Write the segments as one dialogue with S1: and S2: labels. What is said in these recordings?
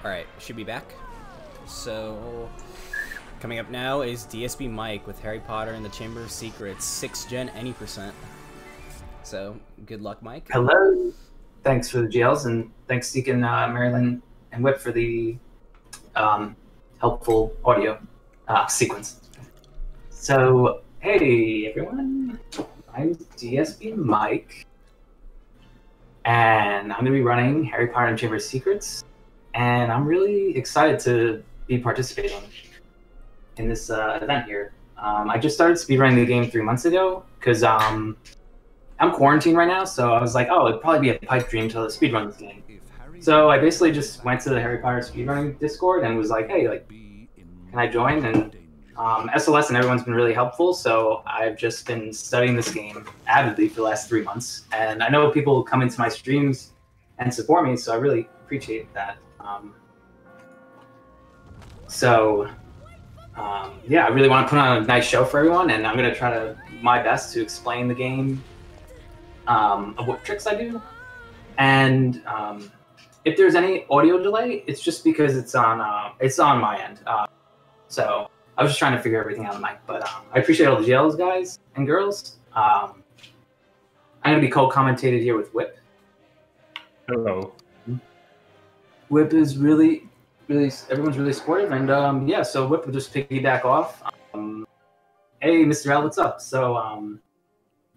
S1: Alright, should be back. So, coming up now is DSBMike with Harry Potter and the Chamber of Secrets, 6th gen any percent. So, good luck, Mike.
S2: Hello. Thanks for the GLs, and thanks Deacon, Marilyn, and Whip for the helpful audio sequence. So, hey everyone, I'm DSBMike, and I'm going to be running Harry Potter and the Chamber of Secrets, and I'm really excited to be participating in this event here. I just started speedrunning the game 3 months ago, because I'm quarantined right now, so I was like, oh, it'd probably be a pipe dream to speedrun this game. So I basically just went to the Harry Potter speedrunning Discord and was like, hey, like, can I join? And SLS and everyone's been really helpful, so I've just been studying this game avidly for the last 3 months. And I know people come into my streams and support me, so I really appreciate that. Yeah, I really want to put on a nice show for everyone, and I'm going to try my best to explain the game, of what tricks I do. And if there's any audio delay, it's just because it's on my end. So I was just trying to figure everything out on the mic. But I appreciate all the GLs, guys and girls. I'm going to be co-commentated here with Whip.
S3: Hello.
S2: Whip is really, everyone's really supportive. And yeah, so Whip will just piggyback off. Hey, Mr. Al, what's up? So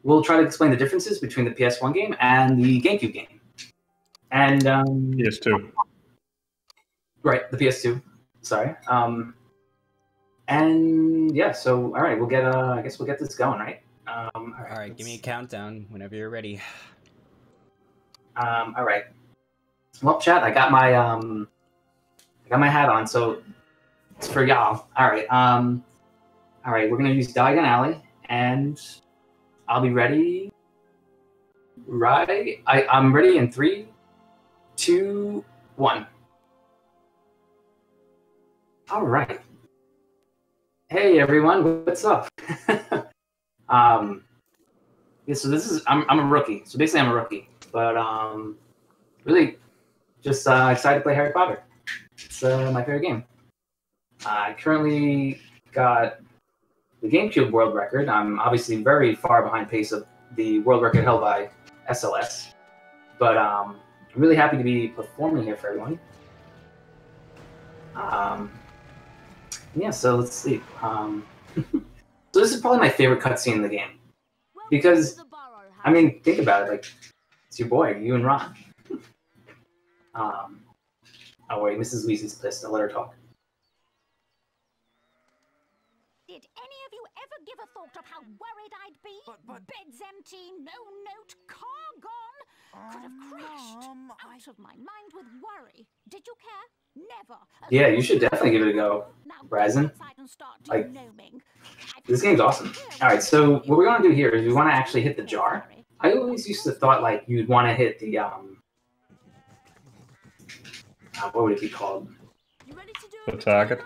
S2: we'll try to explain the differences between the PS1 game and the GameCube game. And
S3: PS2.
S2: Right, the PS2. Sorry. And yeah, so all right, we'll get I guess we'll get this going, right?
S1: All right, give me a countdown whenever you're ready.
S2: All right. Well, chat, I got my hat on, so it's for y'all. All right. All right, we're gonna use Diagon Alley, and I'll be ready. Right, I'm ready in 3, 2, 1. All right. Hey everyone, what's up? Yeah, so this is I'm a rookie. So basically, I'm a rookie, but really just excited to play Harry Potter. It's my favorite game. I currently got the GameCube world record. I'm obviously very far behind pace of the world record held by SLS, but I'm really happy to be performing here for everyone. Yeah, so let's see. So this is probably my favorite cutscene in the game, because I mean, think about it. Like, it's your boy, you and Ron. Oh wait, Mrs. Weasley's pissed. I'll let her talk.
S4: Did any of you ever give a thought of how worried I'd be? Bed's empty, no note, car gone. Could have crashed. Out of my mind with worry. Did you care? Never.
S2: Yeah, you should definitely give it a go, Brazen. Like, this game's awesome. All right, so what we're gonna do here is we want to actually hit the jar. I always used to thought like you'd want to hit the what would it be called?
S3: The target.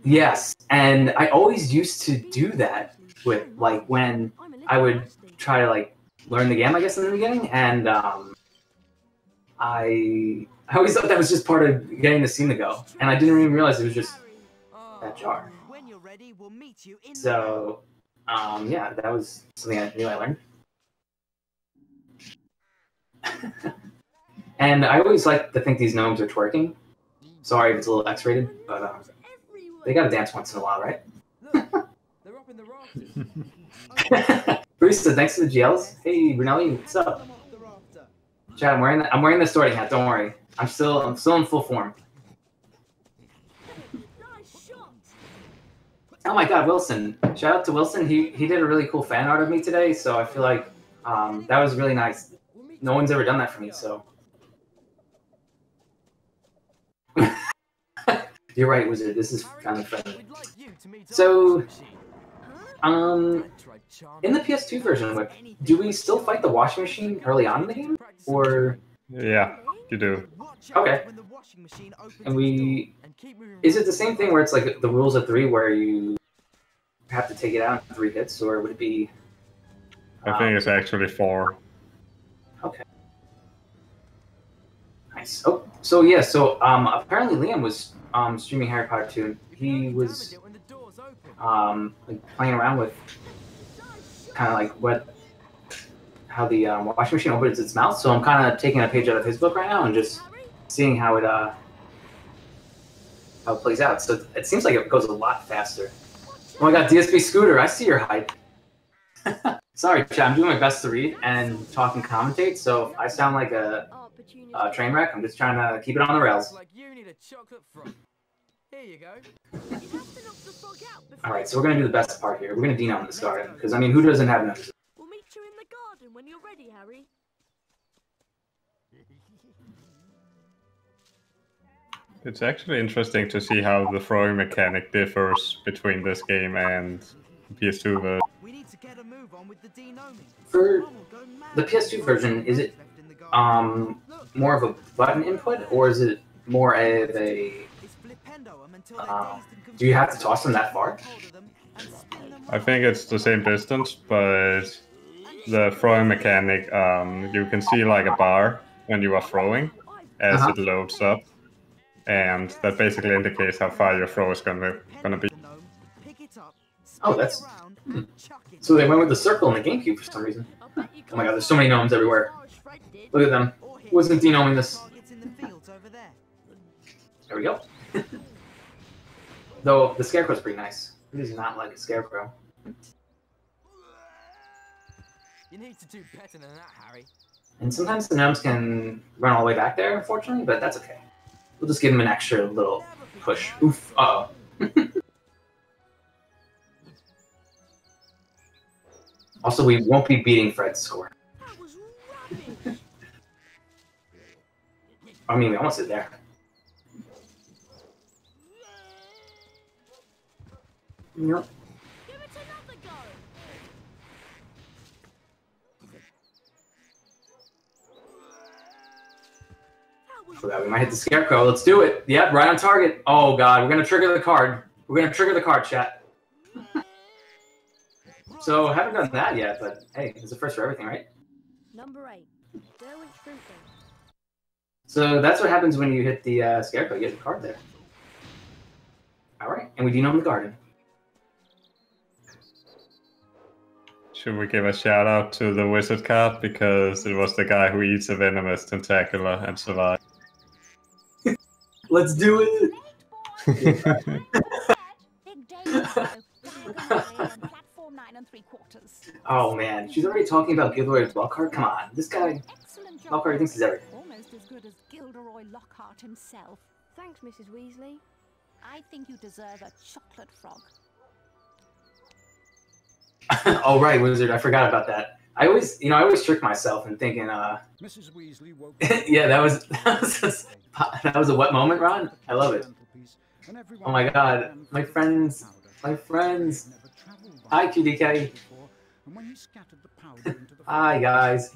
S2: Yes, and I always used to do that with like when I would try to like learn the game, I guess, in the beginning, and I always thought that was just part of getting the scene to go, and I didn't even realize it was just that jar. So yeah, that was something I knew I learned. And I always like to think these gnomes are twerking. Sorry if it's a little X-rated, but they gotta dance once in a while, right? Barista, thanks for the GLs. Hey, Brunelli, what's up? Chad, I'm wearing the sorting hat. Don't worry, I'm still in full form. Oh my God, Wilson! Shout out to Wilson. He did a really cool fan art of me today, so I feel like that was really nice. No one's ever done that for me, so. You're right, Wizard. This is kind of friendly. So, in the PS2 version, do we still fight the washing machine early on in the game, or?
S3: Yeah, you do.
S2: Okay. And is it the same thing where it's like the rules of 3, where you have to take it out in 3 hits, or would it be?
S3: I think it's actually 4.
S2: Okay. Nice. Oh, so yeah, so apparently Liam was streaming Harry Potter 2. He was like playing around with kind of like how the washing machine opens its mouth. So I'm kind of taking a page out of his book right now and just seeing how it plays out. So it seems like it goes a lot faster. Oh my god, DSB Scooter, I see your hype. Sorry, chat, I'm doing my best to read and talk and commentate, so if I sound like a train wreck, I'm just trying to keep it on the rails. Alright, so we're going to do the best part here. We're going to denome this garden, because, I mean, who doesn't have gnomes?
S5: We'll meet you in the garden when you're ready, Harry.
S3: It's actually interesting to see how the throwing mechanic differs between this game and PS2 version.
S6: We need to get a move on with the denoming.
S2: For the PS2 version, is it more of a button input, or is it more of a... do you have to toss them that far?
S3: I think it's the same distance, but the throwing mechanic, you can see like a bar when you are throwing as it loads up, and that basically indicates how far your throw is gonna be.
S2: Oh, that's... So they went with the circle in the GameCube for some reason. Oh my god, there's so many gnomes everywhere. Look at them. Who wasn't denoming this? There we go. Though the scarecrow's pretty nice. He does not like a scarecrow.
S6: You need to do better than that, Harry.
S2: And sometimes the gnomes can run all the way back there, unfortunately, but that's okay. We'll just give him an extra little push. Oof. Uh-oh. Also, we won't be beating Fred's score. I mean, we almost did there. Yep. We might hit the scarecrow. Let's do it. Yep, right on target. Oh god, we're gonna trigger the card. We're gonna trigger the card, chat. So haven't done that yet, but hey, it's the first for everything, right?
S5: Number 8.
S2: So that's what happens when you hit the scarecrow. You get the card there. All right, and we denome the garden.
S3: Should we give a shout out to the wizard card because it was the guy who eats a venomous tentacular and survives?
S2: Let's do it. Oh man, she's already talking about Gilderoy's Lockhart. Come on, this guy, Lockhart thinks he's everything.
S4: Almost as good as Gilderoy Lockhart himself.
S5: Thanks, Mrs. Weasley.
S4: I think you deserve a chocolate frog.
S2: Oh right, wizard. I forgot about that. I always trick myself in thinking,
S7: Mrs. Weasley woke
S2: yeah, that was a what moment, Ron? I love it. Oh my god, my friends. Hi, QDK. Hi, guys.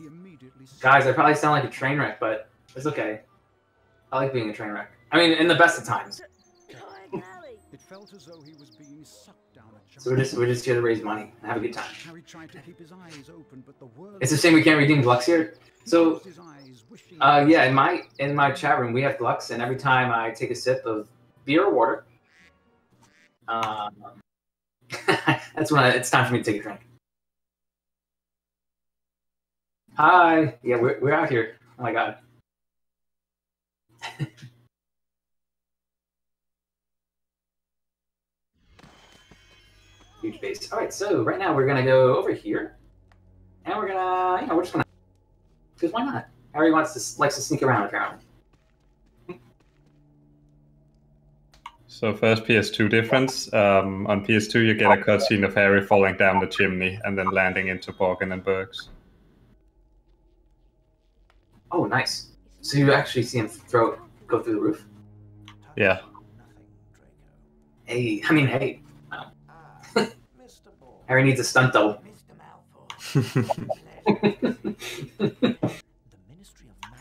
S2: Guys, I probably sound like a train wreck, but it's okay. I like being a train wreck. I mean, in the best of times.
S7: It felt as though he was being sucked down a
S2: So we're just here to raise money and have a good time.
S7: Harry tried to keep his eyes open, but the world...
S2: It's a shame we can't redeem Glux here. So, yeah, in my chat room we have Glux, and every time I take a sip of beer or water, that's when it's time for me to take a drink. Hi, yeah, we're out here. Oh my god. Huge base. All right, so right now we're gonna go over here, and we're gonna, we're just gonna, because why not? Harry likes to sneak around apparently.
S3: So first PS2 difference. On PS2 you get a cutscene of Harry falling down the chimney and then landing into Borgin and Burks.
S2: Oh, nice. So you actually see him go through the roof?
S3: Yeah.
S2: Hey, I mean, hey. Wow. Harry needs a stunt double.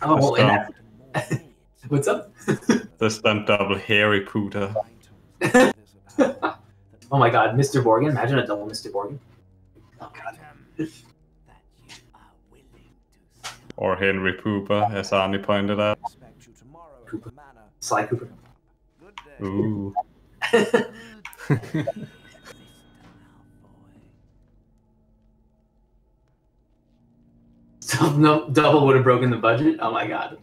S2: Oh, well, and that... What's up?
S3: The stunt double Harry Potter.
S2: Oh my god, Mr. Borgin. Imagine a double Mr. Borgin. Oh god.
S3: Or Henry Pooper, as Arnie pointed out.
S2: Koopa. Sly Cooper.
S3: Ooh.
S2: So no, double would have broken the budget. Oh my god.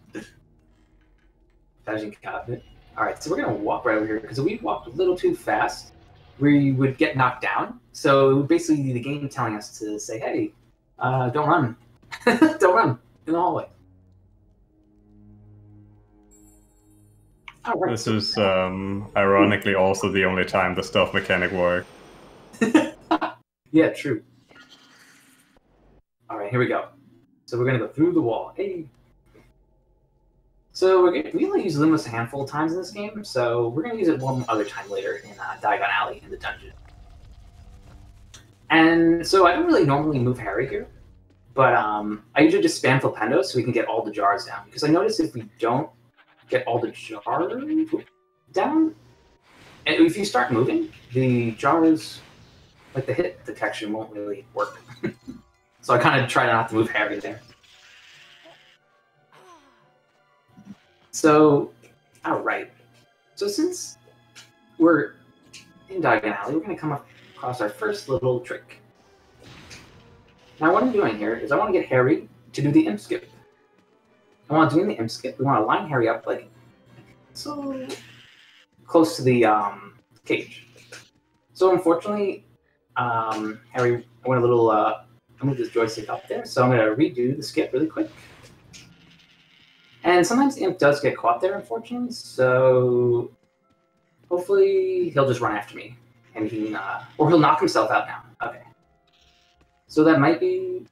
S2: Imagine it. All right, so we're gonna walk right over here because if we walked a little too fast, we would get knocked down. So it would basically be the game telling us to say, "Hey, don't run, don't run in the hallway." All right.
S3: This is ironically also the only time the stealth mechanic works.
S2: Yeah, true. All right, here we go. So we're gonna go through the wall. Hey. So we only use Lumos a handful of times in this game, so we're going to use it one other time later in Diagon Alley in the dungeon. And so I don't really normally move Harry here, but I usually just spam Flipendo so we can get all the jars down. Because I notice if we don't get all the jars down, and if you start moving, the jars, like the hit detection won't really work. So I kind of try not to move Harry there. So, alright. So since we're in Diagon Alley, we're going to come across our first little trick. Now what I'm doing here is I want to get Harry to do the imp skip. I want to do the imp skip. We want to line Harry up like so close to the cage. So unfortunately, Harry went a little, I moved this joystick up there, so I'm going to redo the skip really quick. And sometimes the imp does get caught there, unfortunately, so hopefully he'll just run after me. And he or he'll knock himself out now. Okay. So that might be...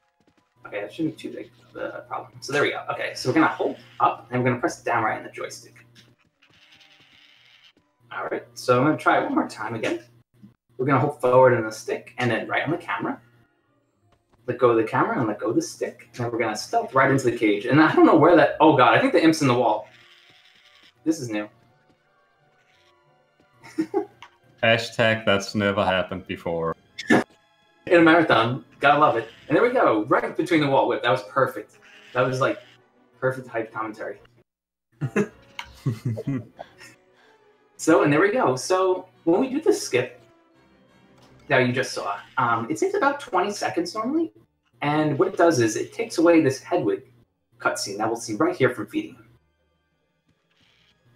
S2: Okay, that shouldn't be too big of a problem. So there we go. Okay, so we're going to hold up, and we're going to press down right on the joystick. Alright, so I'm going to try it one more time again. We're going to hold forward on the stick, and then right on the camera. Let go of the camera and let go of the stick. And then we're going to stealth right into the cage. And I don't know where that... Oh, God. I think the imp's in the wall. This is new.
S3: Hashtag that's never happened before.
S2: In a marathon. Gotta love it. And there we go. Right between the wall whip. That was perfect. That was, like, perfect hype commentary. So, and there we go. So, when we do the skip, that you just saw. It takes about 20 seconds normally, and what it does is it takes away this Hedwig cutscene that we'll see right here from feeding him.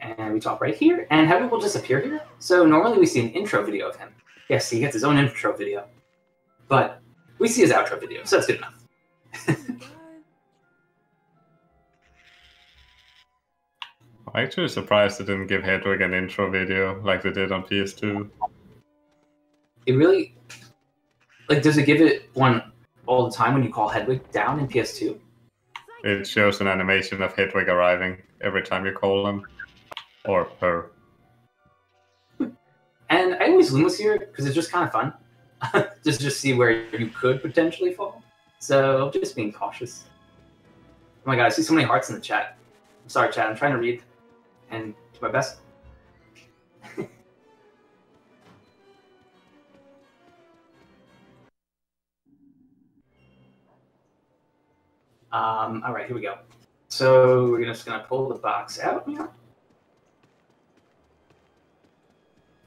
S2: And we talk right here, and Hedwig will just appear here. So normally we see an intro video of him. Yes, he gets his own intro video, but we see his outro video, so that's good enough.
S3: I'm actually surprised they didn't give Hedwig an intro video like they did on PS2.
S2: It really, like, does it give it one all the time when you call Hedwig down in PS2?
S3: It shows an animation of Hedwig arriving every time you call him. Or her.
S2: And I always Lumos here because it's just kind of fun. just see where you could potentially fall. So just being cautious. Oh my god, I see so many hearts in the chat. I'm sorry, chat. I'm trying to read and do my best. All right, here we go. So we're just gonna pull the box out here.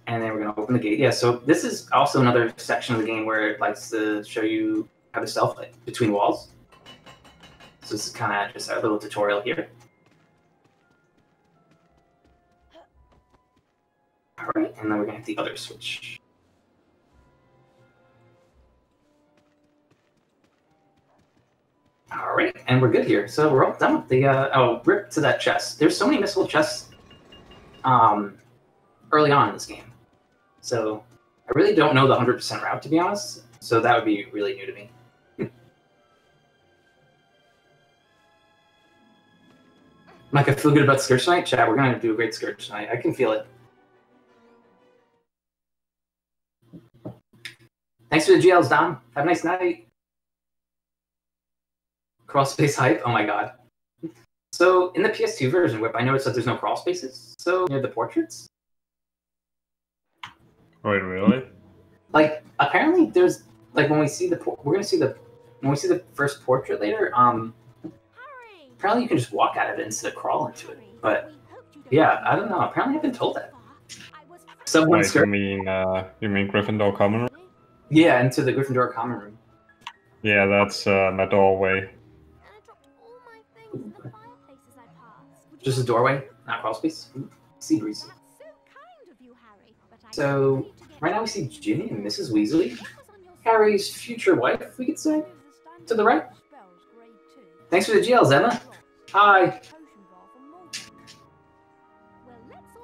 S2: And then we're gonna open the gate. Yeah, so this is also another section of the game where it likes to show you how to stealth like between walls. So this is kind of just our little tutorial here. All right, and then we're gonna hit the other switch. All right, and we're good here. So we're all done with the, oh, rip to that chest. There's so many missable chests early on in this game. So I really don't know the 100% route, to be honest. So that would be really new to me. Mike, I feel good about Scourge tonight. Chat, we're going to do a great Scourge tonight. I can feel it. Thanks for the GLs, Dom. Have a nice night. Crawl space hype? Oh my god. So in the PS2 version, Whip, I noticed that there's no crawl spaces. So near the portraits.
S3: Wait, really?
S2: Like apparently there's like when we see the when we see the first portrait later. Apparently you can just walk out of it instead of crawl into it. But Yeah, I don't know. Apparently I've been told that. Someone
S3: Wait, you mean Gryffindor common room?
S2: Yeah, into the Gryffindor common room.
S3: Yeah, that's my doorway.
S2: Just a doorway, not crawl space. Sea breeze. So right now we see Ginny and Mrs. Weasley, Harry's future wife, we could say, to the right. Thanks for the GLs, Emma. Hi.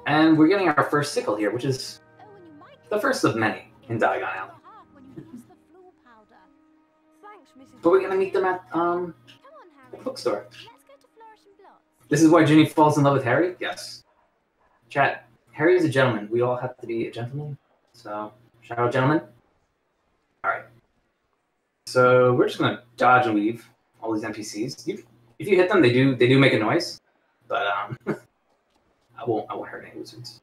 S2: And we're getting our first sickle here, which is the first of many in Diagon Alley. But we're gonna meet them at the bookstore. This is why Ginny falls in love with Harry? Yes. Chat, Harry is a gentleman. We all have to be a gentleman. So, shout out, gentlemen. Alright. So, we're just gonna dodge and weave all these NPCs. If you hit them, they do make a noise. But, I won't hurt any wizards.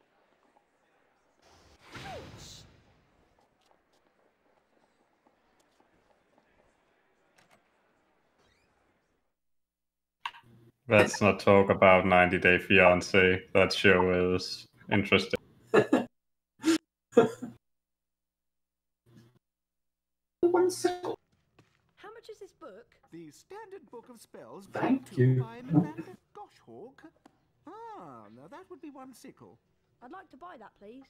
S3: Let's not talk about 90 Day Fiancé. That show is interesting.
S2: One sickle.
S5: How much is this book?
S7: The Standard Book of Spells.
S2: Thank
S7: brought
S2: you.
S7: By Amanda Goshawk. Ah, now that would be one sickle.
S5: I'd like to buy that, please.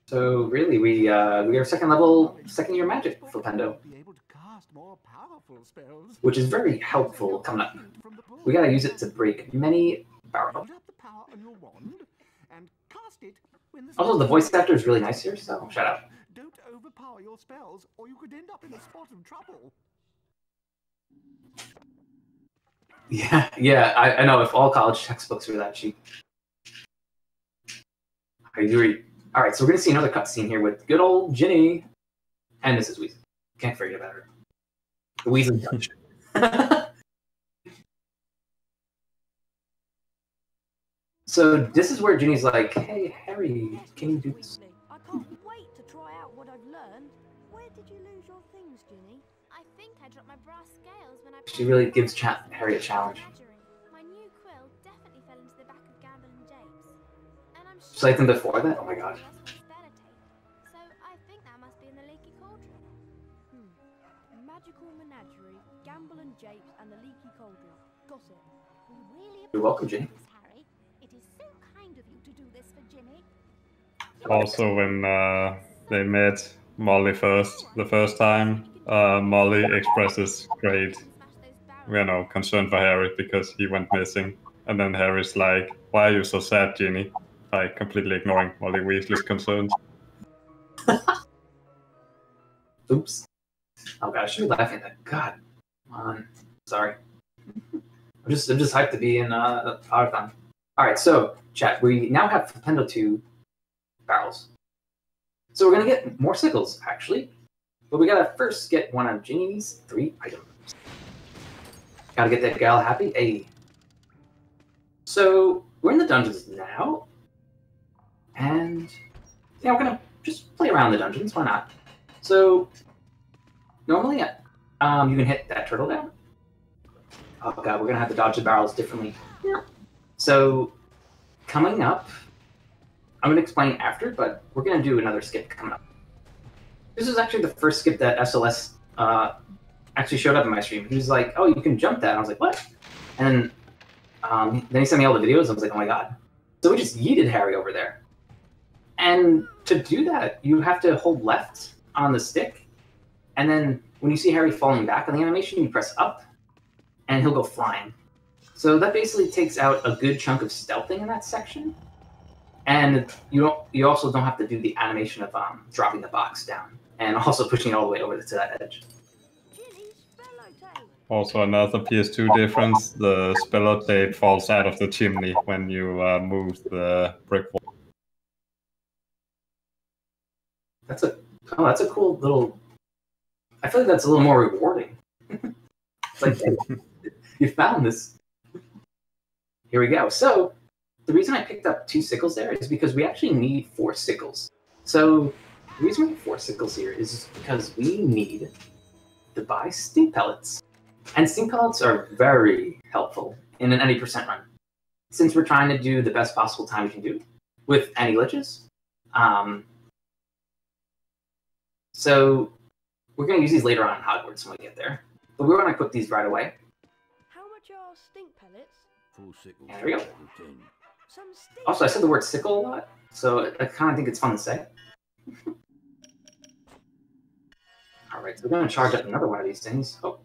S2: So really, we are second year magic for Pendo,
S7: Be able to cast more powerful spells.
S2: which is very helpful coming up. We gotta use it to break many barrels.
S7: Build up the power on your wand and cast it when the
S2: Also, the voice actor is really nice here, so shout out.
S7: Don't overpower your spells, or you could end up in a spot of trouble.
S2: Yeah, I know. If all college textbooks were that cheap. I agree. All right, so we're gonna see another cutscene here with good old Ginny and Mrs. Weasley. Can't forget about her. The Weasley touch. So this is where Ginny's like, "Hey, Harry, can you do this?"
S5: I can't wait to try out what I've learned. Where did you lose your things, Ginny?
S8: I think I dropped my brass scales when I...
S2: She really gives Harry a challenge.
S8: My new quill definitely fell into the back of Gamble and Japes. And I'm
S2: She's like them before that? Oh my god.
S8: So I think that must be in the leaky cauldron.
S5: Magical menagerie, Gamble and Japes, and the leaky cauldron. Got it.
S8: We really
S2: You're welcome, Ginny.
S8: this, Harry. It is so kind of you to do this for Ginny.
S3: Also, when they met Molly the first time, Molly expresses great, concern for Harry because he went missing. And then Harry's like, "Why are you so sad, Ginny?" Like, completely ignoring Molly Weasley's concerns.
S2: Oops. Oh god, I should be laughing at that. God. Come on. Sorry. I'm just hyped to be in Potterthon. Alright, so chat, we now have Pendo 2 barrels. So we're gonna get more sickles, actually. But we gotta first get one of Ginny's 3 items. Gotta get that gal happy. Hey. So we're in the dungeons now. And yeah, we're gonna just play around the dungeons, why not? So normally you can hit that turtle down. Oh god, we're gonna have to dodge the barrels differently. Yeah. So coming up, I'm gonna explain after, but we're gonna do another skip coming up. This is actually the first skip that SLS actually showed up in my stream. He was like, "Oh, you can jump that." And I was like, "What?" And then he sent me all the videos. I was like, "Oh my god!" So we just yeeted Harry over there. And to do that, you have to hold left on the stick, and then when you see Harry falling back on the animation, you press up, and he'll go flying. So that basically takes out a good chunk of stealthing in that section. And you also don't have to do the animation of dropping the box down and also pushing it all the way over to that edge.
S3: Also, another PS2 difference, the speller tape falls out of the chimney when you move the brick wall.
S2: That's a cool little... I feel like that's a little more rewarding. It's like, hey, you found this. Here we go. So, the reason I picked up 2 sickles there is because we actually need 4 sickles. So, the reason we have 4 sickles here is because we need to buy stink pellets. And stink pellets are very helpful in an any percent run. since we're trying to do the best possible time we can do with any glitches. So we're going to use these later on in Hogwarts when we get there. But we're going to equip these right away.
S5: How much are stink pellets?
S2: There we go.
S5: Some stink.
S2: Also, I said the word sickle a lot, so I kind of think it's fun to say. Alright, so we're going to charge up another one of these things. Oh,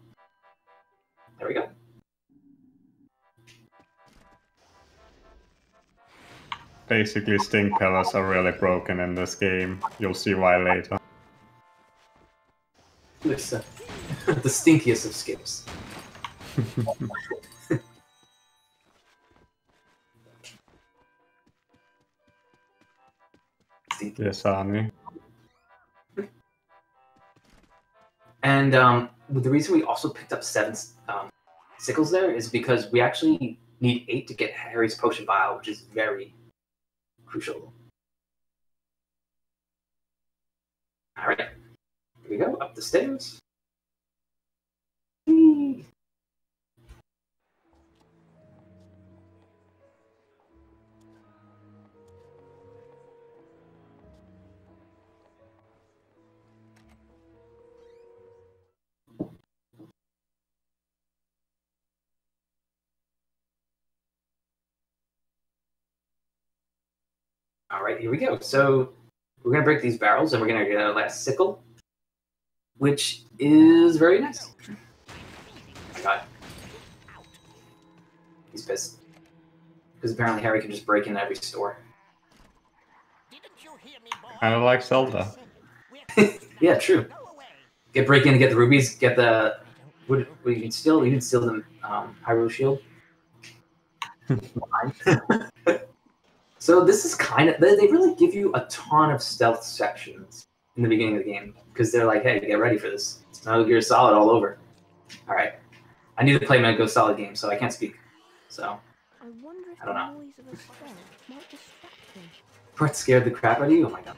S2: there we go.
S3: Basically, stink pellets are really broken in this game. You'll see why later.
S2: It's the stinkiest of skips.
S3: Yes, Arnie.
S2: And the reason we also picked up 7 sickles there is because we actually need 8 to get Harry's potion vial, which is very crucial. Alright, here we go, up the stairs. Whee! All right, here we go. So we're going to break these barrels, and we're going to get our last sickle, which is very nice. Oh my god. He's pissed. Because apparently Harry can just break in every store.
S3: Kind of like Zelda.
S2: Yeah, true. Break in to get the rubies, get the... What you can steal? You can steal the Hyrule Shield. So this is kind of... They really give you a ton of stealth sections in the beginning of the game. Because they're like, hey, get ready for this. It's Metal Gear Solid all over. Alright. I need to play Metal Gear Solid games, so I can't speak. So, I don't know.
S5: Noise of a spell might distract him.
S2: What scared the crap out of you? Oh my god.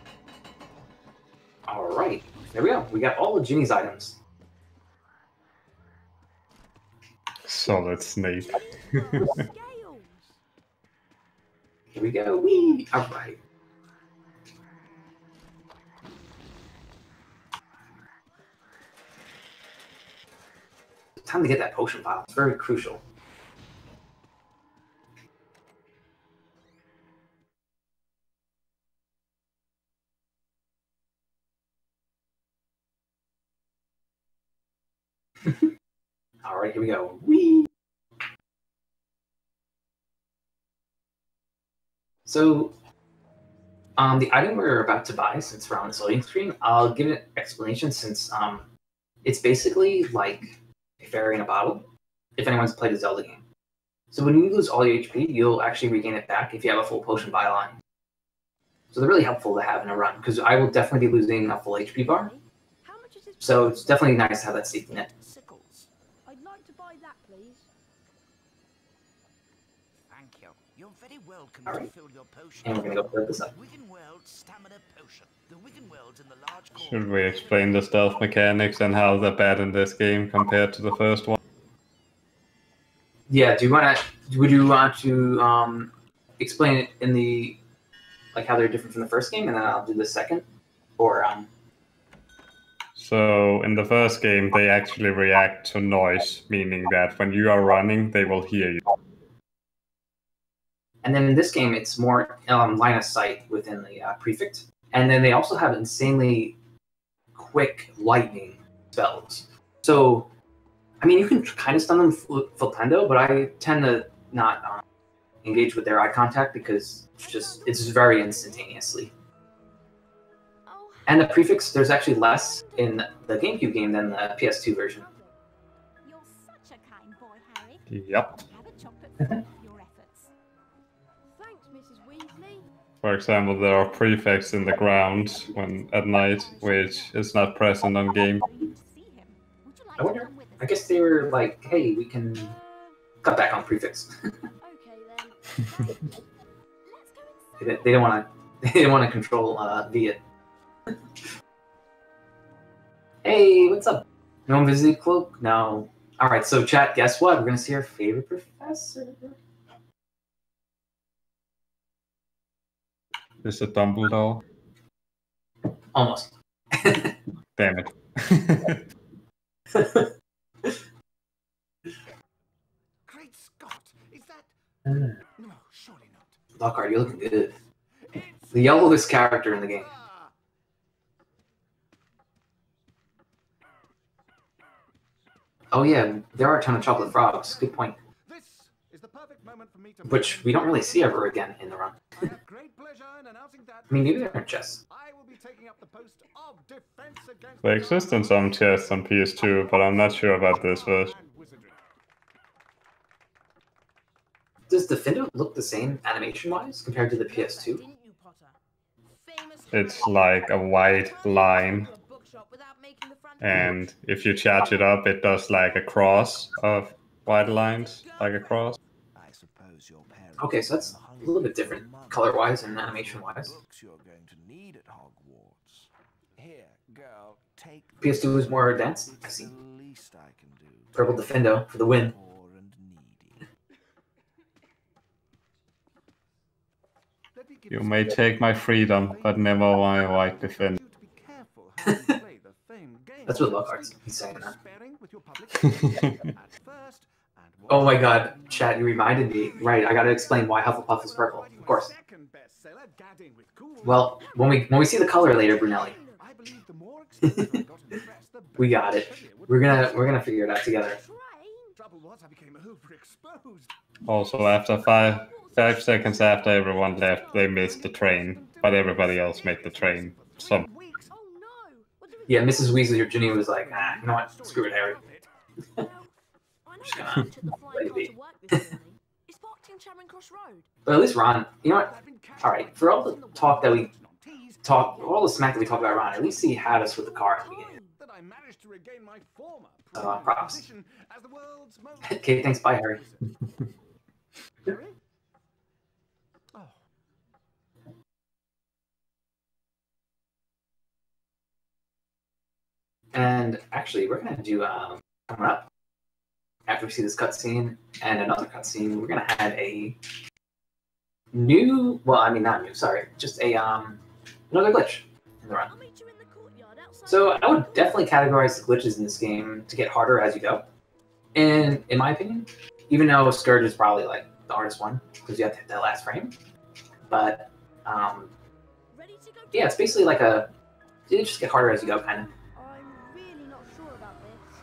S2: Alright. There we go. We got all of Ginny's items.
S3: Solid Snape.
S2: Here we go. Whee! Alright. Time to get that potion vial. It's very crucial. Alright, here we go. Whee! So, the item we're about to buy, since we're on this loading screen, I'll give an explanation since it's basically like a fairy in a bottle, if anyone's played a Zelda game. So when you lose all your HP, you'll actually regain it back if you have a full potion vial on. So they're really helpful to have in a run, because I will definitely be losing a full HP bar. So it's definitely nice to have that safety net.
S5: I'd like to buy that, please.
S6: Thank you. You're very welcome
S2: All right.
S6: to fill your potion.
S2: And we're going to go fill this up.
S6: Wiggen World Stamina Potion. The Wiggen World's in the large
S3: Should we explain the stealth mechanics and how they're bad in this game compared to the first one?
S2: Yeah, would you want to explain it in the, like how they're different from the first game, and then I'll do the second? Or,
S3: So in the first game, they actually react to noise, meaning that when you are running, they will hear you.
S2: And then in this game, it's more line of sight within the prefect. And then they also have insanely quick lightning spells. So, I mean, you can kind of stun them flipendo, but I tend to not engage with their eye contact because it's just very instantaneously. And the prefix, there's actually less in the GameCube game than the PS2 version.
S4: You're such a kind boy, Harry.
S3: Yep.
S4: Have a chocolate for your efforts.
S5: Thanks, Mrs. Weasley.
S3: For example, there are prefects in the ground at night, which is not present on game.
S2: I wonder, I guess they were like, hey, we can cut back on prefix.
S5: Okay then.
S2: They don't want to control via. Hey, what's up? No invisibility cloak? No. Alright, so chat, guess what? We're gonna see our favorite professor.
S3: Is it Dumbledore?
S2: Almost.
S3: Damn it.
S7: Great Scott! Is that...
S2: No,
S7: No, surely not.
S2: Lockhart, you're looking good.
S7: It's...
S2: The yellowest character in the game. Oh yeah, there are a ton of chocolate frogs. Good point.
S7: This is the perfect moment for me to...
S2: Which we don't really see ever again in the run.
S7: I have great pleasure in announcing that...
S2: I mean, maybe they're in chess.
S7: I will be taking up the post of defense against...
S3: They exist in some chests on PS2, but I'm not sure about this version.
S2: Does the Findo look the same animation-wise compared to the PS2?
S3: It's like a white line, and if you charge it up, it does like a cross of white lines, like a cross.
S6: I suppose your parents
S2: Okay, so that's a little bit different, color-wise and animation-wise.
S6: books you're going to need at Hogwarts. Here, girl, take
S2: PS2 is more advanced. I see.
S6: the least I can do.
S2: Purple Defendo for the win.
S6: Poor and needy.
S7: Let me give
S3: You may take my freedom, but never my white defense.
S7: you to be careful how you play the famed game.
S2: That's what Lockhart's he's saying that.
S7: Sparing with your public at first, and
S2: Oh my god, chat, you reminded me. Right, I gotta explain why Hufflepuff is purple, of course.
S7: Second bestseller, gadding with cool.
S2: Well, when we see the color later, Brunelli,
S7: I believe the more exposure I got in the press, the
S2: we
S7: better
S2: got it.
S7: Australia would
S2: We're
S7: be.
S2: gonna figure it out together.
S7: Trouble was I became overexposed.
S3: Also, after 5 seconds after everyone left, they missed the train, but everybody else made the train. So
S7: Weeks.
S8: Oh no! What do we
S2: Yeah, Mrs. Weasley or Ginny was like, ah, you know what? Screw it, Harry.
S8: Well, I know
S2: Just
S8: you
S2: gonna
S8: took the flying
S2: let it
S8: car
S2: be.
S8: to work this morning. It's parked in Charing Cross Road.
S2: But at least Ron, you know what? Alright, for all the talk that we all the smack that we talked about Ron, at least he had us with the car at the beginning.
S7: That I managed to regain my former
S2: Props.
S7: position as the world's most...
S2: Okay, thanks, bye, Harry.
S7: Harry? Oh.
S2: And actually, we're gonna do coming up after we see this cutscene and another cutscene. We're gonna have a new, well, I mean not new, sorry, just a another glitch in the run.
S8: I'll meet you in the courtyard outside.
S2: So I would definitely categorize the glitches in this game to get harder as you go. And in my opinion, even though Scourge is probably like the hardest one because you have to hit that last frame, but
S8: Ready to go?
S2: yeah, it's basically like it just get harder as you go, kind of.
S5: I'm really not sure about this.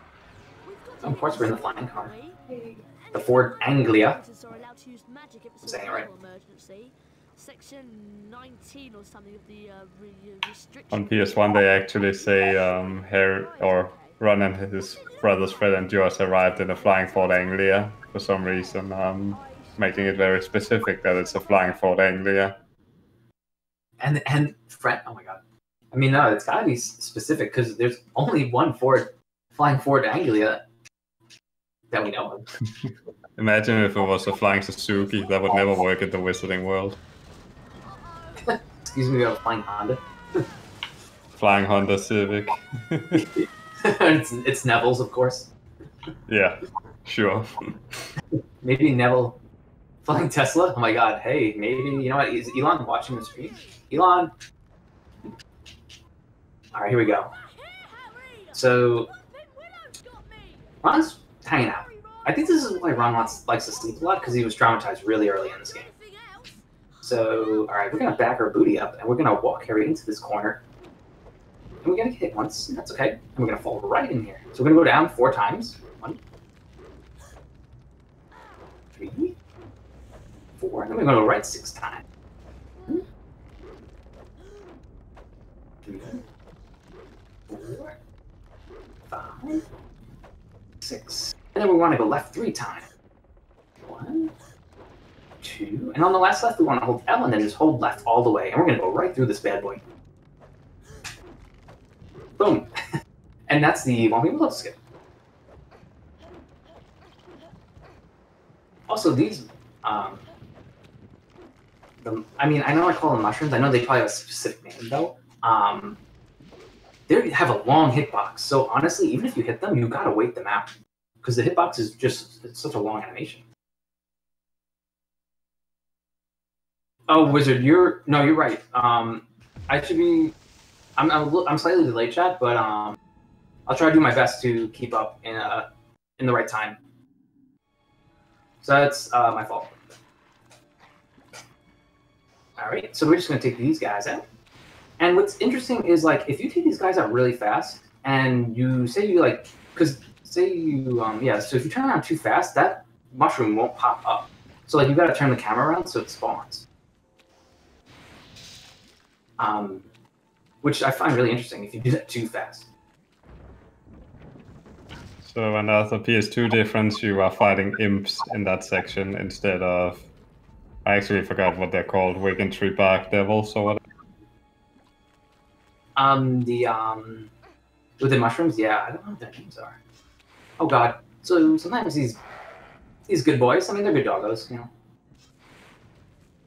S8: We've got
S2: Some parts were in the flying car.
S8: Harry.
S2: The Ford Anglia.
S8: Visitors are allowed to use magic if it's
S2: I'm saying
S8: a
S2: it right.
S8: real emergency. Section 19 or something of the restriction.
S3: on PS1, they actually say Harry or Ron and his brothers Fred and George arrived in a flying Ford Anglia for some reason, making it very specific that it's a flying Ford Anglia.
S2: And Fred, oh my god. I mean, no, it's gotta be specific because there's only one flying Ford Anglia that we know of.
S3: Imagine if it was a flying Suzuki, that would never work in the Wizarding world.
S2: Excuse me, we have a flying Honda.
S3: Flying Honda Civic.
S2: it's Neville's, of course.
S3: Yeah, sure.
S2: Maybe Neville flying Tesla. Oh my god, hey, maybe, you know what, is Elon watching the stream? Elon! Alright, here we go. So, Ron's hanging out. I think this is why Ron likes to sleep a lot, because he was traumatized really early in this game. So, alright, we're going to back our booty up, and we're going to walk Harry into this corner. And we're going to get hit once, and that's okay. And we're going to fall right in here. So we're going to go down 4 times. 1, 3, 4, and then we're going to go right 6 times. 3, 4, 5, 6. And then we want to go left 3 times. 1, 2, and on the last left we want to hold L and then just hold left all the way. And we're going to go right through this bad boy. Boom. And that's the one we will skip. Also, these, I mean, I know I call them mushrooms. I know they probably have a specific name, though. They have a long hitbox. So, honestly, even if you hit them, you got to wait them out. Because the hitbox is just it's such a long animation. Oh, Wizard, you're right. I should be. I'm slightly delayed, chat, but I'll try to do my best to keep up in the right time. So that's my fault. All right, so we're just gonna take these guys out. And what's interesting is like if you take these guys out really fast, and you say you like, because say you so if you turn around too fast, that mushroom won't pop up. So like you got to turn the camera around so it spawns. Which I find really interesting if you do that too fast.
S3: So another PS2 difference, you are fighting imps in that section instead of, I actually forgot what they're called, Wigantry Bark Devils or whatever.
S2: With the mushrooms, yeah, I don't know what their names are. Oh god. So sometimes these good boys, I mean they're good doggos, you know.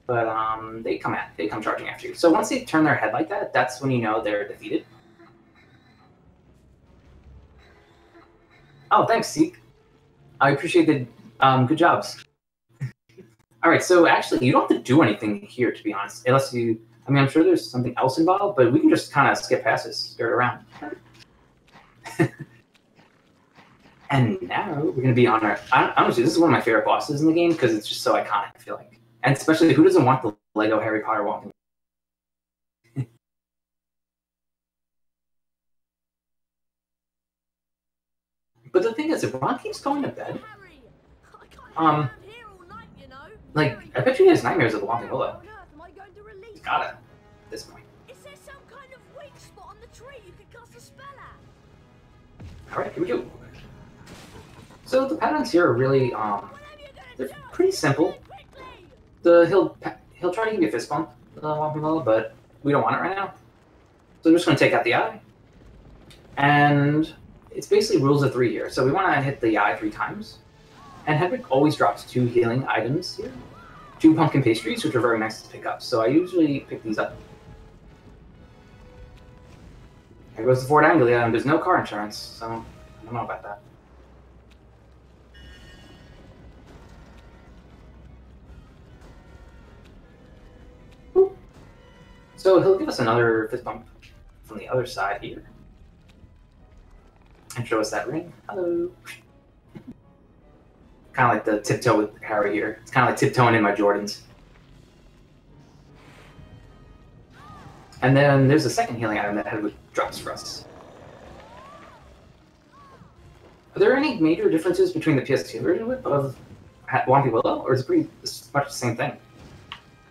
S2: But they come charging after you. So once they turn their head like that, that's when you know they're defeated. Oh, thanks, Seek. I appreciate the good jobs. All right, so actually, you don't have to do anything here, to be honest, unless you. I mean, I'm sure there's something else involved, but we can just kind of skip past this, skirt around. And now we're gonna be on our. Honestly, this is one of my favorite bosses in the game because it's just so iconic. I feel like, and especially who doesn't want the Lego Harry Potter walking? But the thing is, if Ron keeps going to bed, like I bet you he has nightmares of the Walking Willow. He's got it at this point.
S8: Is there some kind of weak spot on the tree you could cast a spell at?
S2: All right, here we go. So the patterns here are really they're pretty simple. He'll try to give you a fist bump, Walking Willow, but we don't want it right now. So I'm just going to take out the eye, and it's basically rules of 3 here. So we want to hit the eye 3 times, and Hedwig always drops 2 healing items here, 2 pumpkin pastries, which are very nice to pick up. So I usually pick these up. Here goes the Ford Anglia, and there's no car insurance, so I don't know about that. So he'll give us another fist bump from the other side here. And show us that ring. Hello. Kind of like the tiptoe with Harry here. It's kind of like tiptoeing in my Jordans. And then there's a second healing item that Hedwig drops for us. Are there any major differences between the PS2 version of Whompy Willow, or is it pretty much the same thing?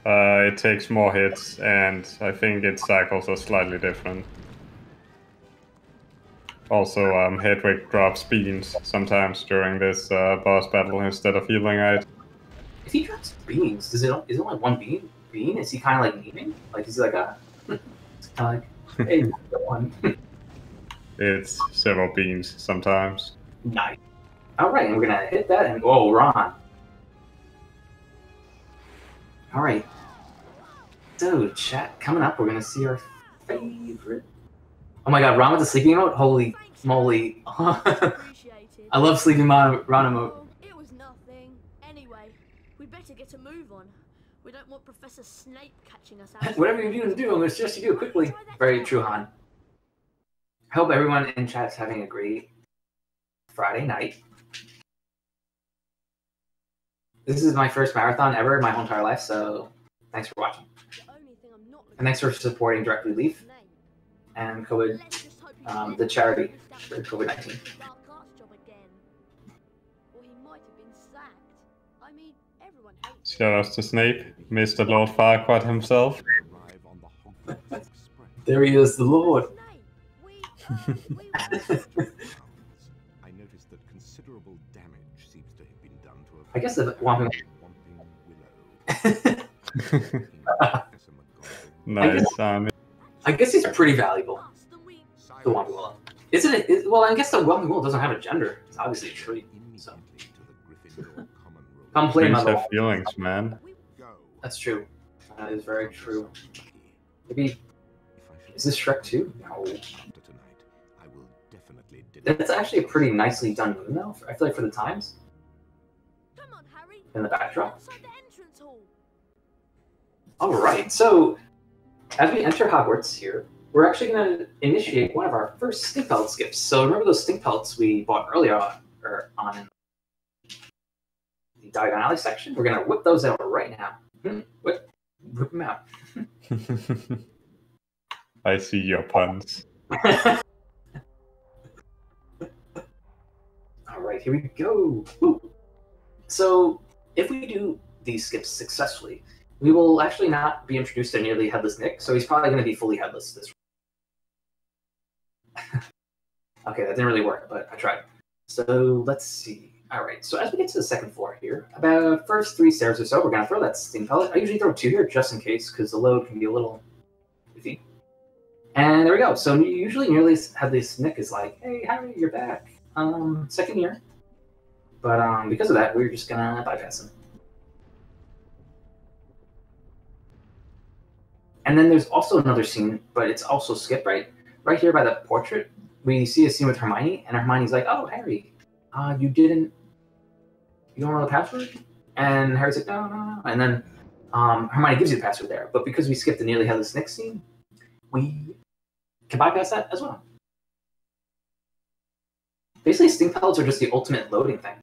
S3: It takes more hits, and I think its cycles are slightly different. Also, Hedwig drops beans sometimes during this boss battle instead of healing it.
S2: If he drops beans, is it only one bean? Is he kind of like memeing? Like, is he like a... It's kind of like, hey, one.
S3: It's several beans sometimes.
S2: Nice. Alright, and we're gonna hit that, and whoa, Ron. Alright. So, chat, coming up, we're gonna see our favorite... Oh my god, Ron with the sleeping emote? Holy moly. I love sleeping Ron emote.
S8: It was nothing. Anyway, we'd better get a move on. We don't want Professor Snape catching us out.
S2: Whatever you're doing, I'm gonna suggest you do it quickly. Very true, Han. I hope everyone in chat's having a great Friday night. This is my first marathon ever in my whole entire life, so thanks for watching. And thanks for supporting Direct Relief and COVID, the charity for COVID-19.
S3: Shout out to Snape, Mr. Lord Farquaad himself.
S2: There he is, the Lord.
S6: I noticed that considerable damage seems to have been done to a
S2: I guess the Whomping
S3: Nice.
S2: I guess he's pretty valuable. The Whomping Willow. Isn't it? Well, I guess the Whomping Willow doesn't have a gender. It's obviously a tree. So. Come play my
S3: have feelings, man.
S2: That's true. That is very true. Maybe is this Shrek 2? No. That's actually a pretty nicely done moon, though. I feel like for the times. In the backdrop. All right, so as we enter Hogwarts here, we're actually going to initiate one of our first stink pellet skips. So remember those stink pellets we bought earlier on the Diagon Alley section? We're going to whip those out right now. Whip them out.
S3: I see your puns.
S2: All right, here we go. Woo. So if we do these skips successfully, we will actually not be introduced to nearly headless Nick, so he's probably going to be fully headless this Okay, that didn't really work, but I tried. So let's see. All right, so as we get to the second floor here, about first 3 stairs or so, we're going to throw that stink pellet. I usually throw 2 here just in case, because the load can be a little iffy. And there we go. So usually nearly headless Nick is like, hey, Harry, you're back. Second year. But because of that, we're just going to bypass him. And then there's also another scene, but it's also skipped right here by the portrait. We see a scene with Hermione, and Hermione's like, "Oh, Harry, you don't know the password?" And Harry's like, "No." And then Hermione gives you the password there, but because we skipped the nearly headless Nick scene, we can bypass that as well. Basically, stink pellets are just the ultimate loading thing.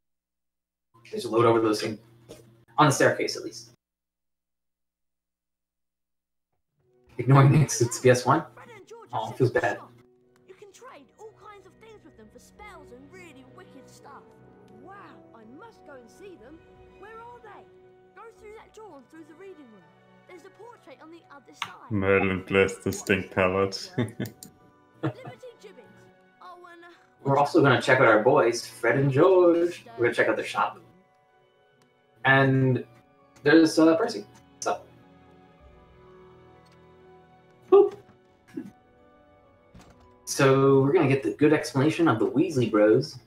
S2: They just load over those things on the staircase, at least. Ignoring Nick's, it's PS1. Oh, it feels bad.
S8: You can trade all kinds of things with them for spells and really wicked stuff.
S5: Wow, I must go and see them.
S8: Where are they? Go through that door and through the reading room. There's a portrait on the other side.
S3: Merlin bless the stink pellets.
S8: Liberty Gibbons. Oh, and
S2: We're also going to check out our boys, Fred and George. We're going to check out their shop. And there's Percy. What's up? Boop. So we're going to get the good explanation of the Weasley Bros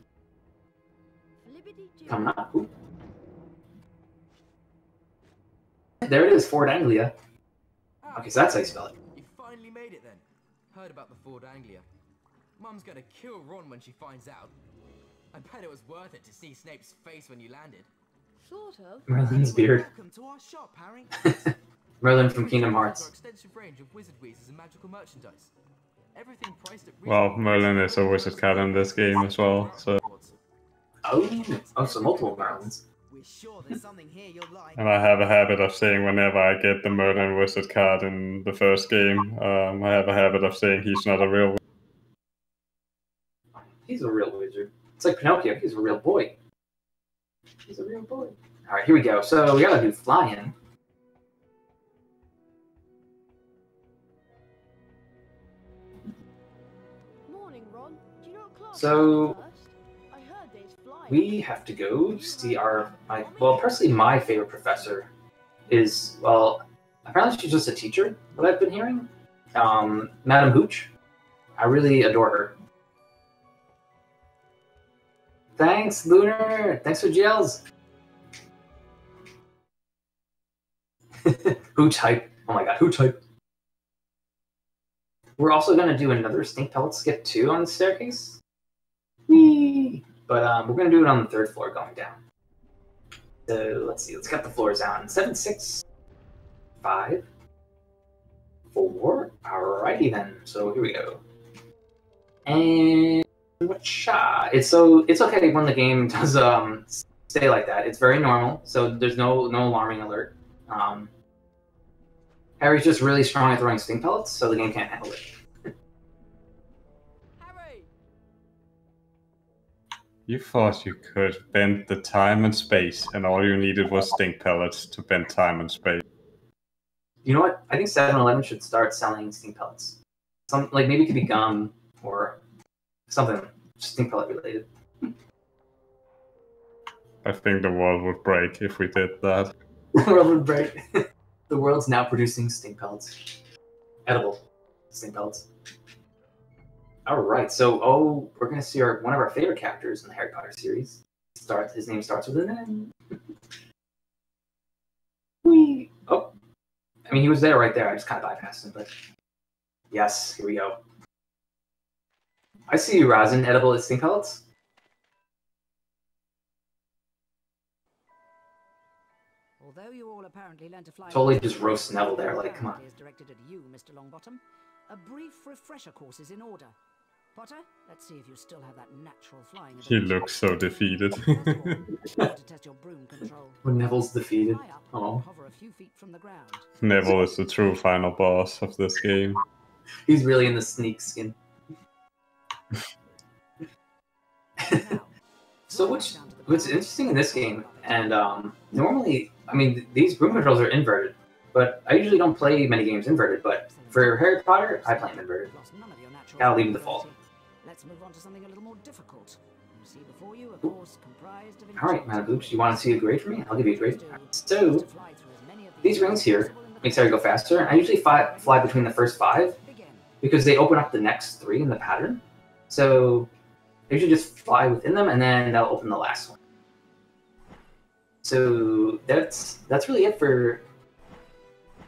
S2: coming up. Ooh. There it is, Ford Anglia. Okay, so that's how you spell it.
S9: You finally made it then. Heard about the Ford Anglia. Mum's gonna kill Ron when she finds out. I bet it was worth it to see Snape's face when you landed.
S5: Sort of.
S2: Merlin's beard.
S6: Welcome to our shop, Harry.
S2: Merlin from Kingdom
S9: Our
S2: Hearts.
S9: extensive range of wizard wheezes and magical merchandise. Everything priced at
S3: Well, Merlin is a wizard cat in this game as well, so...
S2: Oh, so multiple Merlins.
S6: We're sure there's something here you'll like.
S3: And I have a habit of saying whenever I get the Merlin wizard card in the first game, I have a habit of saying he's not a real wizard.
S2: He's a real wizard. It's like Pinocchio. He's a real boy. He's a real boy. All right, here we go. So we gotta do fly-in.
S5: Morning, Ron. Do you know what class
S2: So
S5: first? I heard there's flying.
S2: we have to go see well, personally, my favorite professor is, well, apparently she's just a teacher, what I've been hearing. Madam Hooch. I really adore her. Thanks, Lunar. Thanks for gels. Hooch hype. Oh my god, Hooch hype. We're also going to do another stink pellet skip too on the staircase. Whee! But we're going to do it on the 3rd floor going down. So let's see. Let's get the floors down. 7, 6, 5, 4. Alrighty then. So here we go. And it's okay when the game does stay like that. It's very normal. So there's no alarming alert. Harry's just really strong at throwing stink pellets, so the game can't handle it.
S8: Harry!
S3: You thought you could bend the time and space, and all you needed was stink pellets to bend time and space.
S2: You know what? I think 7-Eleven should start selling stink pellets. Maybe it could be gum or something stink pellet related.
S3: I think the world would break if we did that.
S2: The world would break. The world's now producing stink pellets. Edible stink pellets. Alright, so we're gonna see one of our favorite characters in the Harry Potter series. His name starts with an N. Whee! Oh. I mean, he was there right there. I just kind of bypassed him, but yes, here we go. I see you, Razin. Edible stink pellets.
S10: Although you all apparently learned to fly
S2: Totally just roast Neville there, like, come on.
S10: is directed at you, Mr. Longbottom. A brief refresher course is in order. Potter, let's see if you still have that natural flying
S3: He
S10: ability.
S3: looks so defeated.
S10: First of all, you have to test your broom control.
S2: When Neville's defeated.
S10: Fly up
S2: Oh.
S10: and hover a few feet from the ground.
S3: Neville is the true final boss of this game.
S2: He's really in the sneak skin.
S10: Now,
S2: So what's interesting in this game, and normally, I mean, these broom controls are inverted, but I usually don't play many games inverted, but for Harry Potter, I play them inverted.
S10: lost none of your natural
S2: Gotta leave them
S10: flying
S2: default.
S10: ability. Let's move on to something a little more difficult. You see before you a course comprised of
S2: Alright,
S10: enchanted
S2: Manaboops, you want to see a grade for me? I'll give you a grade.
S10: rings.
S2: So,
S10: To fly through as many of
S2: these
S10: as
S2: rings here
S10: possible in the
S2: makes Harry go faster. I usually fly between the first 5,
S10: Begin.
S2: because they open up the next 3 in the pattern. So, I usually just fly within them, and then that'll open the last one. So, that's really it for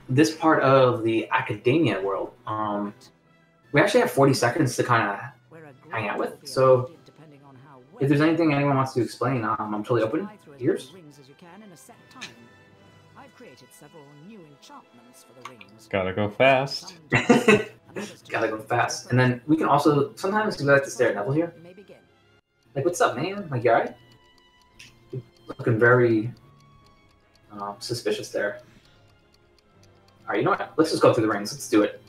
S2: this part of the academia world. We actually have 40 seconds to kind of
S10: Where a
S2: hang out
S10: great
S2: with,
S10: deal
S2: so
S10: will be depending on how
S2: if there's
S10: well
S2: anything anyone wants to explain, I'm totally open.
S10: fly through as
S2: Ears?
S10: many rings as you can in a set time. I've created several new enchantments for the rings.
S3: Gotta go fast.
S10: Some to use, and others to
S2: Gotta go
S10: use
S2: fast.
S10: for
S2: And then we can also, sometimes we like to stare at Neville here.
S10: You may begin.
S2: Like, what's up, man? Like, you alright? Looking very suspicious there. Alright, you know what? Let's just go through the rings. Let's do it.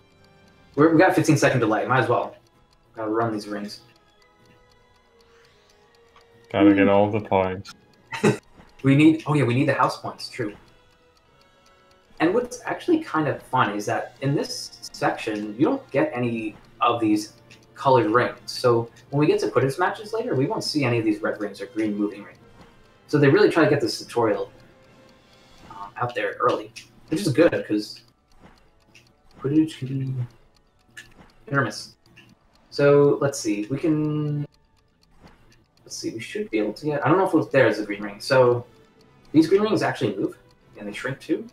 S2: We got a 15-second delay. Might as well. Gotta run these rings.
S3: Gotta get all the points.
S2: We need, oh yeah, we need the house points, true. And what's actually kind of fun is that in this section, you don't get any of these colored rings. So when we get to Quidditch matches later, we won't see any of these red rings or green moving rings. So they really try to get this tutorial out there early, which is good because Quidditch can be hit or miss. So let's see, we can. Let's see, we should be able to get. I don't know if it's there as a green ring. So these green rings actually move and they shrink too.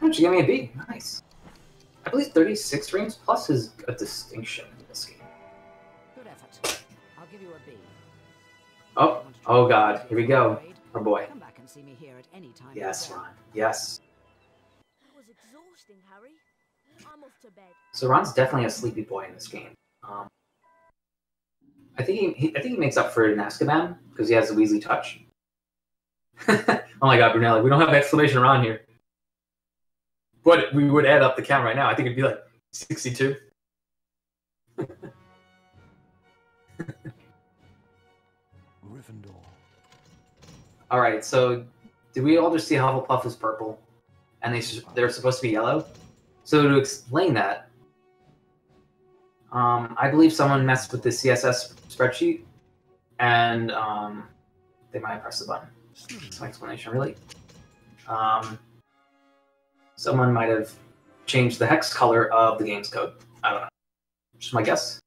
S2: Oh, she gave me a B. Nice. I believe 36 rings plus is a distinction in this game.
S10: Good effort. I'll give you a B.
S2: Oh God, here we go. Oh boy.
S10: Come back and see me here at any time.
S2: Yes,
S10: you
S2: Ron.
S10: want.
S2: Yes.
S8: That was exhausting, Harry. I'm off to bed.
S2: So Ron's definitely a sleepy boy in this game. I think he makes up for it in Azkaban because he has the Weasley touch. Oh my God, Brunelli, we don't have exclamation Ron here. But we would add up the count right now. I think it'd be like 62.
S6: Gryffindor.
S2: All right, so did we all just see Hufflepuff is purple, and they're supposed to be yellow? So to explain that, I believe someone messed with the CSS spreadsheet, and they might have pressed the button. That's my explanation, really. Someone might have changed the hex color of the game's code. I don't know. Just my guess.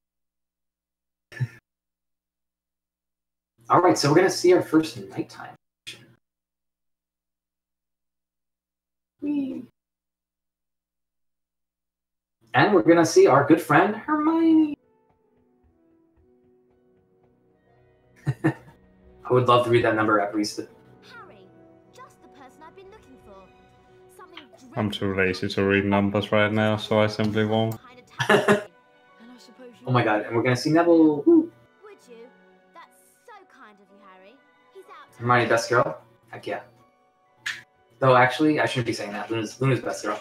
S2: All right, so we're gonna see our first nighttime. Whee. And we're gonna see our good friend Hermione. I would love to read that number at Barista.
S4: Harry, just the person I've been looking for. Something
S3: I'm too lazy to read numbers right now, so I simply won't.
S8: And I suppose you
S2: Oh my God, and we're gonna see Neville. Woo.
S4: Would you? That's so kind of you, Harry. He's out.
S2: Hermione, best girl? Heck yeah. Though actually, I shouldn't be saying that. Luna's best girl.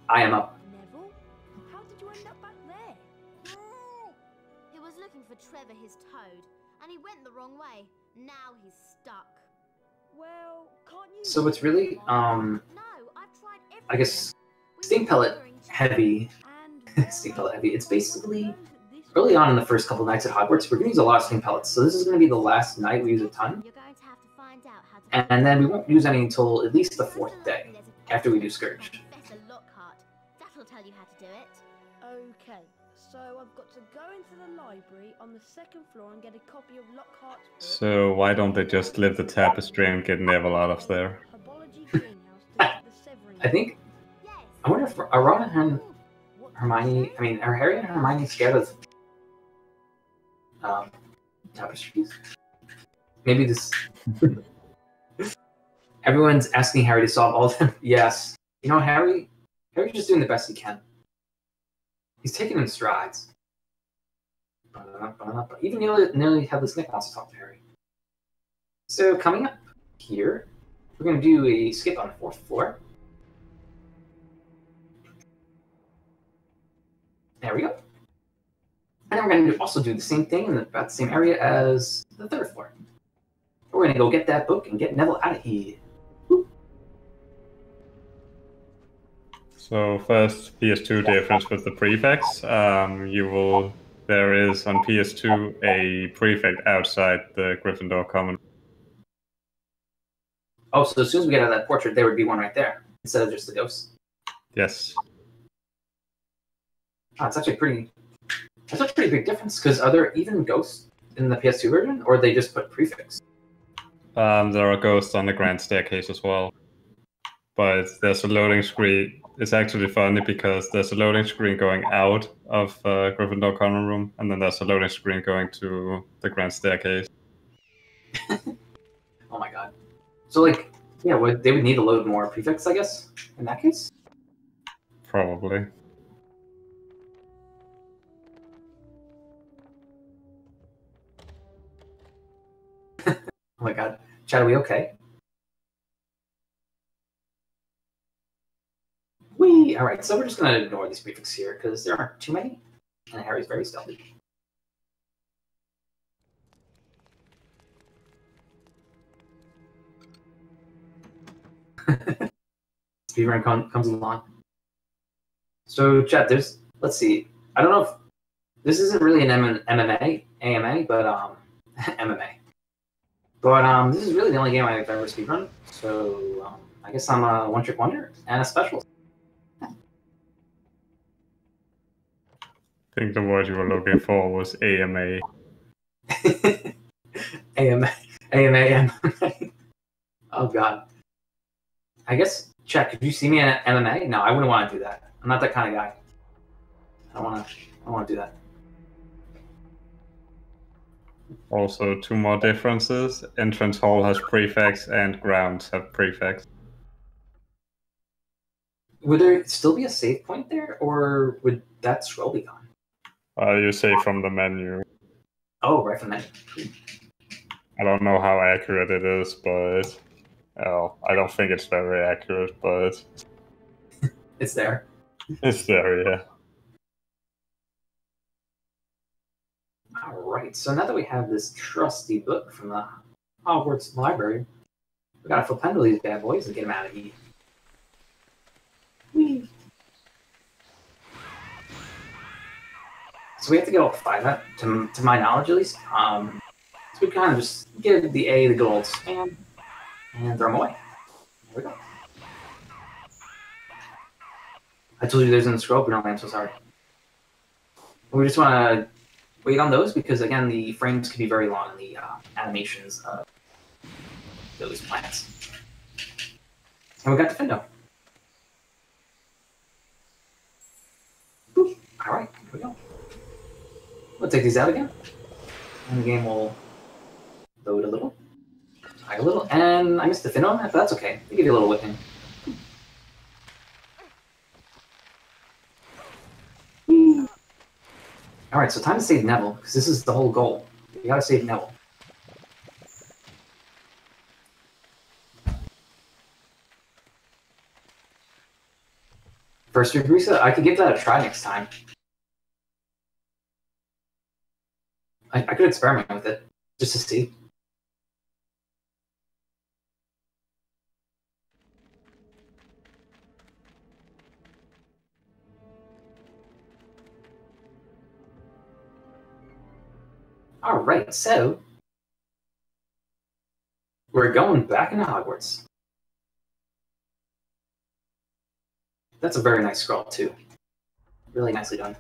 S2: I am up.
S5: Neville? How did you end up back there?
S4: He was looking for Trevor, his toad, and he went the wrong way. Now he's stuck.
S5: Well, can't you...
S2: So it's really,
S4: No, I've tried everything.
S2: I guess,
S4: We
S2: Steam
S4: were
S2: Pellet
S4: wondering-
S2: heavy.
S5: And
S2: Steam
S5: where
S2: Pellet heavy. It's
S5: are
S2: basically
S5: you this
S2: early on in the first couple nights at Hogwarts. We're gonna use a lot of Steam Pellets. So this is gonna be the last night we use a ton.
S4: You're going to have to find out how to
S2: And then we won't use any until at least the 4th day, after we do Scourge.
S4: Professor Lockhart. That'll tell you how to do it.
S5: Okay, so I've got to go into the library on the 2nd floor and get a copy of Lockhart's book.
S3: So why don't they just lift the tapestry and get Neville out of there?
S5: Herbology Greenhouse to get the Severin.
S2: I think,
S4: Yes.
S2: I wonder if are Ron and
S5: What did you
S2: Hermione,
S5: say?
S2: I mean, are Harry and Hermione scared of tapestries? Maybe this. Everyone's asking Harry to solve all of them. Yes. You know, Harry's just doing the best he can. He's taking in strides. Even nearly Headless Nick wants to talk to Harry. So coming up here, we're going to do a skip on the 4th floor. There we go. And then we're going to also do the same thing in about the same area as the 3rd floor. We're going to go get that book and get Neville out of here. Woo.
S3: So first, PS2 difference with the prefects. There is on PS2 a prefect outside the Gryffindor common.
S2: Oh, so as soon as we get out of that portrait, there would be one right there instead of just the ghost.
S3: Yes.
S2: Oh, that's a pretty big difference. Because are there even ghosts in the PS2 version, or they just put prefix?
S3: There are ghosts on the grand staircase as well, but there's a loading screen. It's actually funny because there's a loading screen going out of Gryffindor common room, and then there's a loading screen going to the grand staircase.
S2: Oh my god! So like, yeah, they would need to load more prefix, I guess, in that case.
S3: Probably.
S2: Oh my god. Chad, are we okay? Alright, so we're just going to ignore these prefixes here, because there aren't too many, and Harry's very stealthy. Speedrun comes along. So, Chad, let's see, I don't know if, this isn't really an AMA, but, MMA. But this is really the only game I've ever speedrun, so I guess I'm a one-trick wonder and a specialist.
S3: I think the word you were looking for was AMA.
S2: AMA. Oh god. I guess, Chet, could you see me in MMA? No, I wouldn't want to do that. I'm not that kind of guy. I don't want to do that.
S3: Also, 2 more differences. Entrance hall has prefects and grounds have prefects.
S2: Would there still be a save point there, or would that scroll be gone?
S3: You save from the menu.
S2: Oh, right from the menu.
S3: I don't know how accurate it is, but I don't think it's very accurate, but
S2: it's there.
S3: It's there, yeah.
S2: Alright, so now that we have this trusty book from the Hogwarts library, we gotta flip handle these bad boys and get them out of here. Whee. So we have to get all 5 to my knowledge at least. So we kind of just give the A the good old spam and throw them away. There we go. I told you there's in the scroll, but no, I'm so sorry. We just want to wait on those because, again, the frames can be very long in the animations of those plants. And we got the Findo. Alright, here we go. We'll take these out again. And the game will load a little. Hide a little. And I missed the Findo, but that's okay. They give you a little whipping. Alright, so time to save Neville, because this is the whole goal. You gotta save Neville. First week reset, I could give that a try next time. I could experiment with it, just to see. Alright, so we're going back into Hogwarts. That's a very nice scroll, too. Really nicely done.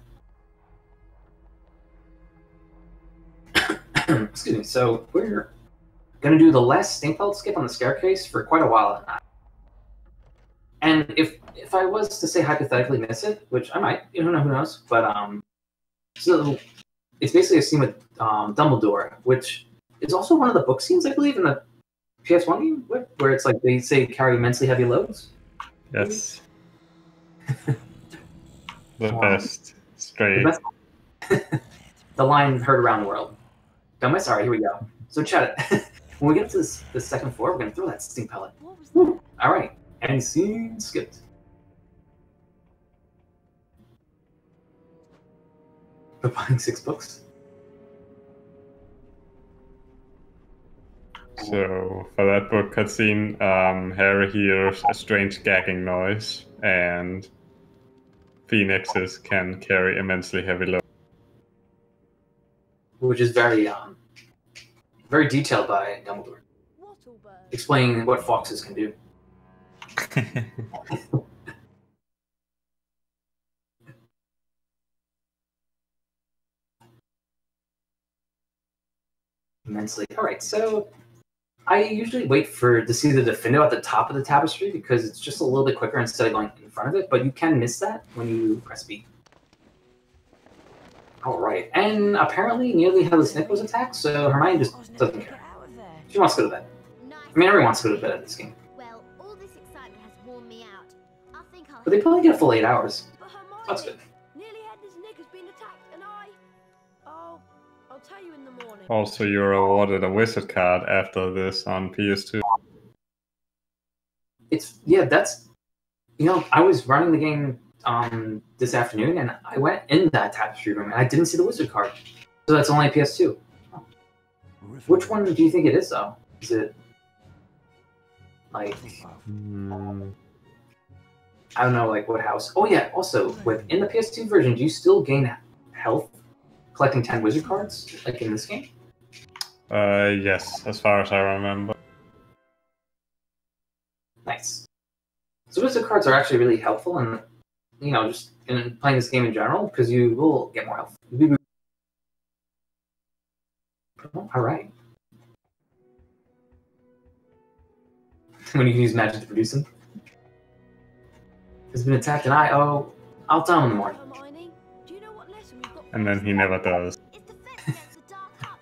S2: Excuse me, so we're going to do the last Stinkfeld skip on the staircase for quite a while now. And if I was to say hypothetically miss it, which I might, who knows, but so it's basically a scene with Dumbledore, which is also one of the book scenes, I believe, in the PS1 game, where it's like they say carry immensely heavy loads.
S3: Yes. The best. Straight.
S2: The, best. The line heard around the world. Dumbass? Alright, here we go. So chat it. When we get to the second floor, we're going to throw that stink pellet. Alright. And scene skipped. But buying 6 books?
S3: So, for that book cutscene, Harry hears a strange gagging noise, and phoenixes can carry immensely heavy loads.
S2: Which is very very detailed by Dumbledore, explaining what foxes can do. Immensely. All right, so I usually wait to see the Defendo at the top of the tapestry because it's just a little bit quicker instead of going in front of it, but you can miss that when you press B. All right, and apparently nearly Headless Nick was attacked, so Hermione just doesn't care. She wants to go to bed. I mean, everyone wants to go to bed at this game.
S4: Well, all this excitement has worn me out. I think I'll...
S2: But they probably get a full 8 hours. That's good.
S8: Nearly Headless Nick has been attacked, and I'll tell you in the morning.
S3: Also, you're awarded a wizard card after this on PS2.
S2: That's I was running the game this afternoon, and I went in that tapestry room, and I didn't see the wizard card. So that's only PS2. Which one do you think it is, though? Is it like I don't know, like what house? Oh yeah. Also, in the PS2 version, do you still gain health collecting 10 wizard cards like in this game?
S3: Yes, as far as I remember.
S2: Nice. So wizard cards are actually really helpful, and just in playing this game in general, because you will get more health. All right. When you can use magic to produce them. Has been attacked, and I'll tell him in the morning.
S3: And then he never does.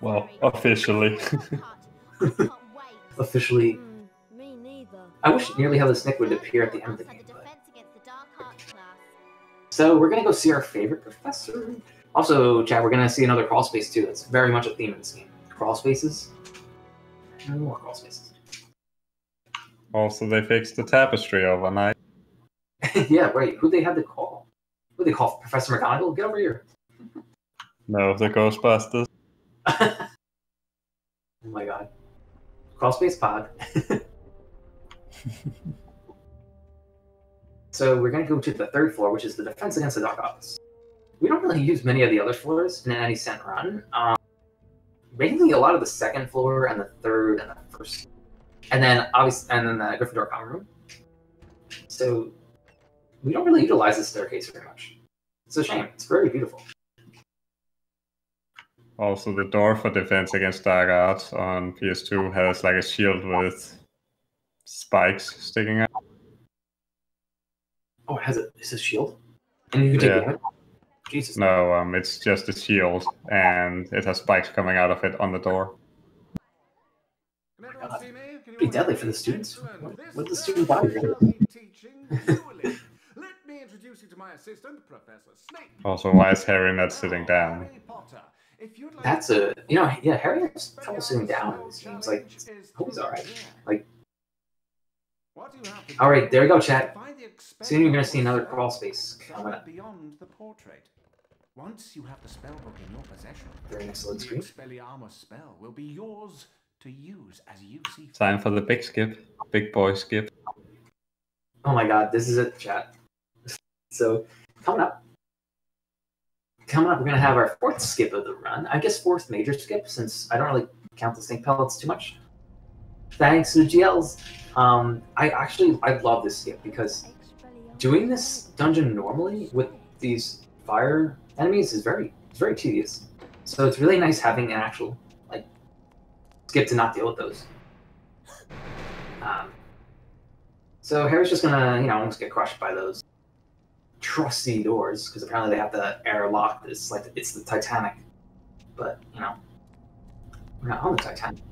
S3: Well, officially.
S2: Officially.
S8: Me neither.
S2: I wish nearly Headless Nick would appear at the end of the game. But... So we're gonna go see our favorite professor. Also, chat, we're gonna see another crawl space too. That's very much a theme in this game. Crawl spaces. And more crawl spaces.
S3: Also, they fixed the tapestry overnight.
S2: Yeah, right. Who they had to call? Who they call? Professor McGonagall? Get over here.
S3: No, the Ghostbusters.
S2: Oh my god. Crawl space pod. So we're going to go to the 3rd floor, which is the Defense Against the Dark Office. We don't really use many of the other floors in any cent run. Mainly a lot of the 2nd floor and the 3rd and the 1st. And then the Gryffindor common room. So we don't really utilize this staircase very much. It's a shame. It's very beautiful.
S3: Also, the door for Defense Against Dark Arts on PS2 has like a shield with spikes sticking out.
S2: Oh, it's a shield? And you can take it out? Jesus.
S3: No, it's just a shield, and it has spikes coming out of it on the door.
S2: Pretty deadly for the students. What the student body?
S7: Let me introduce you to my assistant, Professor Snape.
S3: Also, why is Harry not sitting down?
S2: That's Harry has trouble sitting down in these games. Like, I hope he's alright. Like, alright, there we go, chat. Soon you're gonna see another crawl space.
S6: Beyond the portrait. Once you have the spellbook in your possession,
S2: very next load screen.
S6: the Expelliarmus spell will be yours to use as you see.
S3: Time for the big skip. Big boy skip.
S2: Oh my god, this is it, chat. So, coming up, we're going to have our 4th skip of the run. I guess 4th major skip, since I don't really count the stink pellets too much. Thanks to the GLs. I love this skip, because doing this dungeon normally with these fire enemies is very tedious. So it's really nice having an actual, skip to not deal with those. So Harry's just gonna, almost get crushed by those trusty doors, because apparently they have to airlock this, like it's the Titanic. But, We're not on the Titanic.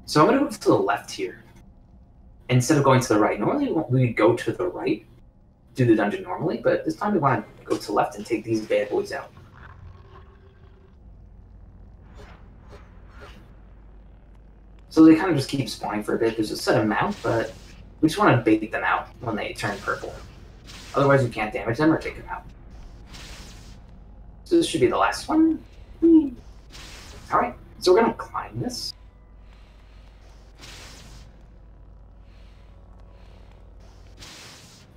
S2: So I'm going to go to the left here. Instead of going to the right. Normally we would go to the right, do the dungeon normally, but this time we want to go to the left and take these bad boys out. So they kind of just keep spawning for a bit. There's a set amount, but we just want to bait them out when they turn purple. Otherwise we can't damage them or take them out. So this should be the last one. Alright, so we're going to climb this.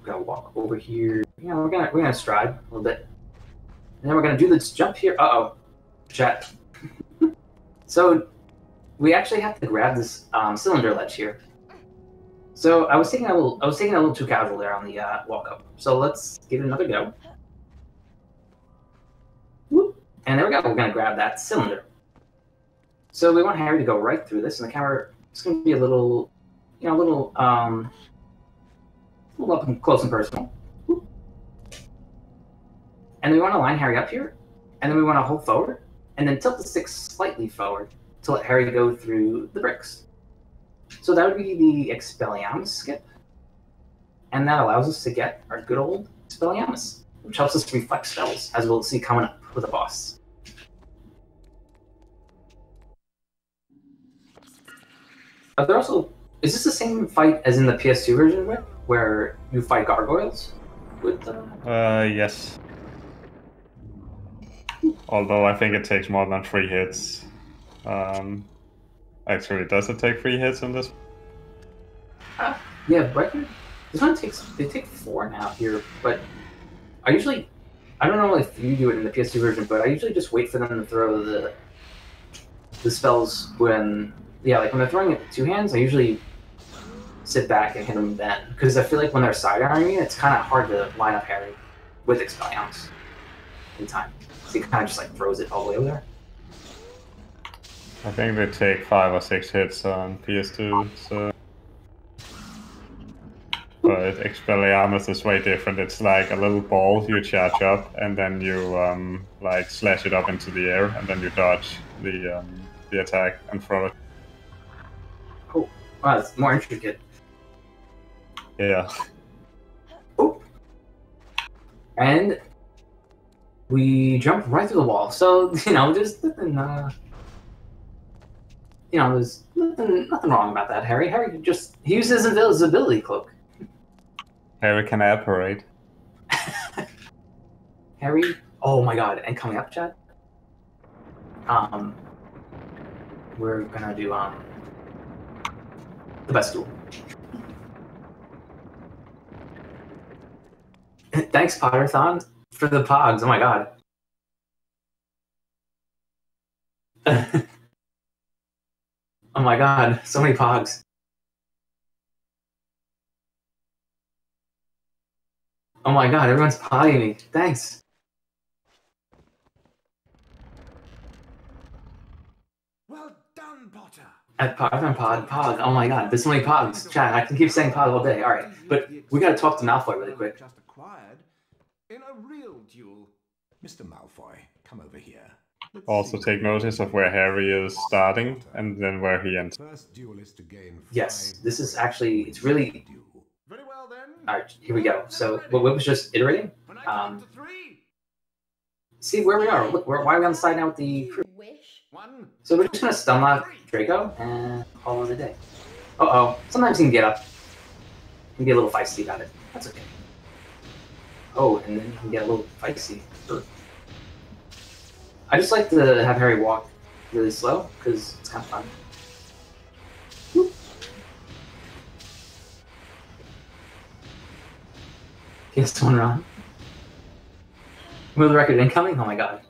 S2: We're gonna walk over here. Yeah, we're gonna stride a little bit, and then we're gonna do this jump here. Chat. So we actually have to grab this cylinder ledge here. So I was taking a little too casual there on the walk up. So let's give it another go. Whoop. And there we go. We're gonna grab that cylinder. So we want Harry to go right through this, and the camera is gonna be a little, up and close and personal. And we want to line Harry up here, and then we want to hold forward, and then tilt the stick slightly forward to let Harry go through the bricks. So that would be the Expelliarmus skip, and that allows us to get our good old Expelliarmus, which helps us reflect spells, as we'll see coming up with a boss. Is this the same fight as in the PS2 version, where you fight gargoyles?
S3: Yes. Although I think it takes more than 3 hits. Actually, does it take 3 hits in this?
S2: Yeah, right here. This one they take 4 now here, but I don't know if you do it in the PS2 version, but I usually just wait for them to throw the spells when when they're throwing it with 2 hands, I usually sit back and hit them then, because I feel like when they're side-arming me, it's kind of hard to line up Harry with Expelliarmus in time. So he kind of just like throws it all the way over there.
S3: I think they take 5 or 6 hits on PS2, so... But Expelliarmus is way different. It's like a little ball you charge up, and then you like slash it up into the air, and then you dodge the attack and throw it.
S2: Oh, wow, it's more intricate.
S3: Yeah.
S2: Oh. And we jump right through the wall. So, there's nothing, there's nothing wrong about that, Harry. Harry he uses his invisibility cloak.
S3: Harry can apparate.
S2: Harry, oh my god, and coming up, chat. We're gonna do, the best duel. Thanks, Potterthon, for the pogs. Oh my god. Oh my god, so many pogs. Oh my god, everyone's pogging me. Thanks.
S7: Well done, Potter.
S2: At Potterthon pog. Oh my god, there's so many pogs. Chat, I can keep saying pog all day. Alright, but we gotta talk to Malfoy really quick.
S7: Just acquired in a real duel. Mr. Malfoy, come over here.
S3: Also take notice of where Harry is starting and then where he ends.
S7: First duelist to gain
S2: Yes, this is actually, it's really...
S7: Very well then.
S2: Alright, here we go. So, what was just iterating? See where we are. Look, why are we on the side now with the crew? So we're just gonna stun lock Draco and call it a day. Uh-oh. Sometimes he can get up. He can get a little feisty about it. That's okay. Oh, and then he can get a little feisty. I just like to have Harry walk really slow, because it's kind of fun. Whoop. Guess one run. Move the record incoming? Oh my god.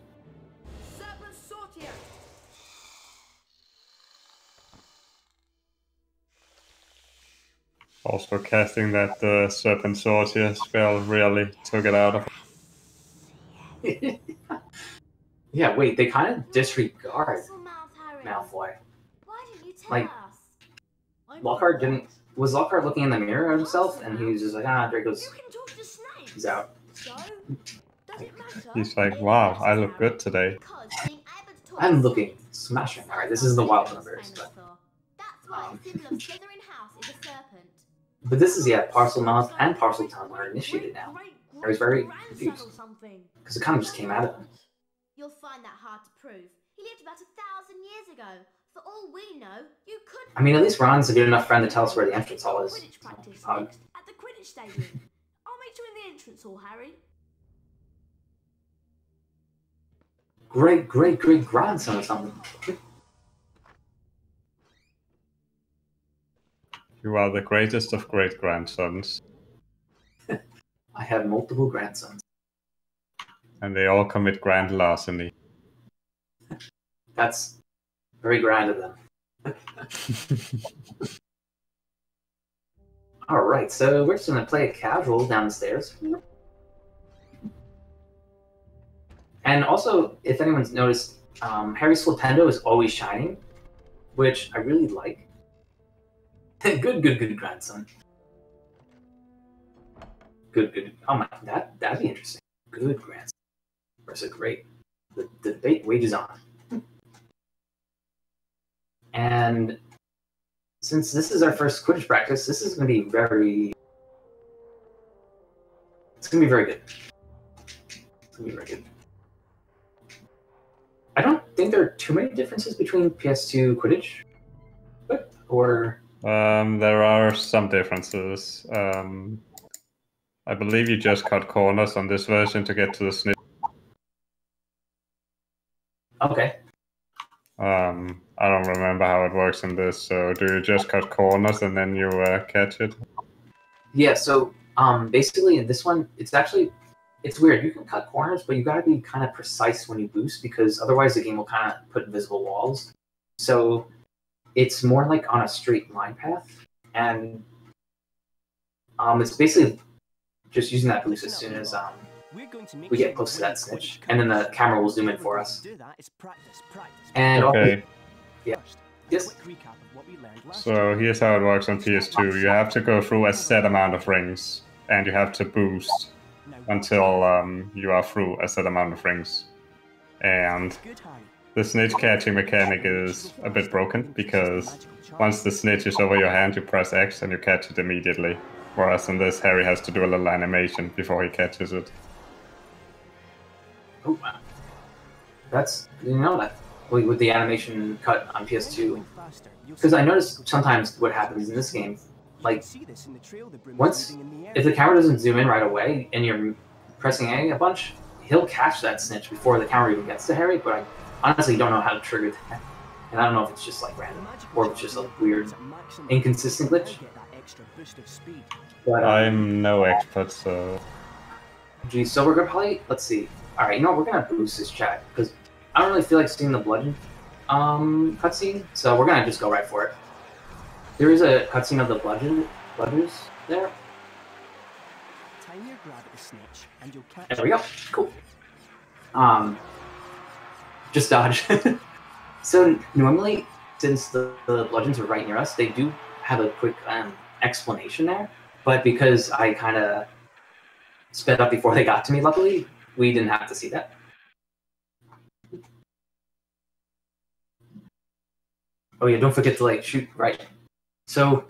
S3: Also casting that Serpent Sortier spell really took it out of him.
S2: Yeah, wait, they kind of disregard Malfoy.
S8: Why didn't you tell
S2: Like,
S8: us?
S2: Lockhart didn't... Was Lockhart looking in the mirror at himself? And he was just like, Draco's...
S8: You can talk to snakes.
S2: He's out.
S8: So, does it matter?
S3: He's like, wow, I look good today.
S8: Because being able to
S2: I'm looking smashing. All right, this is the wild numbers, but
S8: That's why the symbol of Slytherin House is a serpent.
S2: but this is Parcel Mouth and Parcel Tongue are initiated now. I was very confused because it kind of just came out of them.
S8: You'll find that hard to prove. He lived about 1,000 years ago. For all we know, you could.
S2: I mean, at least Ron's a good enough friend to tell us where the entrance hall is.
S8: Quidditch practice next at the Quidditch Stadium. I'll meet you in the entrance hall, Harry.
S2: Great grandson or something.
S3: You are the greatest of great grandsons.
S2: I have multiple grandsons.
S3: And they all commit grand larceny.
S2: That's very grand of them. Alright, so we're just going to play a casual down the stairs. And also, if anyone's noticed, Harry's Flipendo is always shining, which I really like. good grandson. Good. Oh my, that'd be interesting. Good grandson. Versus great. The debate wages on. And since this is our first Quidditch practice, this is going to be very... It's going to be very good. It's going to be very good. I don't think there are too many differences between PS2 Quidditch, or...
S3: There are some differences. I believe you just cut corners on this version to get to the snitch.
S2: Okay.
S3: I don't remember how it works in this, so do you just cut corners and then you catch it?
S2: Yeah, so basically in this one, it's weird. You can cut corners, but you gotta be kind of precise when you boost, because otherwise the game will kind of put invisible walls. So it's more like on a straight line path, and it's basically just using that boost as soon as we get close to that snitch, and then the camera will zoom in for us. And
S3: okay.
S2: Yeah. Yes.
S3: So here's how it works on PS2. You have to go through a set amount of rings, and you have to boost until you are through a set amount of rings. And the snitch catching mechanic is a bit broken, because once the snitch is over your hand, you press X and you catch it immediately. Whereas in this, Harry has to do a little animation before he catches it.
S2: Oh, wow. I didn't know that. With the animation cut on PS2. Because I noticed sometimes what happens in this game, like, if the camera doesn't zoom in right away and you're pressing A a bunch, he'll catch that snitch before the camera even gets to Harry, but I honestly don't know how to trigger that. And I don't know if it's just like random, or if it's just a weird, inconsistent glitch. But,
S3: I'm no expert, so...
S2: Geez, so we're gonna probably, let's see. Alright, you know what, we're gonna boost this chat, because I don't really feel like seeing the bludgeon cutscene, so we're gonna just go right for it. There is a cutscene of the bludgers there. There we go. Cool. Just dodge. So normally, since the bludgeons are right near us, they do have a quick explanation there. But because I kind of sped up before they got to me, luckily, we didn't have to see that. Oh yeah, don't forget to like shoot right. So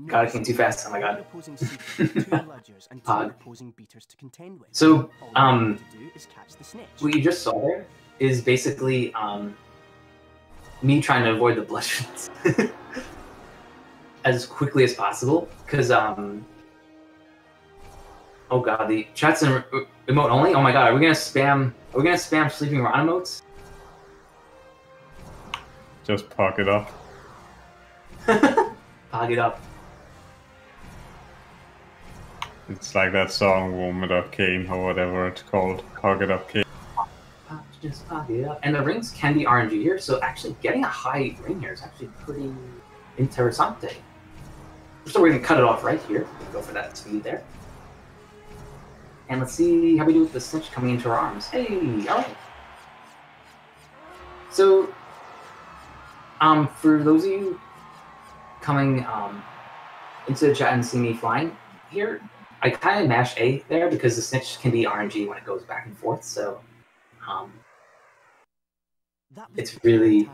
S2: God, I came too fast. Oh my god. So what you just saw there is basically me trying to avoid the bludgeons as quickly as possible, because oh god, the chat's in emote only. Oh my god, are we gonna spam sleeping Ron emotes?
S3: Just park it up.
S2: Pog it up.
S3: It's like that song, Warm It Up Kane, or whatever it's called. Pog it up Kane.
S2: Just pog it up. And the rings can be RNG here, so actually getting a high ring here is actually pretty interessante. So we're going to cut it off right here. Go for that speed there. And let's see how we do with the snitch coming into our arms. Hey, alright. So, for those of you coming into the chat and seeing me flying here, I kind of mash A there because the snitch can be RNG when it goes back and forth. So it's really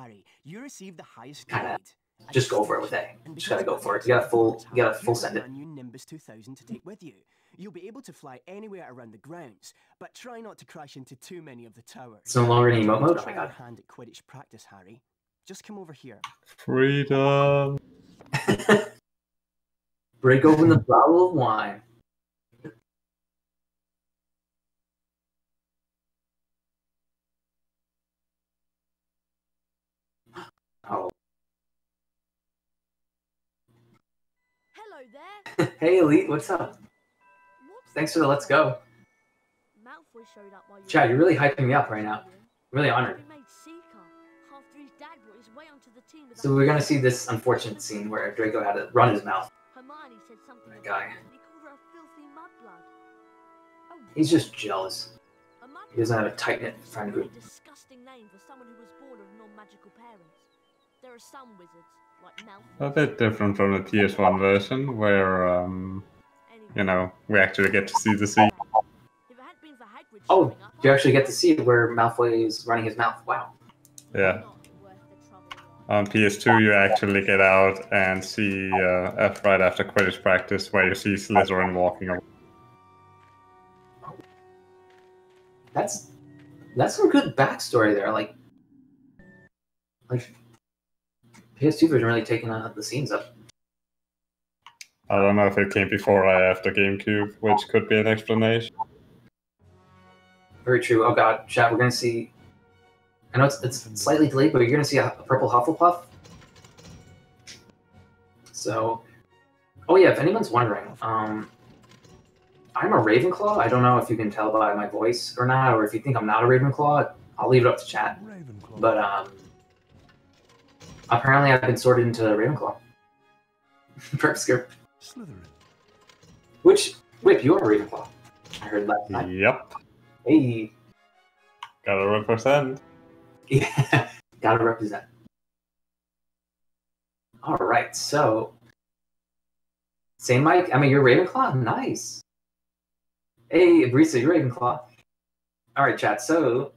S11: you received the highest
S2: kind of
S11: grade.
S2: just go for it with A. Just gotta go for it. You gotta full send it.
S11: New Nimbus 2000 to take with you. You'll be able to fly anywhere around the grounds, but try not to crash into too many of the towers.
S2: It's no longer in emote mode. Oh my
S11: Try your
S2: god.
S11: hand at Quidditch practice, Harry. Just come over here.
S3: Freedom.
S2: Break open the bottle of wine. Oh.
S8: Hello there.
S2: Hey, Elite, what's up? Thanks for the let's go.
S8: Malfoy showed up while you
S2: Chad, you're really hyping me up right now. Really honored. So we're gonna see this unfortunate scene where Draco had to run his mouth.
S8: Hermione said something
S2: That guy.
S8: he called her a filthy mudblood.
S2: He's just jealous. He doesn't have a tight-knit friend group.
S8: Disgusting name for someone who was born of non-magical parents. There are some wizards, like Malfoy.
S3: A bit different from the TS1 version, where, you know, we actually get to see the scene.
S2: Oh, you actually get to see where Malfoy is running his mouth. Wow.
S3: Yeah. On PS2, you actually get out and see, right after Quidditch practice, where you see Slytherin walking around.
S2: That's some good backstory there. Like PS2 version really taking the scenes up.
S3: I don't know if it came before or after GameCube, which could be an explanation.
S2: Very true. Oh god, chat, we're gonna see. I know it's slightly delayed, but you're gonna see a purple Hufflepuff. So, oh yeah, if anyone's wondering, I'm a Ravenclaw. I don't know if you can tell by my voice or not, or if you think I'm not a Ravenclaw. I'll leave it up to chat. But apparently I've been sorted into Ravenclaw. Prep script.
S6: Slytherin.
S2: Which Whip, you are a Ravenclaw. I heard last night.
S3: Yep.
S2: Hey.
S3: Gotta represent.
S2: Yeah, gotta represent. All right, so same Mike. I mean, you're Ravenclaw. Nice. Hey, Brisa, you're Ravenclaw. All right, chat. So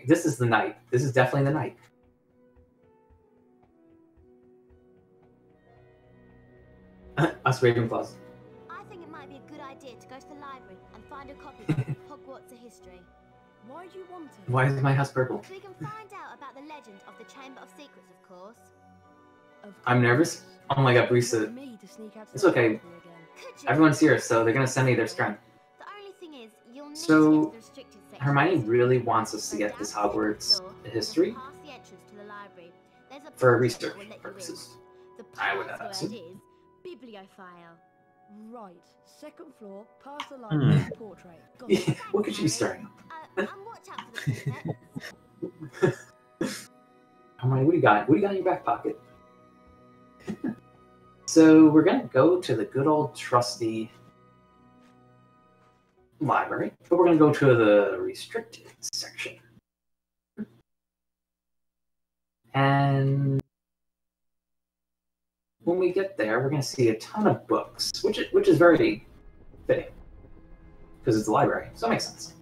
S2: this is the night. This is definitely the night. Us Ravenclaws.
S12: I think it might be a good idea to go to the library and find a copy of Hogwarts: A History.
S8: Why do you want it?
S2: Why is my house purple?
S12: So we can find out about the legend of the Chamber of Secrets, of course.
S2: I'm nervous. Oh my god, Brisa. It's okay. Everyone's here, so they're gonna send me their strength.
S12: The only thing is, you'll need to
S2: So,
S12: get to the restricted section.
S2: Hermione really wants us to get this Hogwarts history
S12: Past the entrance to the library. There's a
S2: for
S12: portal
S2: research
S12: that will let you in.
S2: purposes.
S12: The
S2: I would
S12: password
S2: assume.
S12: is bibliophile.
S5: Right, second floor, past the library, portrait. Got it.
S2: What could you be staring
S12: And watch out for the portrait.
S2: Hermione, what do you got? What do you got in your back pocket? So we're gonna go to the good old trusty library, but we're gonna go to the restricted section. And when we get there, we're gonna see a ton of books, which is very fitting because it's a library, so it makes sense.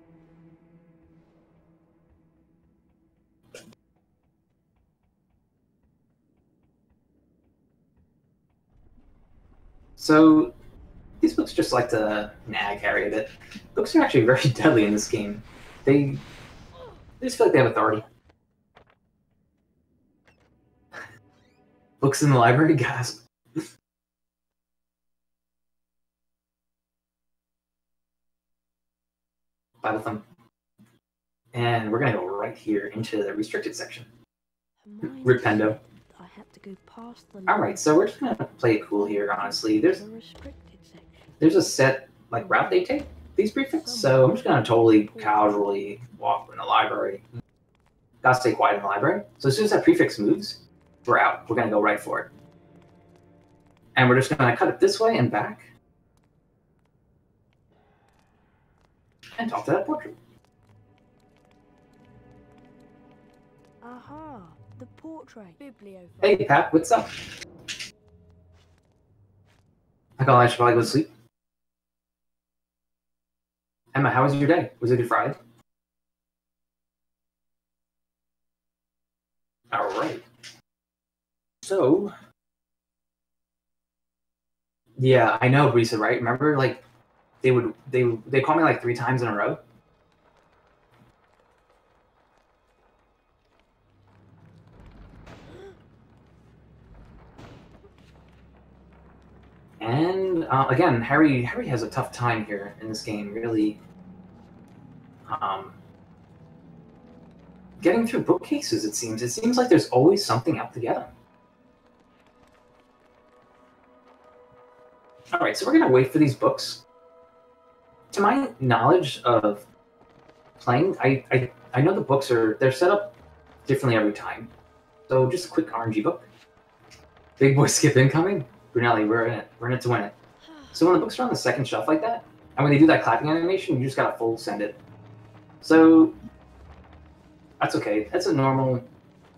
S2: So these books just like to nag Harry a bit. Books are actually very deadly in this game. They just feel like they have authority. Books in the library? Gasp. Bible thumb. And we're gonna go right here into the restricted section. Ripendo.
S5: I have to go past the
S2: Alright, so we're just gonna play it cool here, honestly. There's
S5: restricted section.
S2: there's a set like route they take, these prefix, so I'm just gonna totally casually walk in the library. Gotta stay quiet in the library. So as soon as that prefix moves, we're out. We're gonna go right for it. And we're just gonna cut it this way and back. And talk to that portrait.
S5: Aha, the portrait. Bibliophile.
S2: Hey Pat, what's up? I should probably go to sleep. Emma, how was your day? Was it Good Friday? All right. So, yeah, I know, Brisa, right? Remember, like, they call me like 3 times in a row. And again, Harry has a tough time here in this game, really. Getting through bookcases, it seems like there's always something out to get him. All right, so we're gonna wait for these books. To my knowledge of playing, I know the books they're set up differently every time. So just a quick RNG book. Big boy skip incoming. Brunelli, we're in it. We're in it to win it. So when the books are on the second shelf like that, and when they do that clapping animation, you just gotta full send it. So that's okay. That's a normal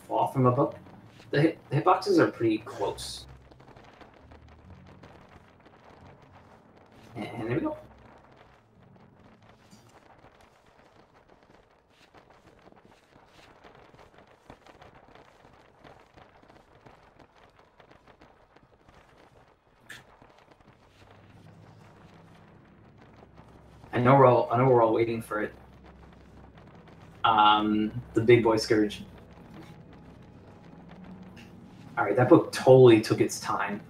S2: fall from a book. The hitboxes are pretty close. And there we go. I know we're all waiting for it. The big boy scourge. All right, that book totally took its time.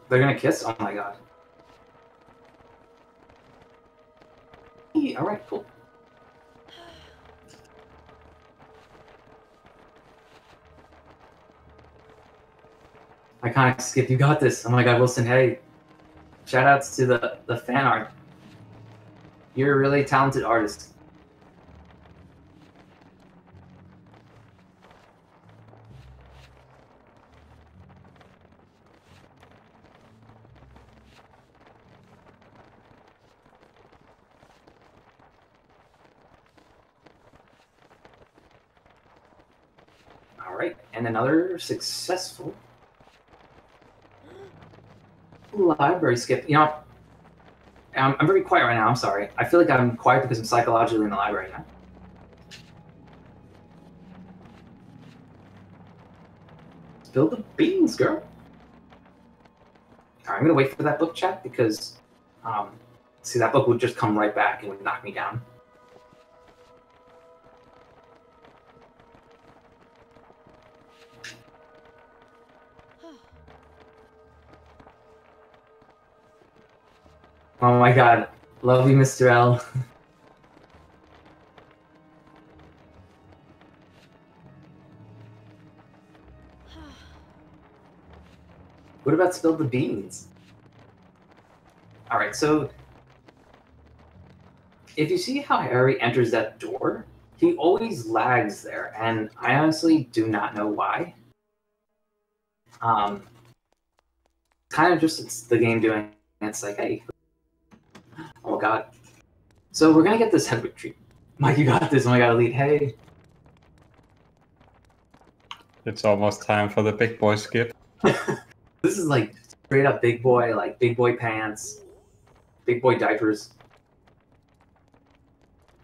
S2: They're gonna kiss? Oh my god. Hey, all right, cool. Iconic skip, you got this. Oh my god, Wilson, hey. Shout outs to the fan art. You're a really talented artist. All right, and another successful library skip. You know, I'm very quiet right now. I'm sorry. I feel like I'm quiet because I'm psychologically in the library now. Spill the beans, girl. All right, I'm gonna wait for that book chat because, see, that book would just come right back and would knock me down. Oh my god. Love you, Mr. L. What about Spill the Beans? Alright, so if you see how Harry enters that door, he always lags there, and I honestly do not know why. Kind of just it's the game doing it's like, hey. Oh god. So we're gonna get this Hedwig tree. Mike, you got this. Oh my god, Elite. Hey.
S3: It's almost time for the big boy skip.
S2: This is like straight up big boy, like big boy pants, big boy diapers.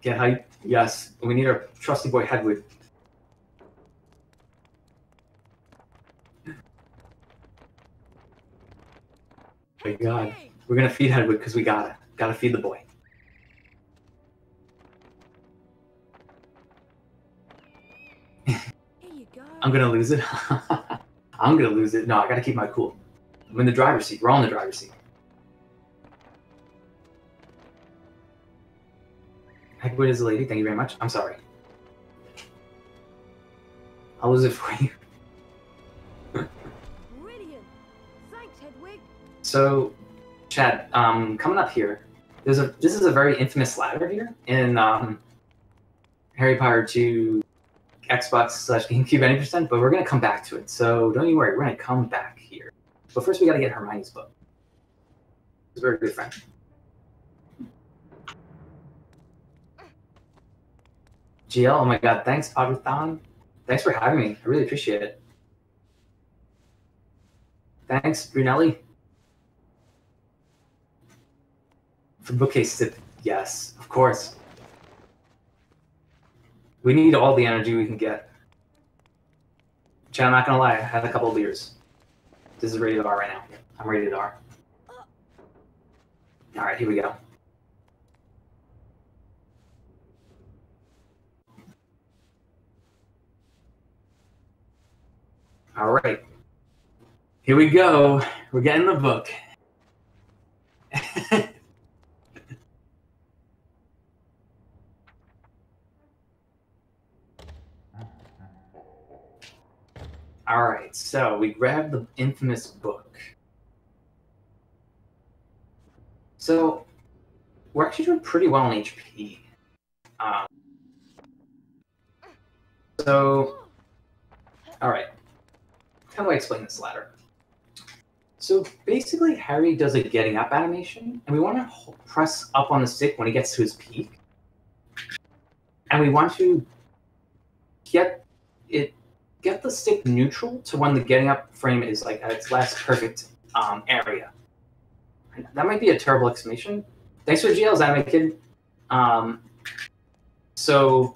S2: Get hype. Yes. We need our trusty boy Hedwig. Oh my god. We're gonna feed Hedwig because we gotta feed the boy. I'm gonna lose it. I'm gonna lose it. No, I gotta keep my cool. I'm in the driver's seat. We're all in the driver's seat. Hedwig is a lady. Thank you very much. I'm sorry. I'll lose it for you.
S5: Brilliant. Thanks, Hedwig.
S2: So, Chad, coming up here, this is a very infamous ladder here in Harry Potter 2 Xbox/GameCube 90%, but we're gonna come back to it. So don't you worry, we're gonna come back here. But first, we gotta get Hermione's book. She's a very good friend. GL, oh my god, thanks, Potterthon. Thanks for having me. I really appreciate it. Thanks, Brunelli. For bookcase tip, yes, of course. We need all the energy we can get. Chad, I'm not gonna lie, I had a couple of beers. This is rated R right now. I'm rated R. Alright, here we go. Alright. Here we go. We're getting the book. Alright, so we grabbed the infamous book. So, we're actually doing pretty well in HP. Alright. How do I explain this ladder? So basically, Harry does a getting up animation, and we want to press up on the stick when he gets to his peak. And we want to get the stick neutral to when the getting up frame is like at its last perfect area. And that might be a terrible explanation. Thanks for the GLs, Anime Kid. So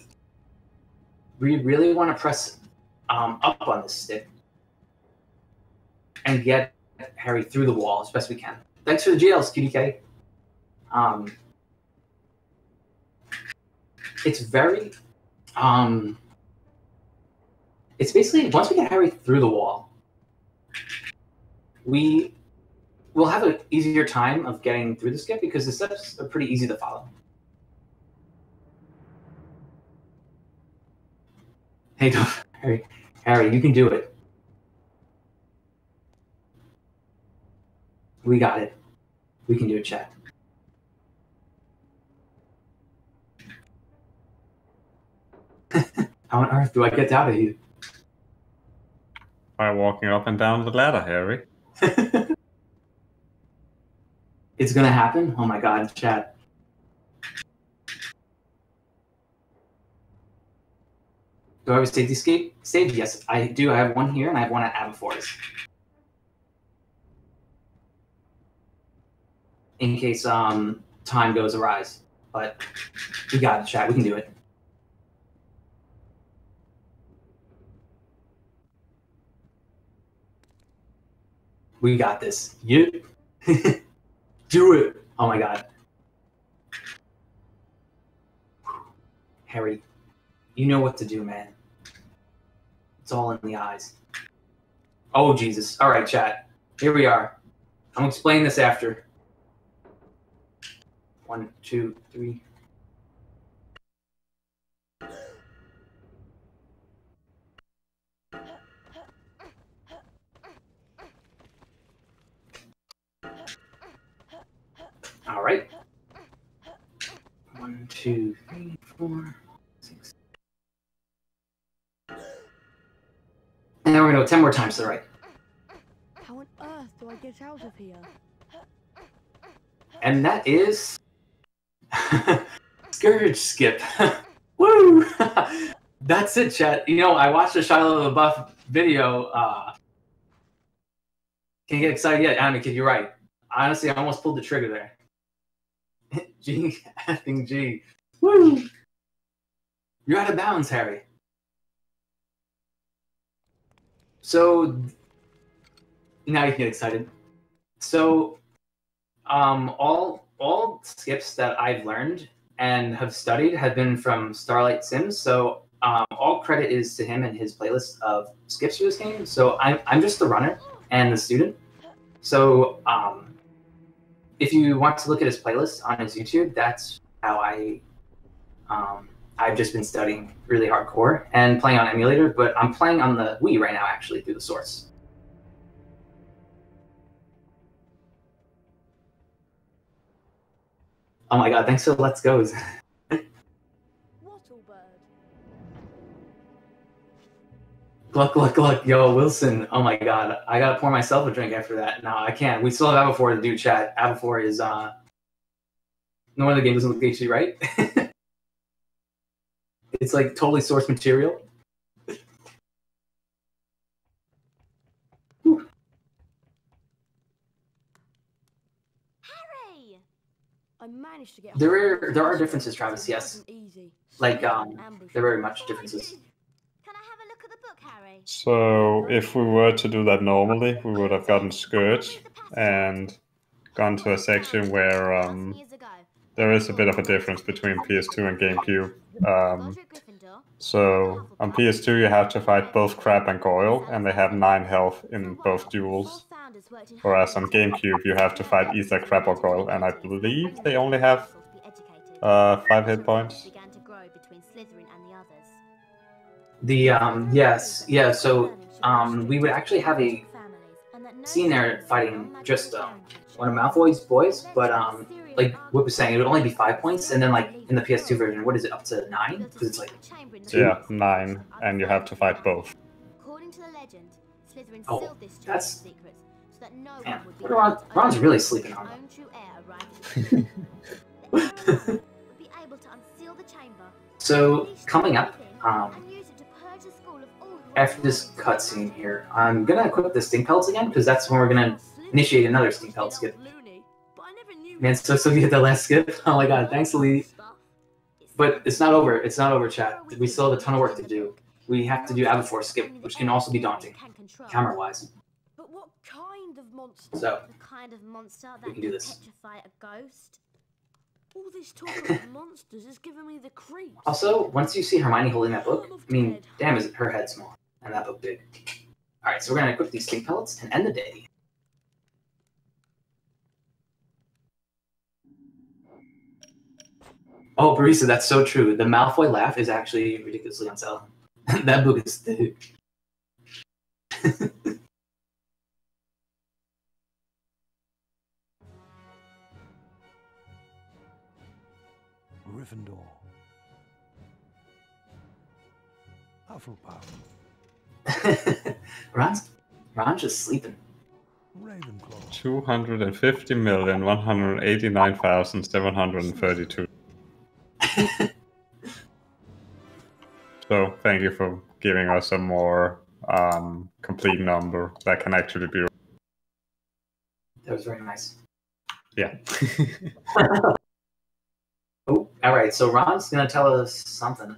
S2: we really want to press up on the stick and get Harry through the wall as best we can. Thanks for the GLs, QDK. It's very it's basically once we get Harry through the wall, we will have an easier time of getting through the skip because the steps are pretty easy to follow. Hey, Harry, you can do it. We got it. We can do it, chat. How on earth do I get out of here?
S3: By walking up and down the ladder, Harry.
S2: It's gonna happen? Oh my god, chat. Do I have a safety escape stage? Yes, I do. I have one here and I have one at Aberforth. In case time goes awry. But we got it, chat. We can do it. We got this. Yep. Do it. Oh my god. Harry, you know what to do, man. It's all in the eyes. Oh, Jesus. All right, chat. Here we are. I'm going to explain this after. 1, 2, 3. All right. 1, 2, 3, 4, 6. And then we're going to go 10 more times to the right.
S5: How on earth do I get out of here?
S2: And that is Scourge Skip. Woo! That's it, chat. You know, I watched the Shiloh LaBeouf video. Can't get excited yet, Anime Kid. You're right. Honestly, I almost pulled the trigger there. G, effing G. Woo! You're out of bounds, Harry. So now you can get excited. So all skips that I've learned and have studied have been from Starlight Sims. So all credit is to him and his playlist of skips for this game. So I'm just the runner and the student. So if you want to look at his playlist on his YouTube, that's how I've just been studying really hardcore and playing on emulator, but I'm playing on the Wii right now, actually, through the source. Oh my god, thanks for the Let's Goes. Gluck, gluck, gluck. Yo, Wilson. Oh my god. I gotta pour myself a drink after that. No, I can't. We still have Aberforth to do, chat. Aberforth is, no one of the game doesn't look HD, right? It's like totally source material.
S5: I managed to get.
S2: There are differences, Travis. Yes, like there are very much differences.
S12: Can I have a look at the book, Harry?
S3: So if we were to do that normally, we would have gotten skirts and gone to a section where there is a bit of a difference between PS2 and GameCube. So on PS2 you have to fight both Crab and Goyle, and they have 9 health in both duels. Whereas on GameCube you have to fight either Crab or Goyle, and I believe they only have 5 hit points.
S2: Yes, yeah. So we would actually have a scene there fighting just one of Malfoy's boys, but like Whip was saying, it would only be 5 points, and then like in the PS2 version, what is it, up to 9? Because it's like 2?
S3: Yeah, 9, and you have to fight both.
S2: Oh, that's man. Ron's really sleeping on them. So coming up, after this cutscene here, I'm gonna equip the stink pelts again because that's when we're gonna initiate another stink pelt skip. Man, so we hit that last skip. Oh my god, thanks, Lee. But it's not over. It's not over, chat. We still have a ton of work to do. We have to do Aberforth skip, which can also be daunting, camera-wise.
S5: But what kind of monster?
S2: So
S12: the kind of monster that
S2: we can do this.
S12: Petrify a ghost.
S8: All this talk about monsters is giving me the creeps.
S2: Also, once you see Hermione holding that book, I mean, damn, is her head small and that book big. All right, so we're gonna equip these stink pellets and end the day. Oh, Barista, that's so true. The Malfoy laugh is actually ridiculously on sale. That book is thick.
S6: Gryffindor. Hufflepuff.
S2: Ron's just sleeping.
S6: Ravenclaw.
S3: 250,189,732. So thank you for giving us a more complete number that can actually be.
S2: That was very nice.
S3: Yeah.
S2: Oh, all right. So Ron's gonna tell us something.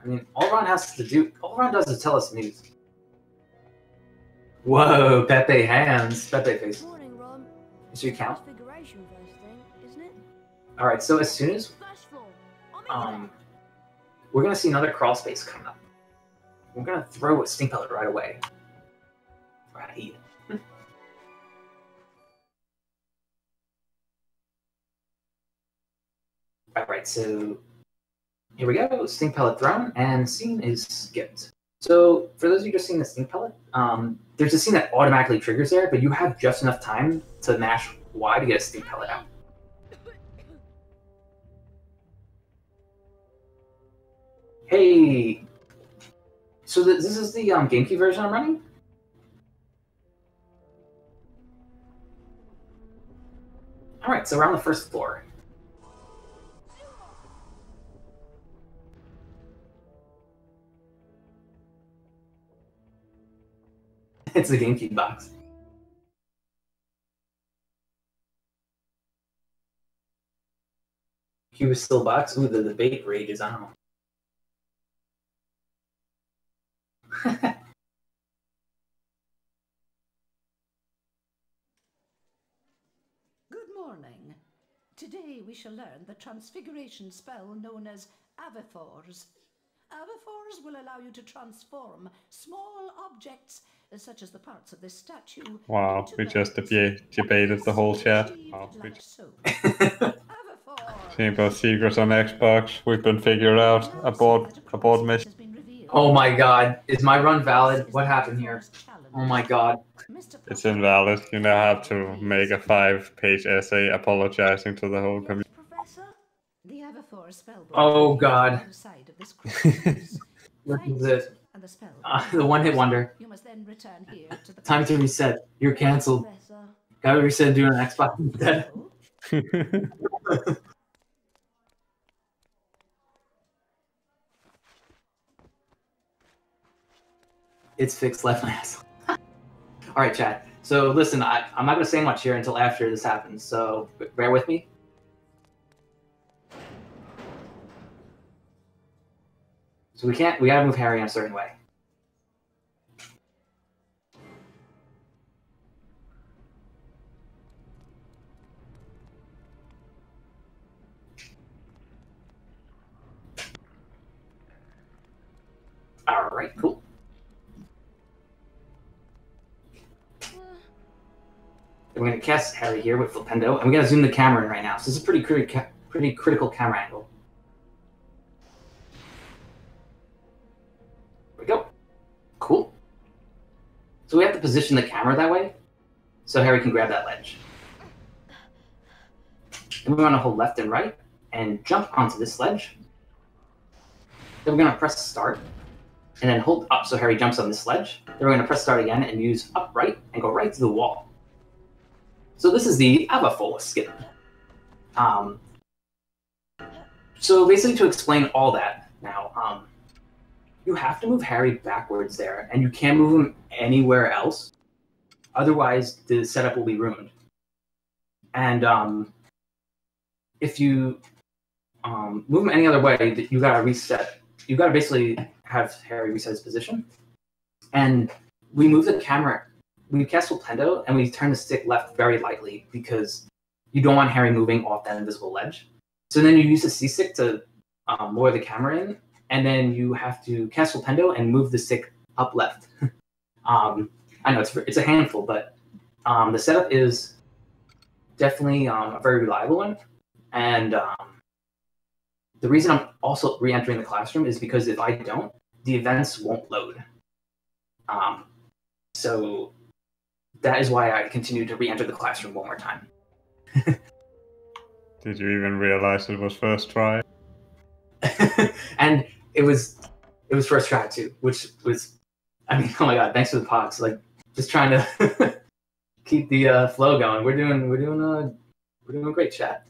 S2: I mean, all Ron does is tell us news. Whoa, Pepe hands, Pepe face.
S5: Morning, Ron.
S2: Should we count?
S5: Configuration first thing, isn't it?
S2: All right. So as soon as we're gonna see another crawl space coming up, we're gonna throw a stink pellet right away. Right. Alright, so here we go, stink pellet thrown, and scene is skipped. So for those of you just seeing the stink pellet, there's a scene that automatically triggers there, but you have just enough time to mash Y to get a stink pellet out. Hey! So this is the GameCube version I'm running? Alright, so we're on the first floor. It's the GameCube box. Cube is still box. Ooh, the debate rages on.
S10: Good morning. Today we shall learn the transfiguration spell known as Aberforth. Aberforth will allow you to transform small objects, such as the parts of this statue.
S3: Wow, we just debated the whole chat. Wow, Chamber Secrets on Xbox. We've been figured out. Abort mission.
S2: Oh my god, is my run valid? What happened here? Oh my god.
S3: It's invalid. You now have to make a 5-page essay apologizing to the whole community.
S2: Oh god. What is it? The one-hit wonder. Time to reset. You're cancelled. Gotta reset and do an Xbox instead. It's fixed, left my ass. Alright, chat. So listen, I'm not going to say much here until after this happens, so bear with me. So we gotta move Harry in a certain way. Alright, cool. We're going to cast Harry here with Flipendo, and we got to zoom the camera in right now. So this is a pretty critical camera angle. There we go. Cool. So we have to position the camera that way, so Harry can grab that ledge. Then we want to hold left and right, and jump onto this ledge. Then we're going to press start, and then hold up so Harry jumps on this ledge. Then we're going to press start again and use up right and go right to the wall. So this is the Avafor skin. So basically to explain all that now, you have to move Harry backwards there, and you can't move him anywhere else. Otherwise, the setup will be ruined. And if you move him any other way, you gotta reset. You gotta basically have Harry reset his position. And we move the camera. We cast Flipendo, and we turn the stick left very lightly because you don't want Harry moving off that invisible ledge. So then you use the C-stick to lower the camera in, and then you have to cast Flipendo and move the stick up left. I know it's a handful, but the setup is definitely a very reliable one. And the reason I'm also re-entering the classroom is because if I don't, the events won't load. So that is why I continue to re-enter the classroom one more time.
S3: Did you even realize it was first try?
S2: And it was first try too, which was, I mean, oh my god, thanks for the pox. Like, just trying to keep the flow going. We're doing great, chat.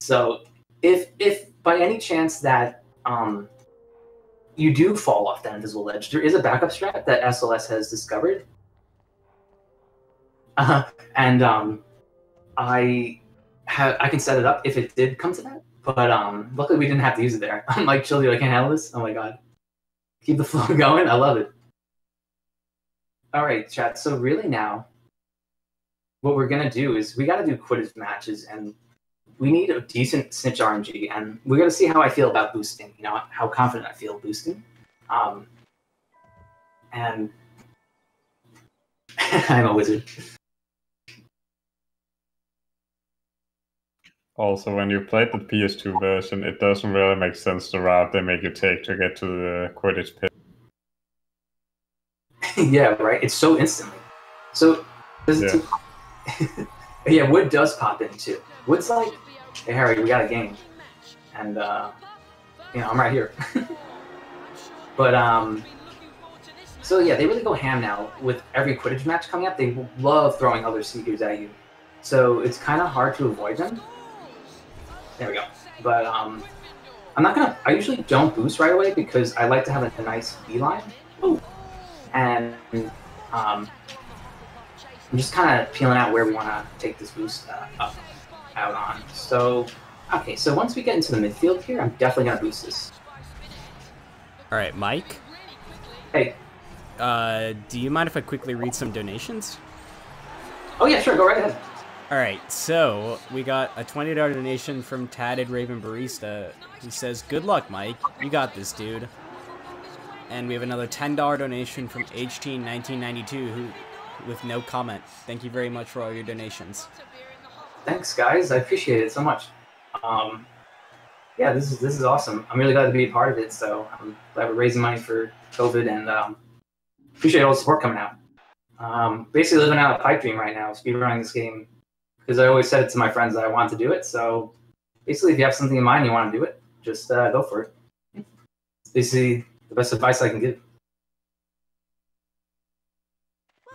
S2: So if by any chance that you do fall off that invisible ledge, there is a backup strat that SLS has discovered. And I can set it up if it did come to that, but luckily we didn't have to use it there. I'm like, chill, dude, I can't handle this. Oh my god, keep the flow going. I love it. All right, chat. So really now, what we're gonna do is we gotta do Quidditch matches, and we need a decent snitch RNG, and we're gonna see how I feel about boosting. You know, how confident I feel boosting. And I'm a wizard.
S3: Also, when you played the PS2 version, it doesn't really make sense the route they make you take to get to the Quidditch pit.
S2: Yeah, right? It's so instantly. So, does it yeah, Wood does pop in too. Wood's like, hey Harry, we got a game. And, you know, I'm right here. But, so yeah, they really go ham now with every Quidditch match coming up. They love throwing other Seekers at you. So it's kind of hard to avoid them. There we go. But I'm not gonna. I usually don't boost right away because I like to have a nice beeline. Ooh. And I'm just kind of peeling out where we want to take this boost out on. So okay. So once we get into the midfield here, I'm definitely gonna boost this.
S1: All right, Mike.
S2: Hey.
S1: Do you mind if I quickly read some donations?
S2: Oh yeah, sure. Go right ahead.
S1: Alright, so we got a $20 donation from Tatted Raven Barista. He says, good luck, Mike. You got this, dude. And we have another $10 donation from HT1992 with no comment. Thank you very much for all your donations.
S2: Thanks, guys. I appreciate it so much. Yeah, this is awesome. I'm really glad to be a part of it. So I'm glad we're raising money for COVID, and appreciate all the support coming out. Basically living out a pipe dream right now, speedrunning this game. Because I always said it to my friends that I want to do it. So basically, if you have something in mind and you want to do it, just go for it. It's basically the best advice I can give.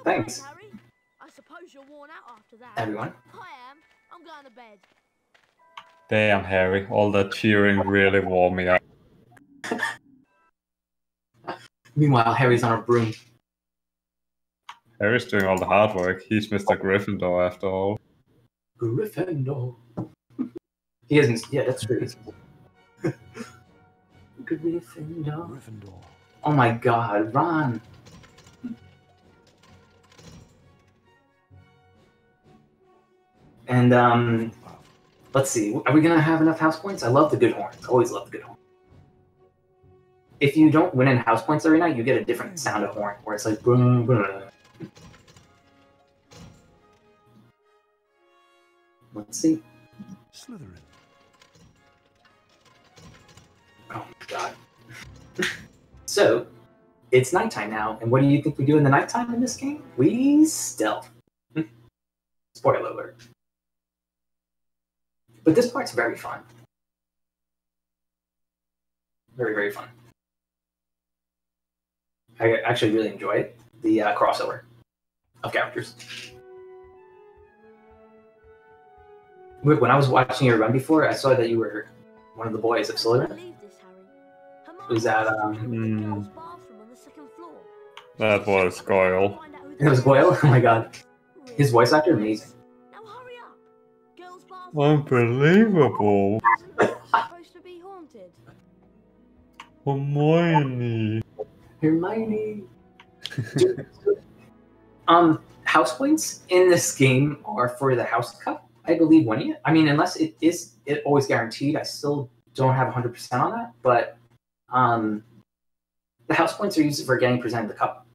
S2: Thanks.
S8: Well, Harry, I suppose you're worn out after that.
S2: Everyone.
S8: I am. I'm going to bed.
S3: Damn, Harry. All that cheering really wore me out.
S2: Meanwhile, Harry's on a broom.
S3: Harry's doing all the hard work. He's Mr. Gryffindor after all.
S2: Gryffindor. He hasn't. Yeah, that's true. Gryffindor.
S6: Gryffindor.
S2: Oh my god, Ron! And, let's see, are we gonna have enough house points? I love the good horns. Always love the good horn. If you don't win in house points every night, you get a different sound of horn, where it's like... Bruh, bruh. Let's see.
S6: Slytherin.
S2: Oh my god. So, it's nighttime now, and what do you think we do in the nighttime in this game? We stealth. Spoiler alert. But this part's very fun. Very, very fun. I actually really enjoy it. The crossover of characters. When I was watching your run before, I saw that you were one of the boys of Slytherin. Was that
S3: That was Goyle.
S2: It was Goyle? Oh my god. His voice actor, amazing.
S3: Unbelievable.
S8: Supposed to be haunted.
S3: Hermione.
S2: Hermione. House points in this game are for the House Cup, I believe, winning it. I mean, unless it always guaranteed. I still don't have 100% on that, but the house points are used for getting presented the cup.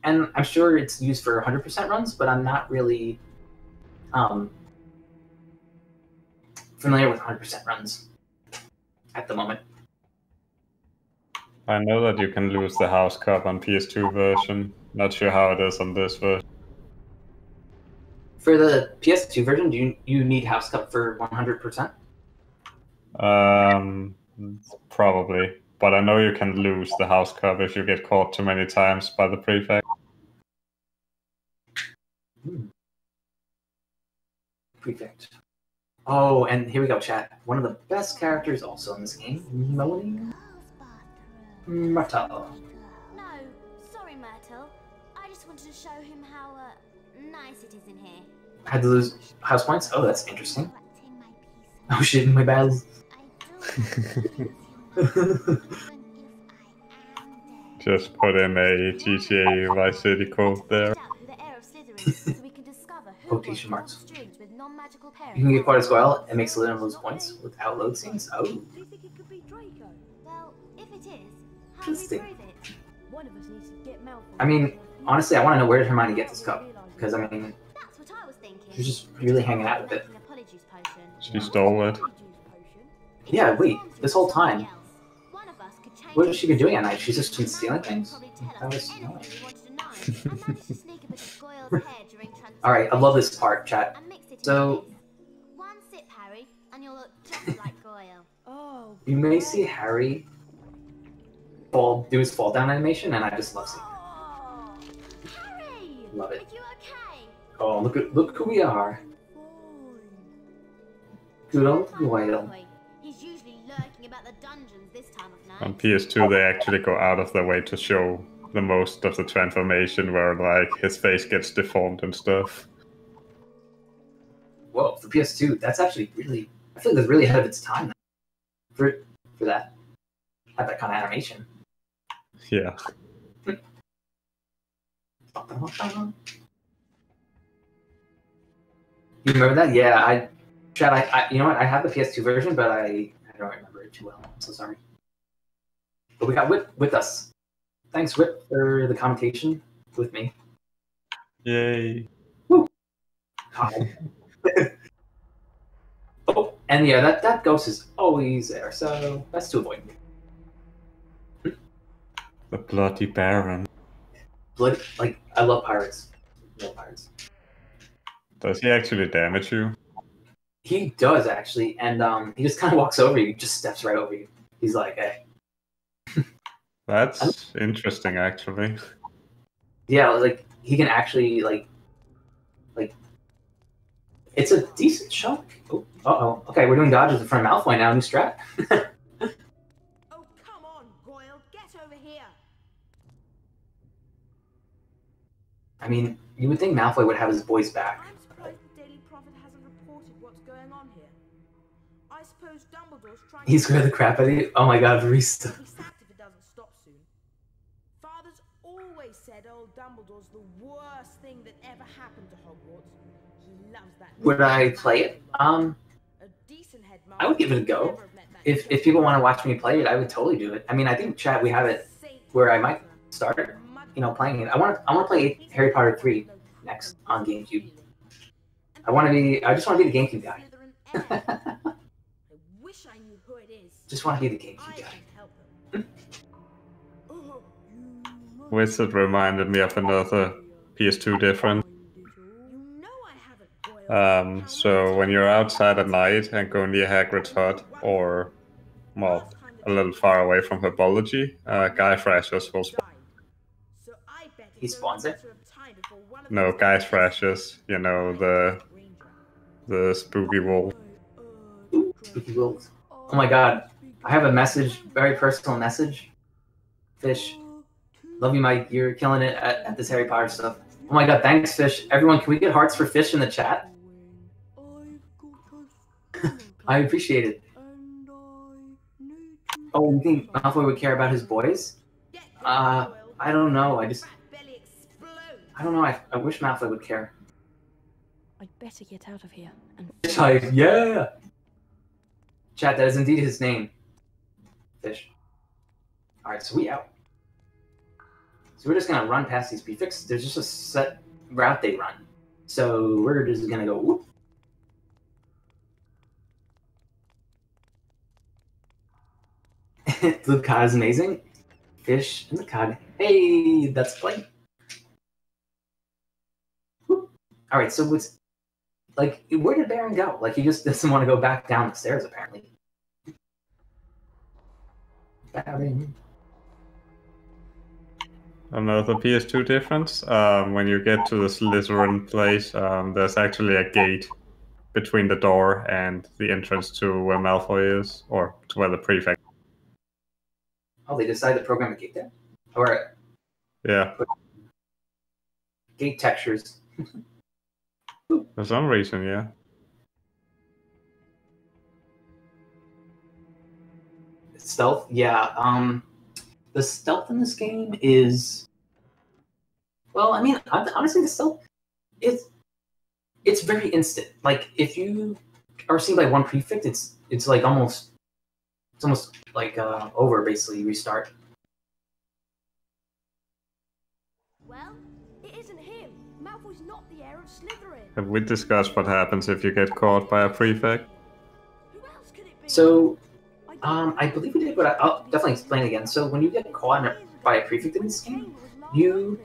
S2: And I'm sure it's used for 100% runs, but I'm not really familiar with 100% runs at the moment.
S3: I know that you can lose the House Cup on PS2 version. Not sure how it is on this version.
S2: For the PS2 version, do you need House Cup for 100%?
S3: Probably. But I know you can lose the House Cup if you get caught too many times by the prefect.
S2: Prefect. Oh, and here we go, chat. One of the best characters also in this game, Moaning Myrtle.
S12: No, sorry, Myrtle. I just wanted to show him how nice it is in here.
S2: Had to lose house points? Oh, that's interesting. Oh shit, my battles.
S3: Just put in a GTA Vice City quote there.
S2: Quotation marks. You can get quite as well and make Slytherin lose points without load scenes. Oh.
S8: Do you think it could be Draco?
S12: Well, if it is, how do we prove it?
S8: One of us needs to get Malfoy.
S2: I mean, honestly, I want to know where did Hermione get this cup? Because, I mean,
S12: That's what I was thinking.
S2: she's just really hanging out with it.
S3: She stole it.
S2: Yeah, wait, this whole time. What has she been doing at night? She's just been stealing things? That was annoying. Alright, I love this part, chat. So,
S12: One sip, Harry, and you'll look just like Goyle.
S8: Oh.
S2: you may see Harry do his fall down animation, and I just love seeing it.
S12: Harry!
S2: Love it.
S12: Are you okay?
S2: Oh, look who we are. Good old Goyle.
S12: He's usually lurking about the dungeons this time of night.
S3: On PS2 they actually go out of their way to show the most of the transformation where like his face gets deformed and stuff.
S2: Whoa, for PS2, that's actually really... I feel like that's really ahead of its time for that. Have that kind of animation.
S3: Yeah.
S2: You remember that? Yeah, Chad, I you know what? I have the PS2 version, but I don't remember it too well. I'm so sorry. But we got Whip with us. Thanks, Whip, for the commentation with me.
S3: Yay.
S2: Woo! Hi. Oh, and yeah, that ghost is always there, so that's to avoid.
S3: The Bloody Baron.
S2: Blood, like, I love pirates. I love pirates.
S3: Does he actually damage you?
S2: He does, actually, and he just kind of walks over you, just steps right over you. He's like, hey.
S3: That's interesting, actually.
S2: Yeah, like, he can actually, like, it's a decent chunk. Oh, uh-oh. Okay, we're doing dodges in front of Malfoy now, new strat.
S8: Oh, come on, Goyle, get over here.
S2: I mean, you would think Malfoy would have his boys back.
S8: I'm surprised the Daily Prophet hasn't reported what's going on here. I suppose Dumbledore's trying
S2: He scared the crap out of you? Oh my god, Barista.
S8: He'll be sacked if it doesn't stop soon. Father's always said old Dumbledore's the worst thing that ever happened to Hogwarts. He loves that.
S2: Would I play it?
S8: A decent
S2: I would give it a go. If people want to watch me play it, I would totally do it. I mean, I think chat we have it where I might start, playing it. I want to play Harry Potter 3 next on GameCube. I just want to be the GameCube guy.
S8: I wish I knew who it is.
S2: Just want to be the GameCube guy.
S3: Wizard reminded me of another PS2 difference. So when you're outside at night and go near Hagrid's hut, or, well, a little far away from Herbology, Guy Frashers will spawn.
S2: He spawns it?
S3: No, Guy Frashers, the spooky wolf.
S2: Spooky wolves. Oh my god. I have a message, very personal message. Fish. Love you, Mike. You're killing it at this Harry Potter stuff. Oh my god, thanks, Fish. Everyone, can we get hearts for Fish in the chat? I appreciate it. Oh, you think Malfoy would care about his boys? I don't know. I don't know. I wish Malfoy would care.
S8: I'd better get out of here.
S2: Fish, yeah! Chat, that is indeed his name. Fish. Alright, so we out. So we're just gonna run past these prefixes. There's just a set route they run. So we're just gonna go whoop. The cod is amazing. Fish and the cod. Hey, that's play. Alright, so what's like, where did Baron go? Like, he just doesn't want to go back down the stairs, apparently. Baron.
S3: Another PS2 difference. When you get to the Slytherin place, there's actually a gate between the door and the entrance to where Malfoy is, or to where the prefect.
S2: Oh, they decided to program a gate there? Or
S3: yeah.
S2: Gate textures.
S3: For some reason, yeah.
S2: Stealth? Yeah, the stealth in this game is... Well, I mean, honestly, the stealth... It's very instant. Like, if you are seen by one prefect, it's like almost... It's almost like over, basically. You restart.
S8: Well, it isn't him. Malfoy's not the heir of Slytherin.
S3: Have we discussed what happens if you get caught by a prefect?
S2: So, I believe we did, but I'll definitely explain again. So when you get caught by a prefect in this game, you,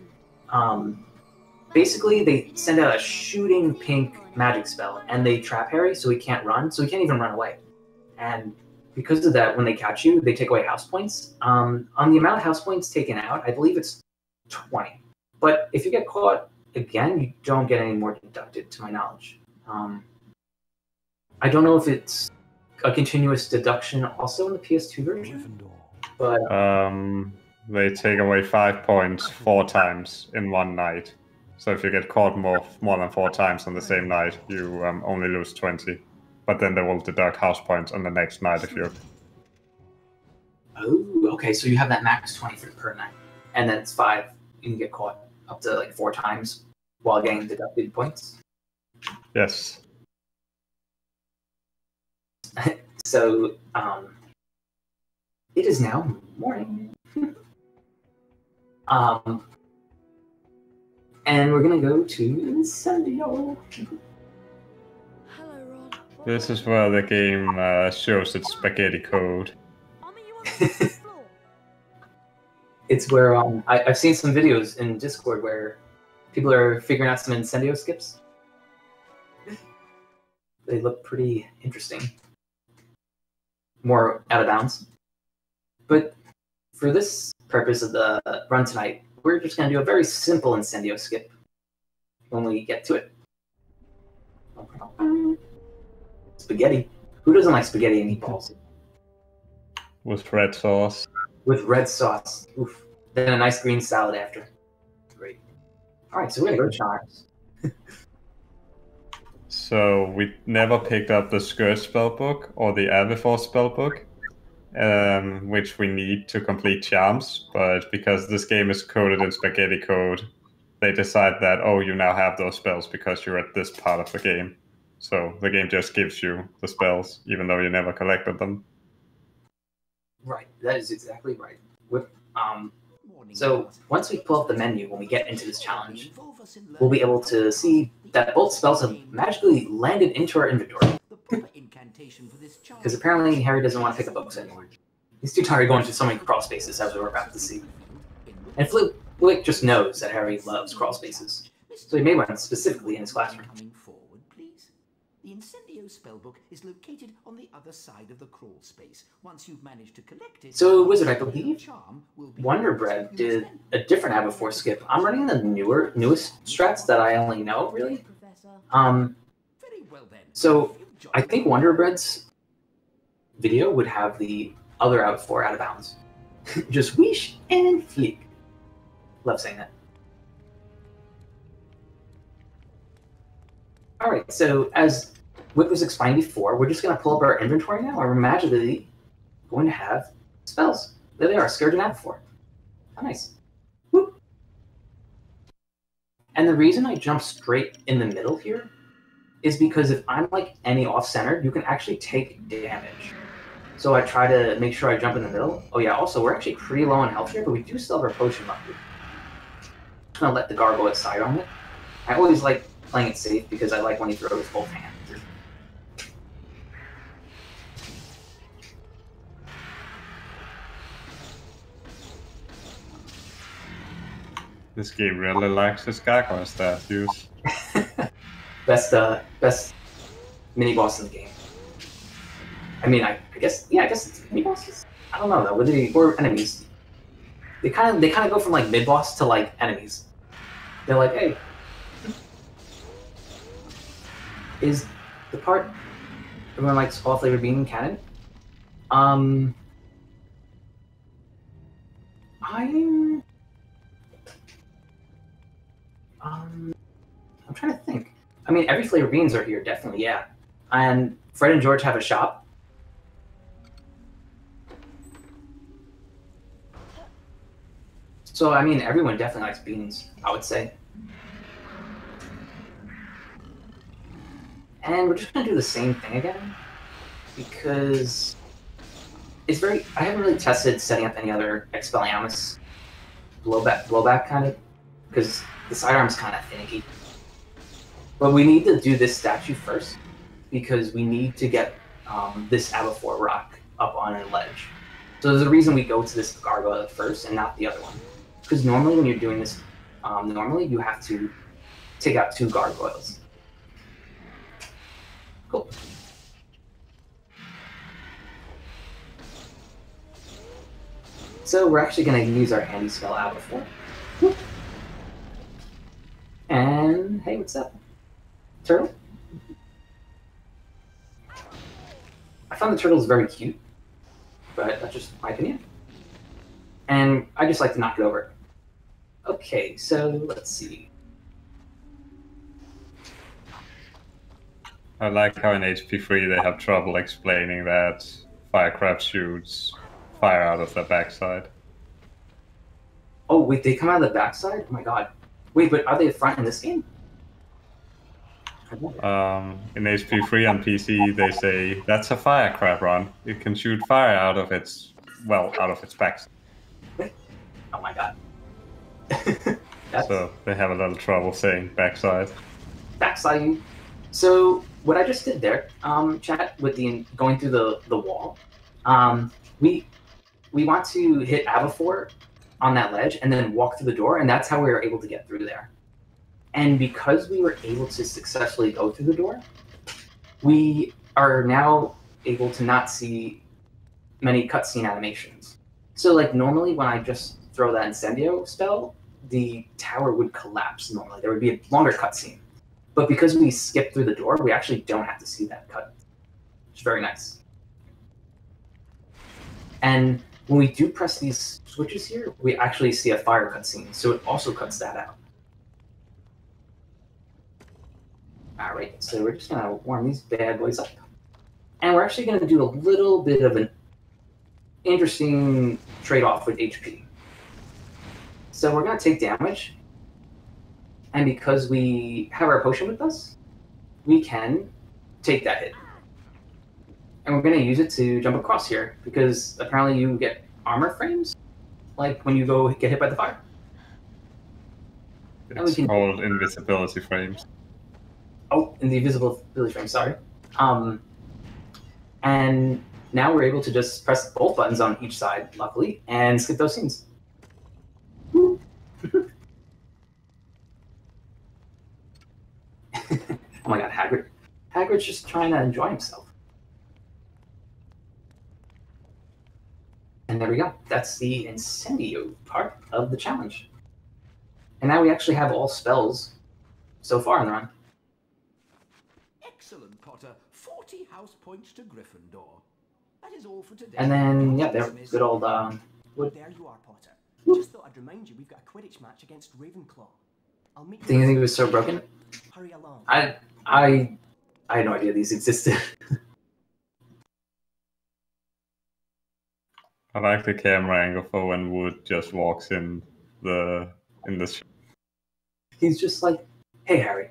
S2: basically they send out a shooting pink magic spell, and they trap Harry so he can't run, so he can't even run away. And because of that, when they catch you, they take away house points. On the amount of house points taken out, I believe it's 20. But if you get caught again, you don't get any more deducted, to my knowledge. I don't know if it's a continuous deduction also in the PS2 version, but
S3: they take away 5 points 4 times in one night. So if you get caught more than 4 times on the same night, you only lose 20. But then they will deduct house points on the next night if you...
S2: Oh, okay, so you have that max 20 per night. And then it's 5, you can get caught up to like 4 times while getting deducted points?
S3: Yes.
S2: So, it is now morning. And we're gonna go to Incendio.
S3: This is where the game shows its spaghetti code.
S2: It's where I've seen some videos in Discord where people are figuring out some Incendio skips. They look pretty interesting. More out of bounds. But for this purpose of the run tonight, we're just going to do a very simple Incendio skip when we get to it. Spaghetti. Who doesn't like spaghetti and meatballs?
S3: With red sauce.
S2: With red sauce. Oof. Then a nice green salad after. Great. Alright, so we're going to go to Charms.
S3: So we never picked up the Scourge spellbook or the Avifor spellbook, which we need to complete charms, but because this game is coded in spaghetti code, they decide that, oh, you now have those spells because you're at this part of the game. So the game just gives you the spells, even though you never collected them.
S2: Right, that is exactly right. So once we pull up the menu when we get into this challenge, we'll be able to see that both spells have magically landed into our inventory. Because apparently Harry doesn't want to pick up books anymore. He's too tired going to so many crawl spaces, as we were about to see. And Flick just knows that Harry loves crawl spaces, so he made one specifically in his classroom.
S13: The Incendio spellbook is located on the other side of the crawl space. Once you've managed to collect it,
S2: so, Wizard, I believe Wonder Bread did a different Avifor skip. I'm running the newest strats that I only know, really. So I think Wonder Bread's video would have the other Avifor out of bounds. Just whoosh and flick. Love saying that. Alright, so as Wick was explaining before, we're just going to pull up our inventory now, and we're magically going to have spells. There they are, Scourge and Avifor. How nice. Whoop. And the reason I jump straight in the middle here is because if I'm like any off-center, you can actually take damage. So I try to make sure I jump in the middle. Oh yeah, also, we're actually pretty low on health here, but we do still have our potion left. I'm just going to let the gargoyle side on it. I always like playing it safe because I like when he throws both hands.
S3: This game really likes his gargoyle statues.
S2: Best mini boss in the game. I mean, I guess it's mini bosses. I don't know though. Or enemies. They kind of go from like mid boss to like enemies. They're like, hey. Is the part everyone likes all flavored bean canon? I'm trying to think. I mean, every flavored beans are here, definitely, yeah. And Fred and George have a shop. So, I mean, everyone definitely likes beans, I would say. And we're just going to do the same thing again, because it's I haven't really tested setting up any other Expelliarmus blowback kind of, because the sidearm's kind of finicky. But we need to do this statue first, because we need to get this Avifor rock up on a ledge. So there's a reason we go to this gargoyle first and not the other one. Because normally when you're doing this, normally you have to take out 2 gargoyles. Cool. So we're actually going to use our handy spell Avifor. Whoop. And hey, what's up? Turtle? I found the turtles very cute, but that's just my opinion. And I just like to knock it over. Okay, so let's see.
S3: I like how in HP3 they have trouble explaining that Firecraft shoots fire out of their backside.
S2: Oh, wait, they come out of the backside? Oh my god. Wait, but are they front in this game?
S3: In HP3 on PC, they say, that's a Firecraft run. It can shoot fire out of its backside.
S2: Oh my god.
S3: So they have a little trouble saying backside.
S2: Backside. So what I just did there, chat, with the going through the wall, we want to hit Avifor on that ledge and then walk through the door, and that's how we were able to get through there. And because we were able to successfully go through the door, we are now able to not see many cutscene animations. So like normally when I just throw that Incendio spell, the tower would collapse normally. There would be a longer cutscene. But because we skipped through the door, we actually don't have to see that cut. It's very nice. And when we do press these switches here, we actually see a fire cutscene, so it also cuts that out. Alright, so we're just gonna warm these bad boys up. And we're actually gonna do a little bit of an interesting trade-off with HP. So we're gonna take damage, and because we have our potion with us, we can take that hit. And we're gonna use it to jump across here, because apparently you get armor frames, like when you go get hit by the fire.
S3: It's called invisibility frames.
S2: Oh, in the invisibility frame, sorry. And now we're able to just press both buttons on each side, luckily, and skip those scenes. Oh my god, Hagrid. Hagrid's just trying to enjoy himself. And there we go. That's the Incendio part of the challenge. And now we actually have all spells so far in the run.
S13: Excellent, Potter. 40 house points to Gryffindor. That is all for today.
S2: And then, yeah, there, good old wood.
S11: There you are, Potter. Just thought I'd remind you we've got a Quidditch match against Ravenclaw. I'll meet you.
S2: Think you think it was so broken?
S11: Hurry along.
S2: I had no idea these existed.
S3: I like the camera angle for when Wood just walks in the
S2: He's just like, hey Harry.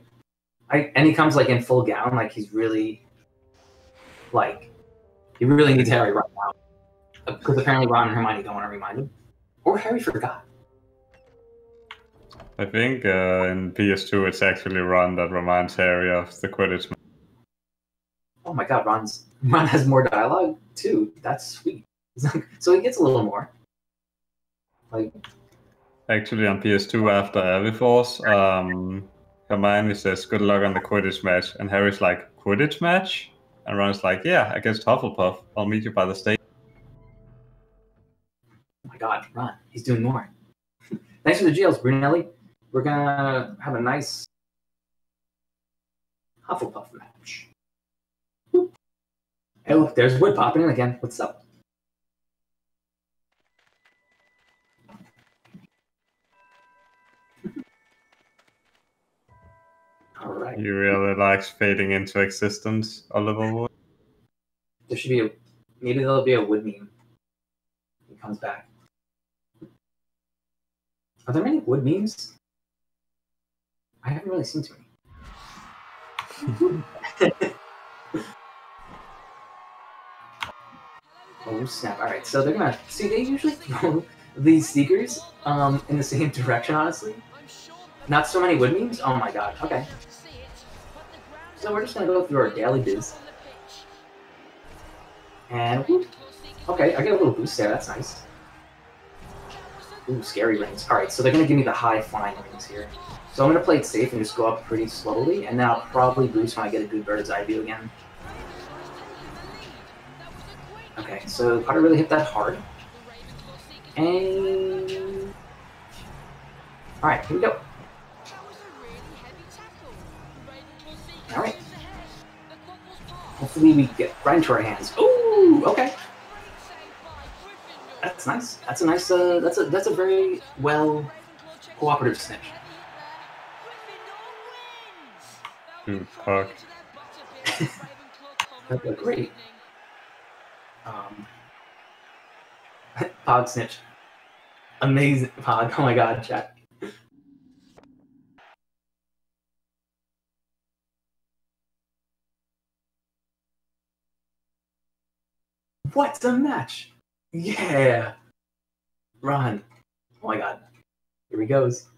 S2: And he comes like in full gown, like he's really like he really needs Harry right now. Because apparently Ron and Hermione don't want to remind him. Or Harry forgot.
S3: I think in PS2 it's actually Ron that reminds Harry of the Quidditch.
S2: Oh my god, Ron has more dialogue too. That's sweet. So he gets a little more. Like
S3: actually on PS2 after Aviforce, Hermione says good luck on the Quidditch match, and Harry's like, Quidditch match? And Ron's like, yeah, against Hufflepuff. I'll meet you by the stage.
S2: Oh my god, Ron, he's doing more. Thanks for the jails, Brunelli. We're gonna have a nice Hufflepuff match. Whoop. Hey look, there's Wood popping in again. What's up? Alright.
S3: He really likes fading into existence, Oliver Wood.
S2: There should be maybe there'll be a Wood meme. He comes back. Are there many Wood memes? I haven't really seen too many. Oh snap! All right, so they're gonna see. They usually throw these seekers in the same direction. Honestly, not so many Wood memes. Oh my god. Okay. So we're just gonna go through our daily biz. And whoop. Okay, I get a little boost there. That's nice. Ooh, scary rings. Alright, so they're going to give me the high flying rings here. So I'm going to play it safe and just go up pretty slowly, and then I'll probably boost when I get a good bird's eye view again. Okay, so Potter really hit that hard. And... Alright, here we go. Alright. Hopefully we get right into our hands. Ooh, okay. That's nice. That's a nice. That's a very well cooperative snitch.
S3: Fuck.
S2: That's great. Pog snitch. Amazing Pog. Oh my god, chat. What's a match? Yeah! Ron. Oh my god. Here he goes.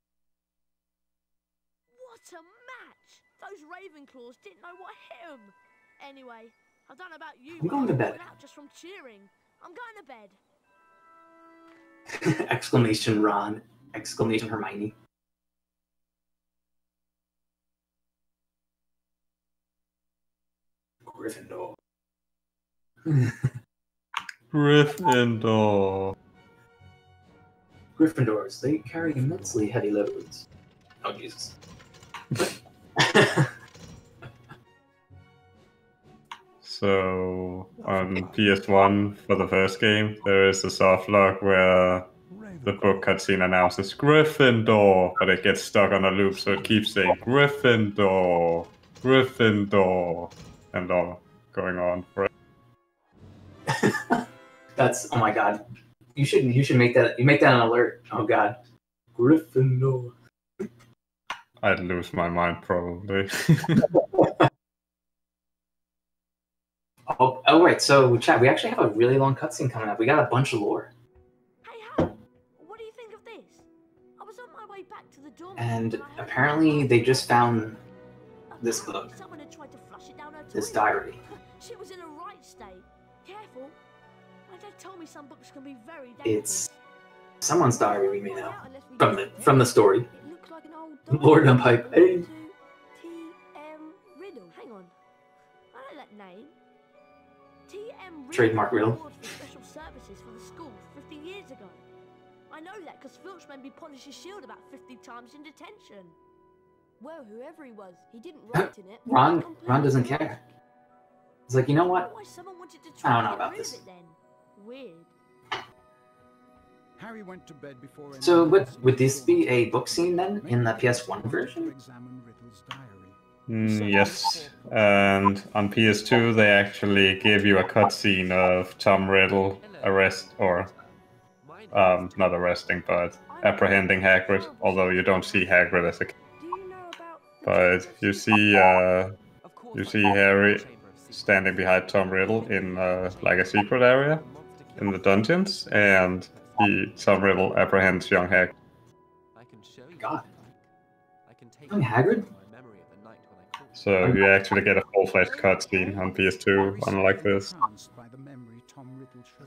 S8: What a match! Those Ravenclaws didn't know what hit 'em. Anyway, I don't know about you,
S2: I'm going to bed.
S8: but I'm out just from cheering. I'm going to bed.
S2: Exclamation Ron. Exclamation Hermione. Gryffindor.
S3: Gryffindor.
S2: Gryffindors, they carry immensely heavy loads. Oh, Jesus.
S3: So, on PS1, for the first game, there is a softlock where the book cutscene announces Gryffindor, but it gets stuck on a loop, so it keeps saying Gryffindor. Gryffindor and all going on for it.
S2: That's, oh my god. You should make that, you make that an alert. Oh god. Gryffindor.
S3: I'd lose my mind probably.
S2: Oh right, so chat, we actually have a really long cutscene coming up. We got a bunch of lore.
S8: Hey, what do you think of this? I was on my way back to the dorm.
S2: And apparently they just found this book.
S8: Someone had tried to flush it down her
S2: This
S8: toilet.
S2: diary.
S8: She was in a right state. Careful. My dad told me some books can be very dangerous.
S2: It's someone's diary, we may know. From the story.
S8: It looks like an old
S2: Lord Dumpipe. Hey.
S8: T.M. Riddle. Hang on. I know that name. T.M. Riddle.
S2: Trademark Riddle.
S8: Award for special services for the school 50 years ago. I know that because Filch made me polish his shield about 50 times in detention. Well, whoever he was, he didn't write in it.
S2: Ron doesn't care. He's like, you know what?
S8: Why someone wanted to
S2: I
S8: try
S2: don't know
S8: to
S2: about
S8: get rid
S2: this.
S8: of it then? Weird.
S7: Harry went to bed before
S2: So would this be a book scene then in the PS1 version?
S3: Yes, and on PS2 they actually gave you a cutscene of Tom Riddle not arresting, but apprehending Hagrid, although you don't see Hagrid as a kid. But you see Harry standing behind Tom Riddle in like a secret area in the dungeons, and Tom Riddle apprehends young Hagrid.
S2: God. Young Hagrid?
S3: So you actually get a full-fledged cutscene on PS2, unlike this.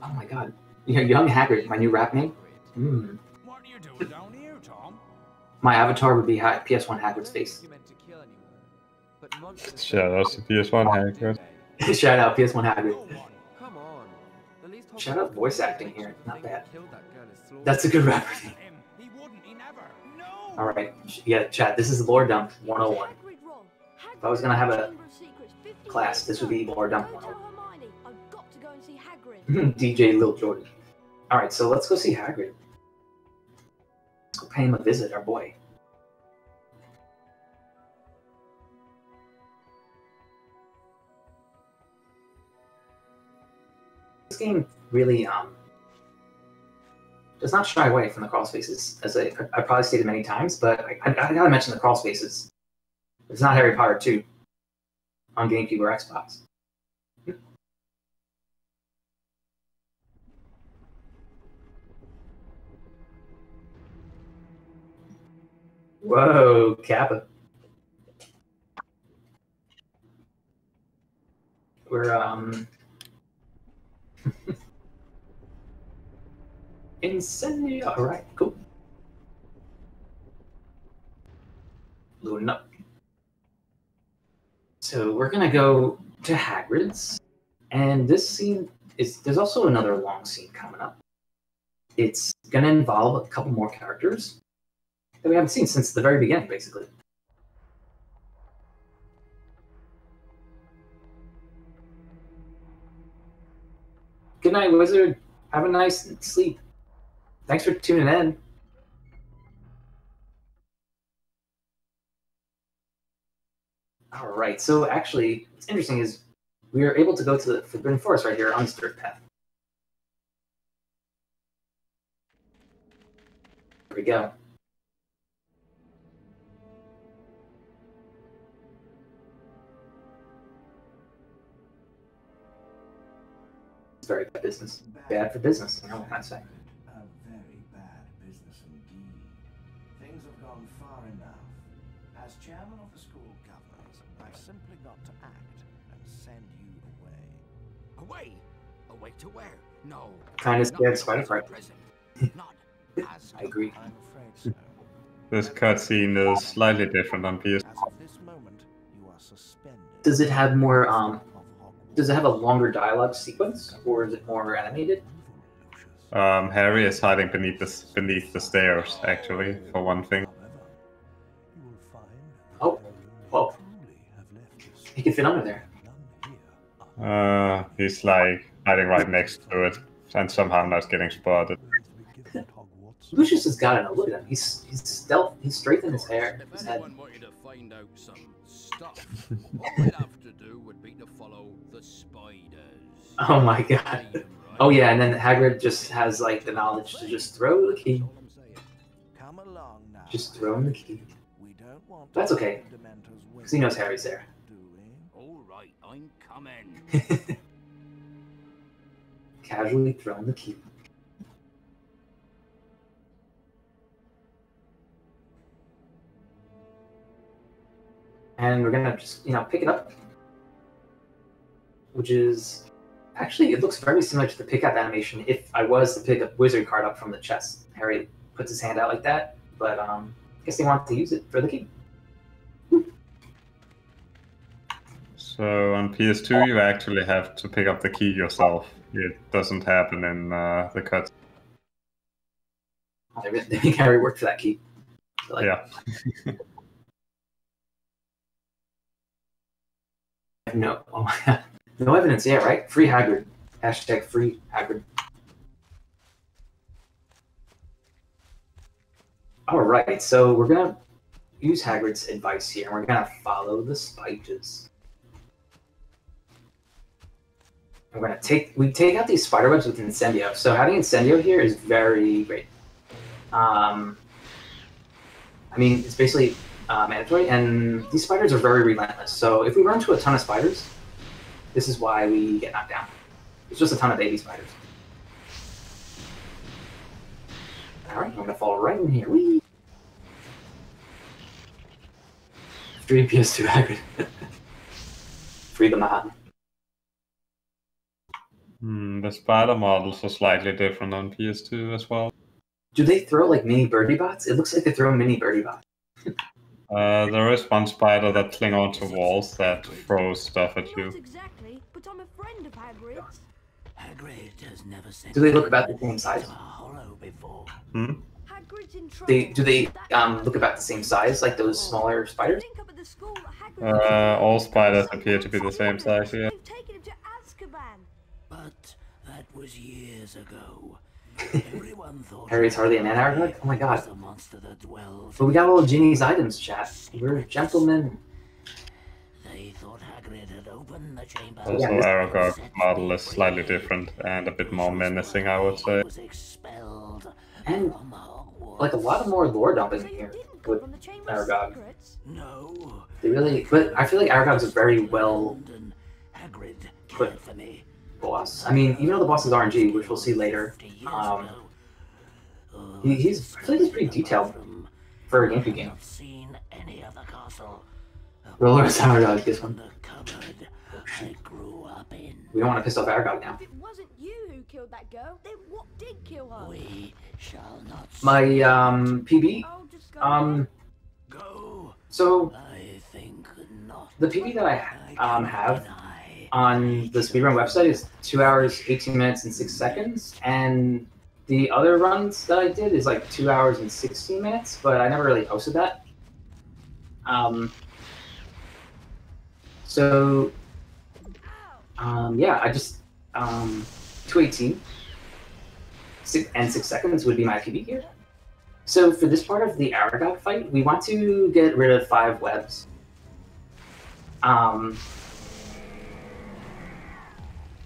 S2: Oh my god. Yeah, Young Hagrid, my new rap name? Hmm.
S6: What are you doing down here, Tom?
S2: My avatar would be PS1 Hagrid's face.
S3: Shout out to PS1 Hagrid.
S2: Shout out PS1 Hagrid. Shout out voice acting here, not bad. That's a good rapper name. Alright, yeah, chat, this is Lore Dump 101. If I was gonna have a class, this would be Lore Dump 101. DJ Lil Jordan. Alright, so let's go see Hagrid. Let's go pay him a visit, our boy. This game really does not shy away from the crawl spaces, as I probably stated many times, but I gotta mention the crawl spaces. It's not Harry Potter 2 on GameCube or Xbox. Whoa, Kappa. We're Incendio. Alright, cool. Loading up. So we're gonna go to Hagrid's, and this scene there's also another long scene coming up. It's gonna involve a couple more characters that we haven't seen since the very beginning, basically. Good night, Wizard. Have a nice sleep. Thanks for tuning in. All right, so actually, what's interesting is we are able to go to the Forbidden Forest right here on this dirt path. There we go. It's very bad business. Bad for business, you know what can I say?
S6: A very bad business indeed. Things have gone far enough. As chairman of the school governors, I've simply got to act and send you away.
S13: Away? Away to where? No.
S2: Kind of scared Spider-Fright. I agree.
S6: I'm afraid so.
S3: This cutscene is slightly different on PS.
S6: As of this moment, you are suspended.
S2: Does it have more, does it have a longer dialogue sequence, or is it more animated?
S3: Harry is hiding beneath the stairs, actually, for one thing.
S2: Oh, whoa. He can fit under there.
S3: He's like hiding right next to it, and somehow not getting spotted.
S2: Lucius has got it. Look at him. He's stealth. He's straightened his hair. His head.
S14: stuff. All we'd have to do would be to follow the spiders.
S2: Oh my god. Oh yeah, and then Hagrid just has like the knowledge to just throw the key.
S6: Come along now.
S2: Just throw him the key.
S6: We don't want
S2: That's okay, because he knows Harry's there.
S14: All right, I'm coming.
S2: Casually throwing the key. And we're gonna just, pick it up. Which is, actually, it looks very similar to the pick-up animation if I was to pick a wizard card up from the chest. Harry puts his hand out like that, but I guess they wanted to use it for the key.
S3: So on PS2, you actually have to pick up the key yourself. It doesn't happen in the cut.
S2: They make Harry work for that key. Like,
S3: yeah.
S2: No, oh my god. No evidence, yeah, right? Free Hagrid. Hashtag free Hagrid. Alright, so we're gonna use Hagrid's advice here, and we're gonna follow the spiders. And we're gonna we take out these spider webs with Incendio. So having Incendio here is very great. I mean, it's basically mandatory, and these spiders are very relentless. So if we run into a ton of spiders, this is why we get knocked down. It's just a ton of baby spiders. Alright, I'm gonna fall right in here. Whee! Free PS2 Hagrid. Free the man.
S3: The spider models are slightly different on PS2 as well.
S2: Do they throw like mini birdie bots? It looks like they throw mini birdie bots.
S3: There is one spider that cling onto walls that throws stuff at you.
S8: Not exactly, but I'm a friend of Hagrid's.
S13: Hagrid has never sent
S2: Do they look about the same size?
S3: Hmm?
S8: Hagrid's in trouble.
S2: Do they look about the same size, like those smaller spiders?
S8: Think up at the school that
S3: All spiders appear to be the same size here.
S8: They've taken him to Azkaban.
S13: But that was years ago. Everyone thought
S2: Harry's hardly a man, Aragog? Oh my god.
S13: the monster that dwells.
S2: But we got all of Ginny's items, chat. We're gentlemen.
S13: They thought Hagrid had opened the chamber.
S3: Also, Aragog's model is slightly different and a bit more menacing, I would say.
S2: And like a lot of more lore dumping here with Aragog.
S13: No.
S2: They really, but I feel like Aragog's a very well put boss. I mean, even though the boss is RNG, which we'll see later, he's I feel like he's pretty detailed for a GameCube game. Rollers Aragog, this one. We don't want to piss off Aragog now.
S8: If it wasn't you who killed that girl, then what did kill her?
S13: We shall not.
S2: My PB, so the PB that I have on the speedrun website is 2 hours, 18 minutes, and 6 seconds, and the other runs that I did is like 2 hours and 16 minutes, but I never really posted that. Yeah, I just 218 and 6 seconds would be my PB here. So for this part of the Aragog fight, we want to get rid of 5 webs.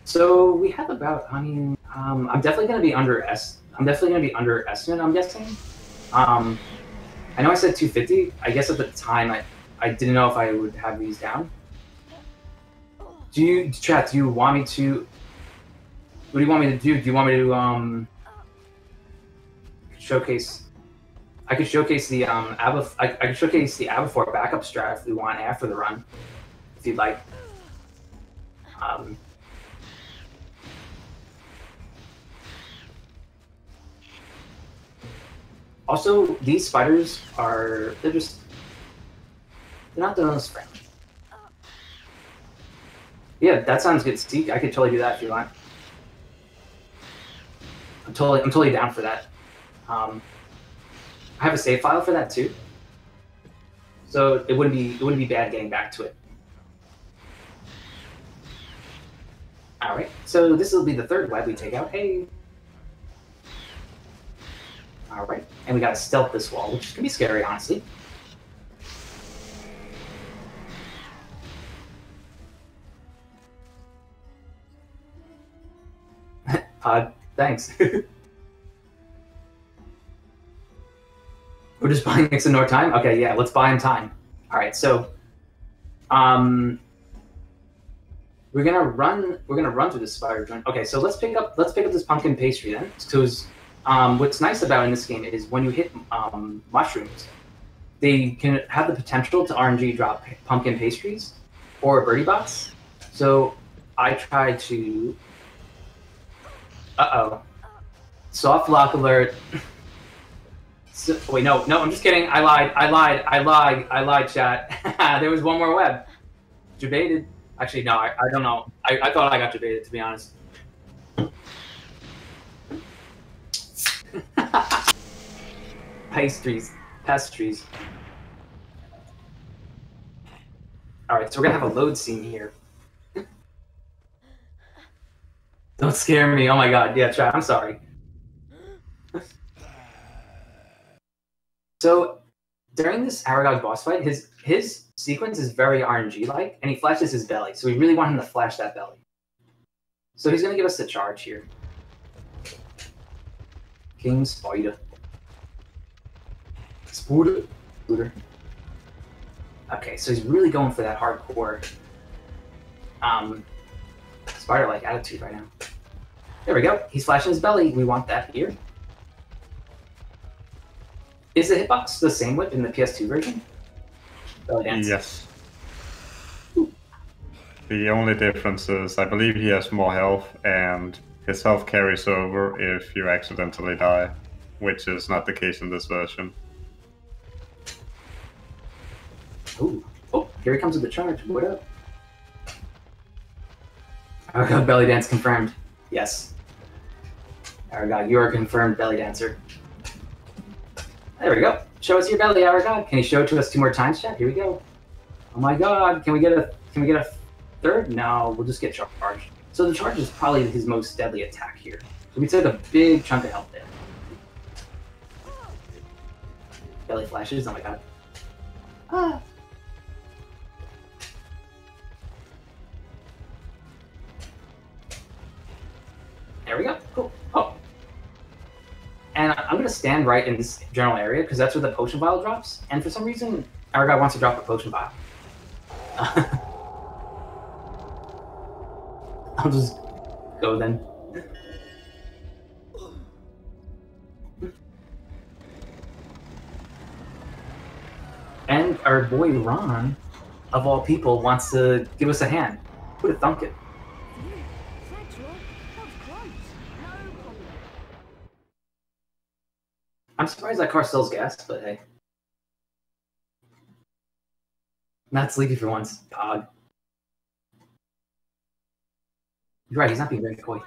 S2: So we have about, I mean, I'm definitely going to be underestimate, I'm guessing. I know I said 250. I guess at the time I didn't know if I would have these down. Chat, do you want me to, what do you want me to do? Do you want me to showcase, I could showcase the I could showcase the Abafor backup strat if we want after the run, if you'd like. Also, these spiders are, they're not the most friendly. Yeah, that sounds good, Steve. I could totally do that if you want. I'm totally down for that. I have a save file for that too, so it wouldn't be bad getting back to it. All right, so this will be the third web we take out. Hey. All right, and we got to stealth this wall, which can be scary, honestly. Thanks. We're just buying Ixanor time? Okay, yeah, let's buy him time. Alright, so we're gonna run through this spider joint. Okay, so let's pick up this pumpkin pastry then. Because what's nice about in this game is when you hit mushrooms, they can have the potential to RNG drop pumpkin pastries or birdie bots. So I try to soft lock alert. So, wait, no, I'm just kidding. I lied, chat. There was one more web. Debated. Actually, no, I don't know. I thought I got debated, to be honest. Pastries. Alright, so we're gonna have a load scene here. Don't scare me. Oh my god. Yeah, chat, I'm sorry. So during this Aragog boss fight, his sequence is very RNG-like, and he flashes his belly. So we really want him to flash that belly. So he's going to give us the charge here. King Spider. Spooder. Okay, so he's really going for that hardcore spider-like attitude right now. There we go. He's flashing his belly. We want that here. Is the hitbox the same whip in the PS2 version?
S3: Yes. The only difference is I believe he has more health, and his health carries over if you accidentally die, which is not the case in this version.
S2: Ooh. Oh, here he comes with the charge. What up? Aragog belly dance confirmed. Yes. Aragog, you are a confirmed belly dancer. There we go. Show us your belly, Aragog. Can you show it to us 2 more times, chat? Here we go. Oh my god, can we get a third? No, we'll just get charged. So the charge is probably his most deadly attack here. So we took a big chunk of health there. Belly flashes, oh my god. Ah. There we go. Cool. Oh. And I'm going to stand right in this general area, because that's where the potion vial drops. And for some reason, Aragog wants to drop a potion vial. I'll just go then. And our boy Ron, of all people, wants to give us a hand. Who'd have thunk it? I'm surprised that car sells gas, but hey. Not sleepy for once, Pog. You're right, he's not being very coy.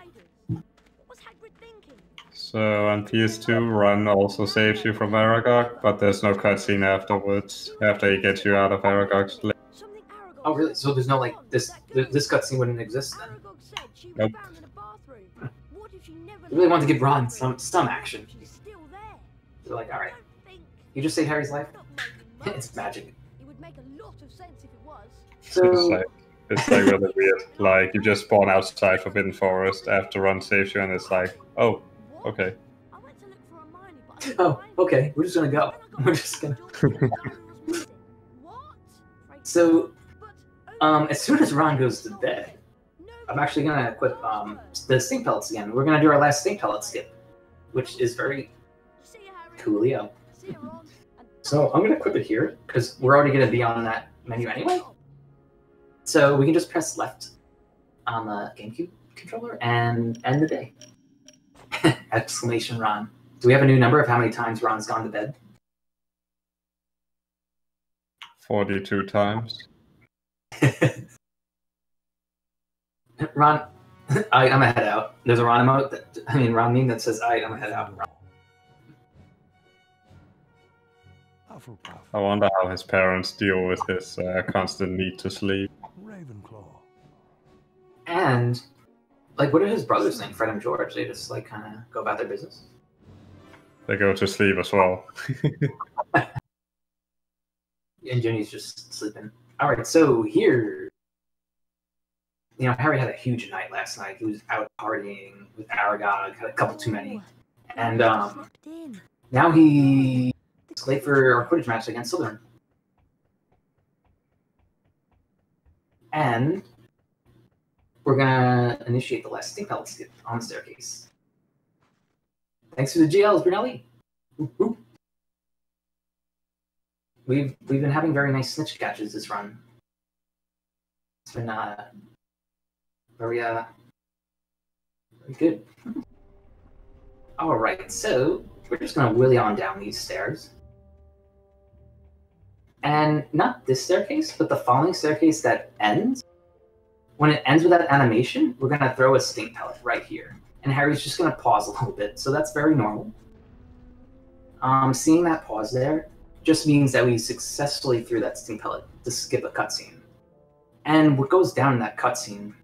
S3: So on PS2, Run also saves you from Aragog, but there's no cutscene afterwards, after he gets you out of Aragog's life.
S2: Oh really? So there's no like, this cutscene wouldn't exist then?
S3: Nope.
S2: I really want to give Ron some action. They're like, alright. You just saved Harry's life? It's magic.
S8: It would make a lot of sense if it was.
S2: So...
S3: It's like really weird. Like, you just spawn outside Forbidden Forest after Ron saves you, and it's like, oh, okay.
S2: Oh, okay. We're just gonna go. We're just gonna... So, as soon as Ron goes to bed, I'm actually gonna equip the stink pellets again. We're gonna do our last stink pellet skip, which is very coolio. So I'm gonna equip it here because we're already gonna be on that menu anyway. So we can just press left on the GameCube controller and end the day. Exclamation Ron. Do we have a new number of how many times Ron's gone to bed?
S3: 42 times.
S2: Ron, I'm gonna head out. There's a Ron emote, Ron meme that says, I'm gonna head out.
S3: I wonder how his parents deal with his constant need to sleep.
S6: Ravenclaw.
S2: And, like, what are his brothers think? Fred and George? They just, like, kind of go about their business?
S3: They go to sleep as well.
S2: And Jenny's just sleeping. Alright, so here... you know, Harry had a huge night last night. He was out partying with Aragog, had a couple too many. And now he's late for our Quidditch match against Slytherin. And we're gonna initiate the last stink pellet skip on the staircase. Thanks for the GLs, Brunelli. Woo-hoo. We've been having very nice snitch catches this run. It's been very good. All right, so we're just gonna wheelie on down these stairs, and not this staircase, but the following staircase that ends. When it ends with that animation, we're gonna throw a stink pellet right here, and Harry's just gonna pause a little bit. So that's very normal. Seeing that pause there just means that we successfully threw that stink pellet to skip a cutscene. And what goes down in that cutscene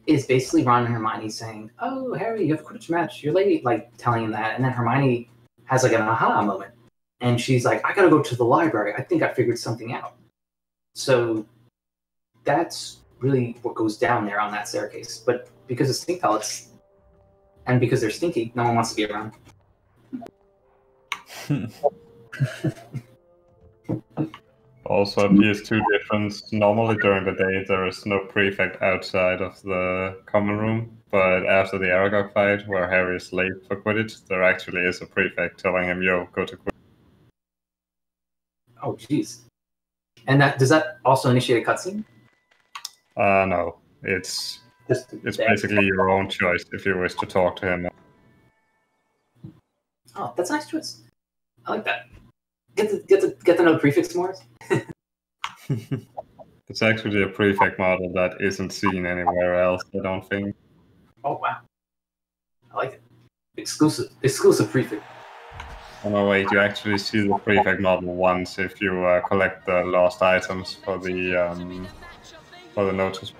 S2: is basically Ron and Hermione saying, "Oh, Harry, you have a Quidditch match. You're late," like telling him that. And then Hermione has like an aha moment. And she's like, "I gotta go to the library. I think I figured something out." So that's really what goes down there on that staircase. But because of stink pellets, and because they're stinky, no one wants to be around.
S3: Also, a PS2 difference. Normally during the day there is no prefect outside of the common room, but after the Aragog fight, where Harry is late for Quidditch, there actually is a prefect telling him, "Yo, go to Quidditch."
S2: Oh, jeez. And does that also initiate a cutscene?
S3: No. It's basically your own choice if you wish to talk to him.
S2: Oh, that's a nice twist. I like that. Get to know the prefix more.
S3: It's actually a prefect model that isn't seen anywhere else, I don't think.
S2: Oh wow, I like it. Exclusive prefix.
S3: Oh no, wait, you actually see the prefect model once if you collect the lost items for the notice.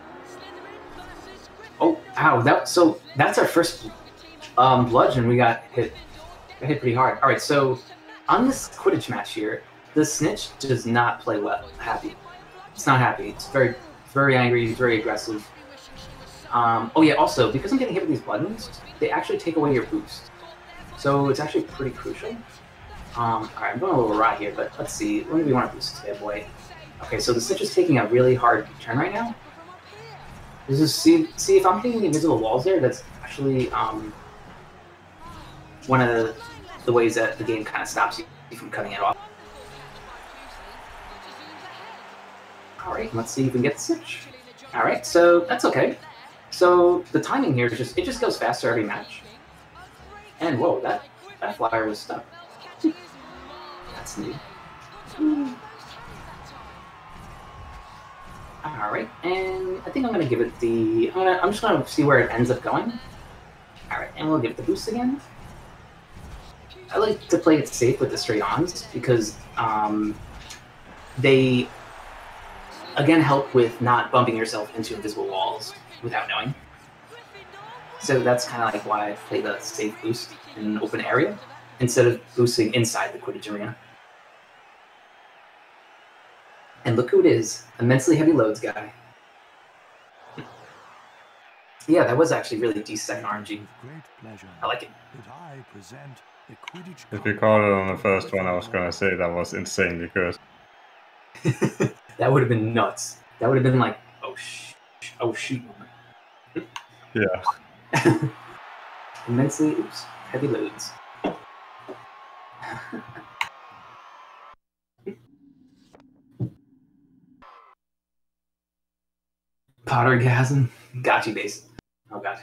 S2: Oh, ow! That's our first bludgeon. We got hit pretty hard. All right, so on this Quidditch match here, the snitch does not play well. Happy. It's not happy. It's very angry. Very aggressive. Oh yeah. Also, because I'm getting hit with these buttons, they actually take away your boost. So it's actually pretty crucial. All right, I'm going a little awry here, but let's see. When do we want to boost this bad boy? Okay, so the snitch is taking a really hard turn right now. This is see if I'm hitting the invisible walls there. That's actually one of the ways that the game kind of stops you from cutting it off. All right, let's see if we can get the snitch. All right, so that's okay. So the timing here is just goes faster every match. And whoa, that flyer was stuck. That's neat. All right, and I think I'm gonna give it the. I'm just gonna see where it ends up going. All right, and we'll give it the boost again. I like to play it safe with the straight-ons because they again help with not bumping yourself into invisible walls without knowing. So that's kind of like why I play the safe boost in an open area instead of boosting inside the Quidditch arena. And look who it is, immensely heavy loads guy. Yeah, that was actually really decent RNG. I like it.
S3: If you called it on the first one, I was gonna say that was insanely good.
S2: That would have been nuts. That would have been like, oh shoot.
S3: Yeah.
S2: Immensely, heavy loads. Pottergasm. Gotcha base. Oh god.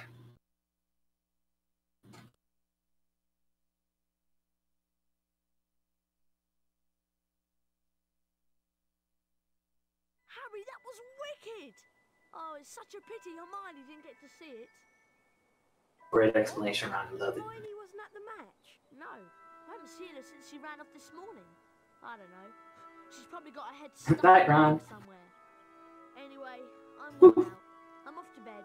S8: Harry, that was wicked! Oh, it's such a pity Hermione didn't get to see it.
S2: Great explanation, Ron. Love it.
S8: Hermione wasn't at the match. No, I haven't seen her since she ran off this morning. I don't know. She's probably got her head stuck
S2: Night, Ron.
S8: somewhere. Anyway, I'm worn out. I'm off to bed.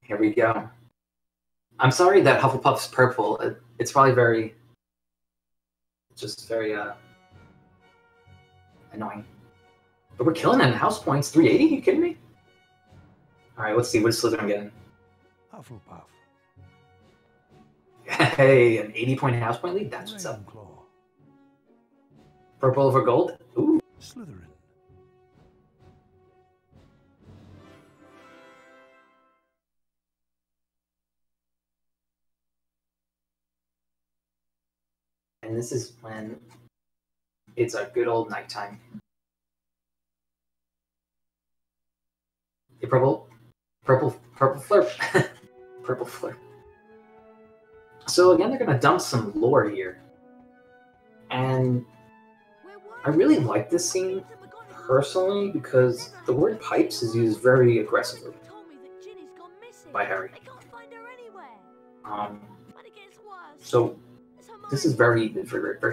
S2: Here we go. I'm sorry that Hufflepuff's purple. It's probably very, just very annoying. But we're killing it in house points. 380? You kidding me? All right, let's see. What is Slytherin getting?
S6: Hufflepuff.
S2: Hey, an 80-point house point lead? That's what's up.
S6: Ravenclaw.
S2: Purple over gold? Ooh.
S6: Slytherin.
S2: And this is when it's a good old nighttime. Hey, purple flirp. Purple flirp. So again, they're gonna dump some lore here. And I really like this scene personally because the word pipes is used very aggressively by Harry. So this is very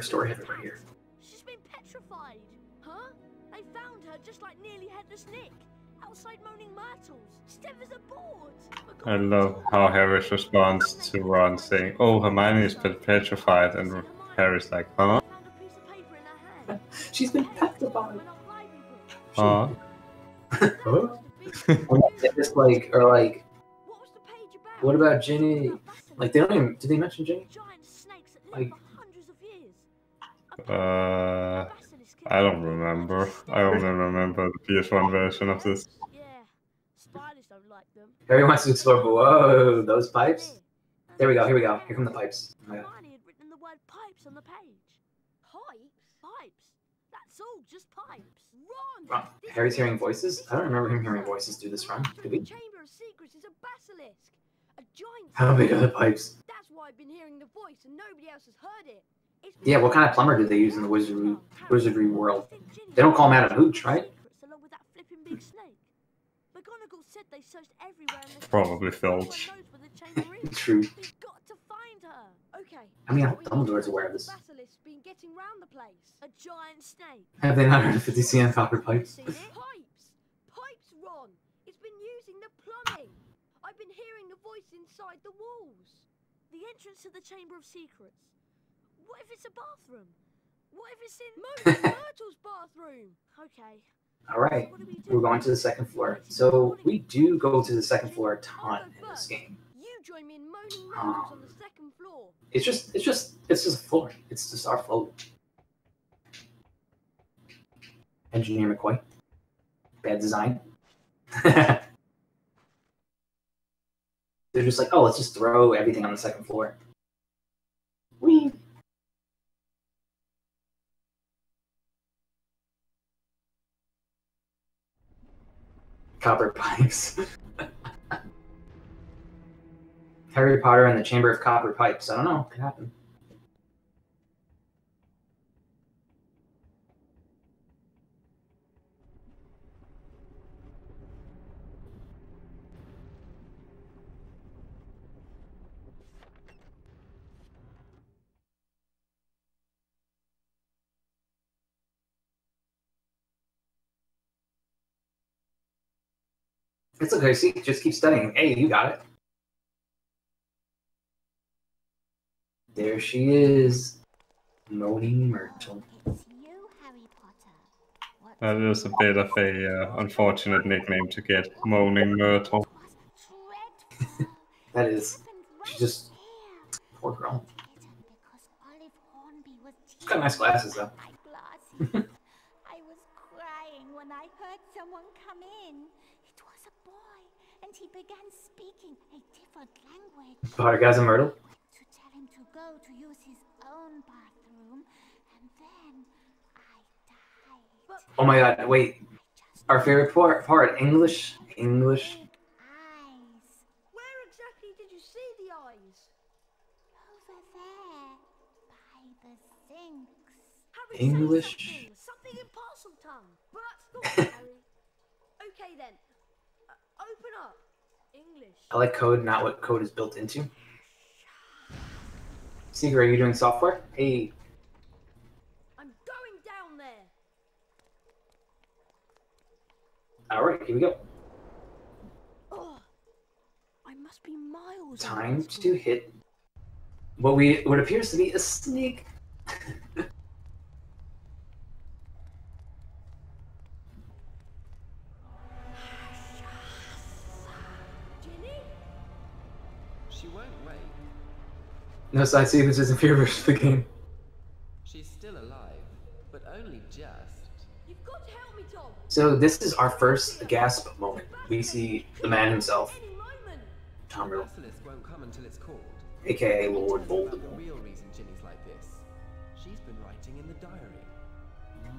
S2: story heavy right here.
S8: She's been petrified. Huh? They found her just like nearly headless Nick. Outside moaning myrtles. Stiff as a board.
S3: I love how Harry's response to Ron saying, "Oh, Hermione is petrified," and Harry's like, "Huh?
S2: She's been petrified."
S3: Huh?
S2: Just like, or like, what about Ginny? Like, they don't even, did they mention Ginny? Like,
S3: I don't remember. I only remember the PS1 version of this.
S2: Harry wants to explore. Whoa, those pipes? There we go. Here we go. Here come the pipes. Oh my God.
S8: Hermione had written the word pipes on the page. Pipes? Pipes. That's all, just pipes. Ron!
S2: Harry's hearing voices? I don't remember him hearing voices through this run. Did we?
S8: The Chamber of Secrets is a basilisk. A giant.
S2: How big are the pipes?
S8: That's why I've been hearing the voice and nobody else has heard it.
S2: Yeah, what kind of plumber do they use in the wizardry world? They don't call Madam Hooch, right?
S8: Along with that flipping big snake. McGonagall said they searched everywhere in the
S3: Probably Filch.
S2: True.
S8: We've got to find her. Okay.
S2: I mean, Dumbledore's aware of this.
S8: Basilisk's been getting round the place. A giant snake.
S2: Have they not heard of 50 cm copper pipes?
S8: Pipes! Pipes, Ron! It's been using the plumbing! I've been hearing the voice inside the walls. The entrance to the Chamber of Secrets. What if it's a bathroom? What if it's in Myrtle's bathroom? Okay.
S2: All right, we're going to the second floor. So we do go to the second floor a ton in this game.
S8: You join me in moaning Myrtles on the second floor.
S2: It's just a floor. It's just our floor. Engineer McCoy. Bad design. They're just like, oh, let's just throw everything on the second floor. Whee! Copper pipes. Harry Potter and the Chamber of Copper Pipes. I don't know. Could happen. It's okay. See, just keep studying. Hey, you got it. There she is, moaning Myrtle.
S3: That is a bit of a unfortunate nickname to get, Moaning Myrtle.
S2: That is. She's just poor girl. She's got nice glasses though.
S4: I was crying when I heard someone come in. It was a boy, and he began speaking a different language.
S2: Pottergasm Myrtle.
S4: To tell him to go to use his own bathroom, and then I died.
S2: Oh my God! Wait, our favorite part, English.
S8: Where exactly did you see the eyes?
S4: Over there, by the sinks.
S8: Harry,
S2: English.
S8: something in parcel tongue. But Harry. Okay then. Open up. English.
S2: I like code, not what code is built into. Seeker, are you doing software? Hey.
S8: I'm going down there.
S2: All right, here we go.
S8: Oh, I must must be miles.
S2: Time to hit what appears to be a snake.
S9: She won't wait.
S2: No, so I see this is a pure version of the game.
S9: She's still alive, but only just.
S8: You've got to help me, Tom.
S2: So this is our first gasp moment. We see the man himself, Tom Riddle,
S9: Basilisk won't come until it's called.
S2: aka Lord
S9: About the
S2: Voldemort.
S9: real reason Ginny's like this. She's been writing in the diary.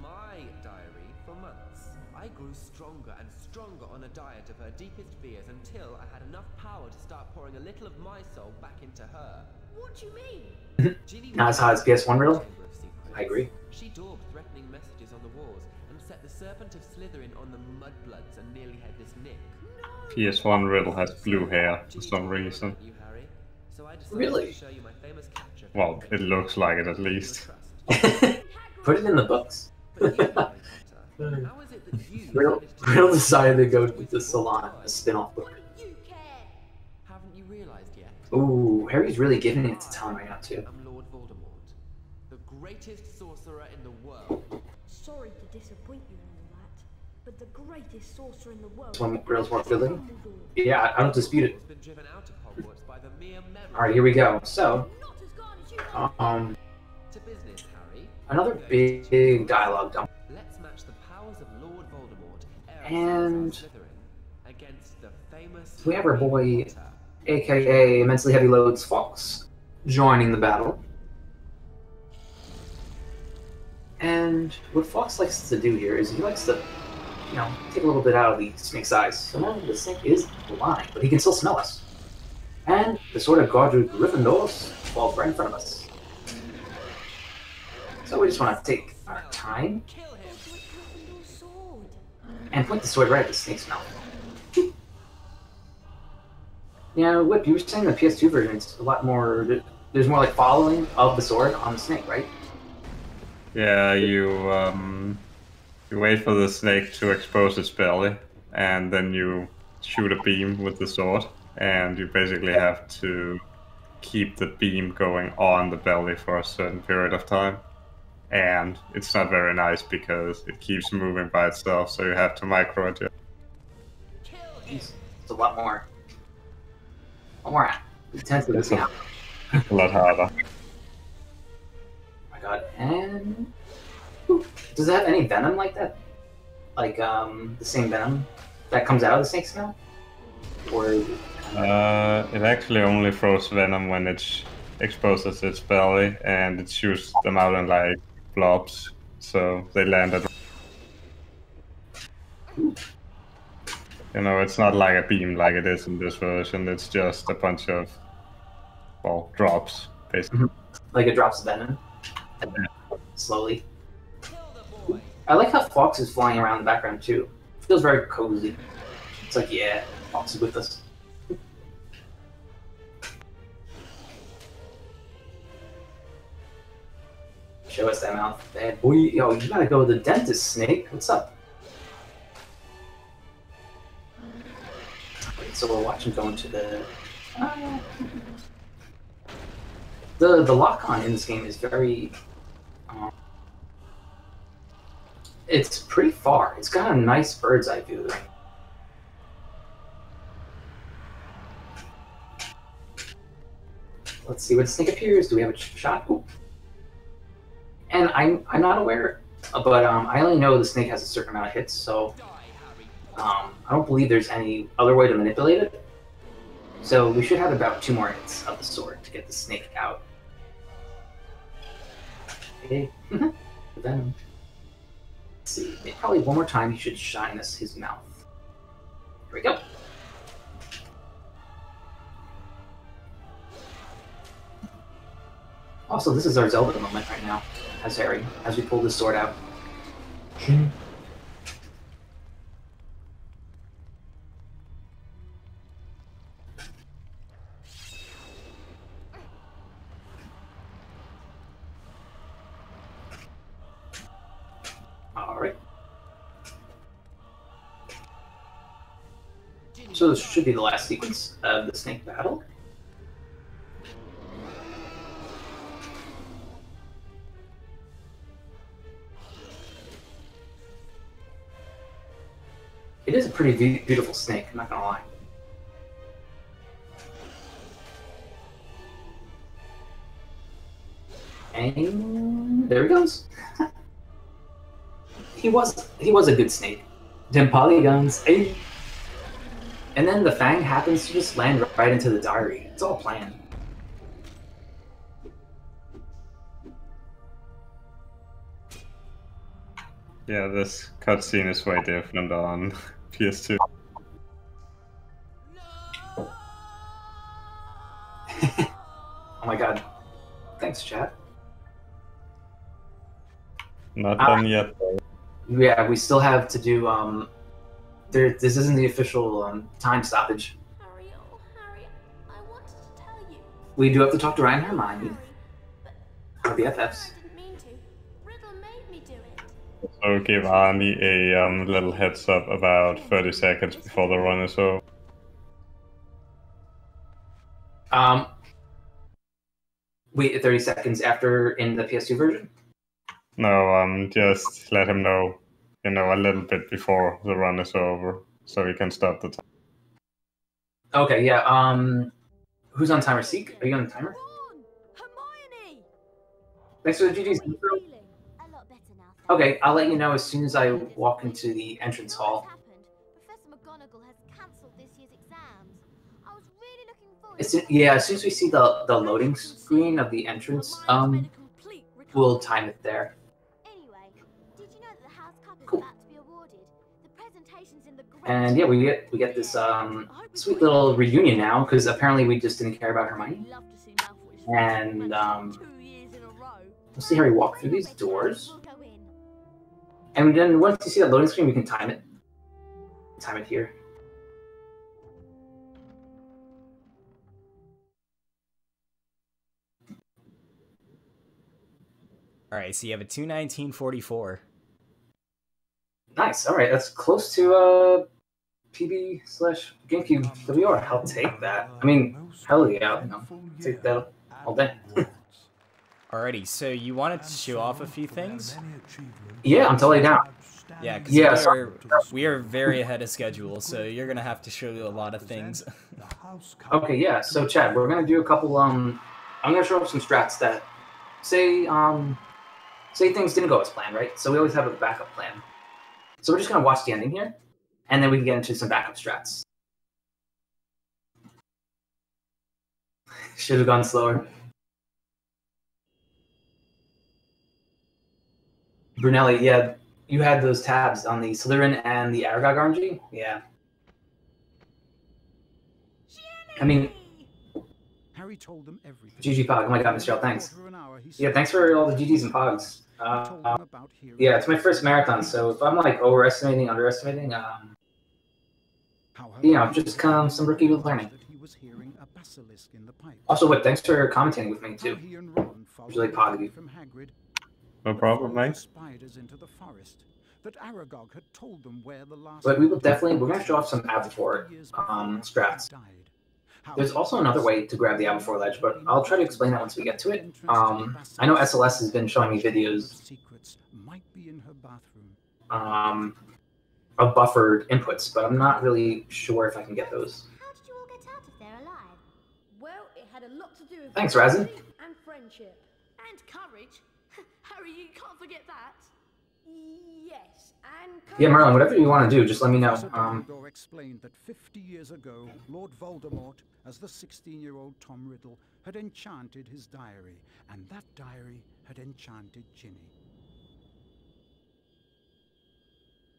S9: My diary for months. I grew stronger and stronger on a diet of her deepest fears until I had enough power to start pouring a little of my soul back into her.
S8: What do you mean?
S9: Ginny
S2: Not as hot as PS1 Riddle.
S9: Chamber of Secrets.
S2: I agree.
S9: She daubed threatening messages on the walls and set the Serpent of Slytherin on the Mudbloods and nearly had this Nick.
S3: PS1 Riddle has blue hair for some reason.
S9: You, Harry. So I decided
S2: Really?
S9: to show you my famous capture.
S3: Well, it looks like it at least.
S2: Put it in the books.
S9: How is it that you
S2: Riddle decided to go to the Salon, a spin-off book.
S9: haven't you realized yet?
S2: Ooh, Harry's really giving it to Tom right now too.
S9: I'm Lord Voldemort, the greatest sorcerer in the world.
S8: Sorry to disappoint you in all that, but the greatest sorcerer in the world.
S2: This one Riddle's more good. Yeah, I don't dispute it.
S9: Has been driven out of Hogwarts by the mere memory.
S2: All right, here we go. So,
S9: To business, Harry.
S2: another big dialogue dump.
S9: Let's match the powers of Lord Voldemort,
S2: And
S9: Slytherin, against the famous
S2: we have our boy, aka Immensely Heavy Loads Fox, joining the battle. And what Fox likes to do here is he likes to, take a little bit out of the snake's eyes. So now the snake is blind, but he can still smell us. And the sword of Godric Gryffindors falls right in front of us. So we just want to take our time and point the sword right at the snake's mouth. Yeah, Whip, you were saying the PS2 version is a lot more. There's more like following of the sword on the snake, right?
S3: Yeah, you wait for the snake to expose its belly, and then you shoot a beam with the sword, and you basically have to keep the beam going on the belly for a certain period of time. And it's not very nice because it keeps moving by itself, so you have to micro adjust.
S2: It's a lot more. Intensity.
S3: It's a lot harder.
S2: Oh my god, and does it have any venom like that? Like the same venom that comes out of the snake's mouth? Or
S3: it actually only throws venom when it exposes its belly, and it shoots them out in like blobs, so they land at. It's not like a beam like it is in this version. It's just a bunch of, drops, basically.
S2: like it drops venom slowly. I like how Fox is flying around in the background too. It feels very cozy. It's like, yeah, Fox is with us. Show us that mouth. Bad boy. Yo, you gotta go to the dentist, Snake. What's up? So we're watching going to the... The lock-on in this game is very... it's pretty far. It's got a nice bird's eye view. Let's see when the snake appears. Do we have a shot? Ooh. And I'm not aware, but I only know the snake has a certain amount of hits, so I don't believe there's any other way to manipulate it. So we should have about 2 more hits of the sword to get the snake out. Okay. Venom. Let's see. Probably one more time he should shine us his mouth. Here we go. Also, this is our Zelda moment right now, as Harry, as we pull this sword out. Alright. So this should be the last sequence of the snake battle. It is a pretty beautiful snake, I'm not gonna lie. And there he goes. he was a good snake. Them polygons. Hey. And then the fang happens to just land right into the diary. It's all planned.
S3: Yeah, this cutscene is way different on PS2.
S2: Oh my god. Thanks, chat.
S3: Not done yet, though.
S2: Yeah, we still have to do, this isn't the official time stoppage.
S12: Harry, oh Harry, I wanted to tell you.
S2: We do have to talk to Ryan and Hermione. Our BFFs.
S12: Riddle made me do it.
S3: So give Arnie a little heads up about 30 seconds before the run is over.
S2: Wait 30 seconds after in the PS2 version?
S3: No, just let him know, a little bit before the run is over, so he can stop the time.
S2: Okay, yeah, who's on timer? Seek? Are you on the timer?
S8: Hermione!
S2: Thanks for the GG's. Okay, I'll let you know as soon as I walk into the entrance hall.
S12: Professor McGonagall has cancelled this year's exams. I was really looking forward
S2: As soon as we see the loading screen of the entrance, we'll time it there.
S12: Anyway, did you know that the House Cup is
S2: Cool.
S12: about to be awarded? The presentation's in the
S2: And yeah, we get this sweet little reunion now because apparently we just didn't care about Hermione. And we'll see Harry walk through these doors. And then once you see that loading screen, we can time it. Time it here.
S1: All right, so you have a 219.44.
S2: Nice. All right, that's close to PB/GameCube WR. I'll take that. I mean, hell yeah, take that all day.
S1: Alrighty, so you wanted to show off a few things?
S2: Yeah, I'm totally down.
S1: Yeah, because we are very ahead of schedule, so you're gonna have to show you a lot of things.
S2: Okay, yeah. So Chad, we're gonna do a couple. I'm gonna show off some strats that say things didn't go as planned, right? So we always have a backup plan. So we're just gonna watch the ending here, and then we can get into some backup strats. Should have gone slower. Brunelli, yeah, you had those tabs on the Slytherin and the Aragog RNG? Yeah. I mean,
S7: Harry told them everything.
S2: GG Pog, oh my god, Michelle, thanks. Yeah, thanks for all the GGs and Pogs. Yeah, it's my first marathon, so if I'm like overestimating, underestimating, just some rookie learning. Also, Whip, thanks for commentating with me too. It's really Pog of you.
S3: No problem, mate.
S2: But we're gonna show off some Aberforth strats. There's also another way to grab the Aberforth ledge, but I'll try to explain that once we get to it. I know SLS has been showing me videos of buffered inputs, but I'm not really sure if I can get those.
S12: How did you all get out of there alive?
S5: Well, it had a lot to do with
S2: Thanks, Razin.
S5: and friendship.
S8: And courage. Harry, you can't forget that.
S5: Yes, and
S2: Yeah, Merlin, whatever you want to do, just let me know.
S7: Dumbledore explained that 50 years ago, Lord Voldemort, as the 16-year-old Tom Riddle, had enchanted his diary, and that diary had enchanted Ginny.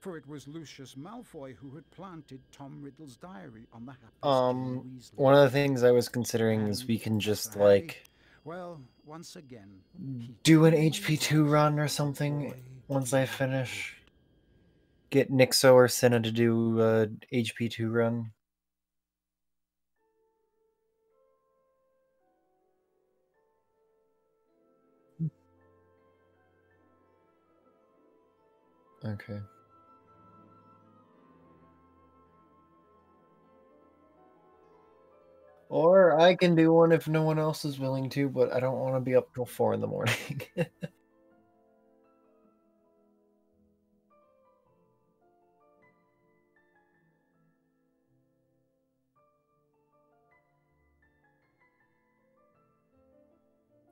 S7: For it was Lucius Malfoy who had planted Tom Riddle's diary on the hapless
S15: one of the things I was considering is we can just, like,
S7: well, once again,
S15: do an HP2 run or something once I finish. Get Nixo or Senna to do a HP2 run. Okay. Or I can do one if no one else is willing to, but I don't want to be up till 4 in the morning.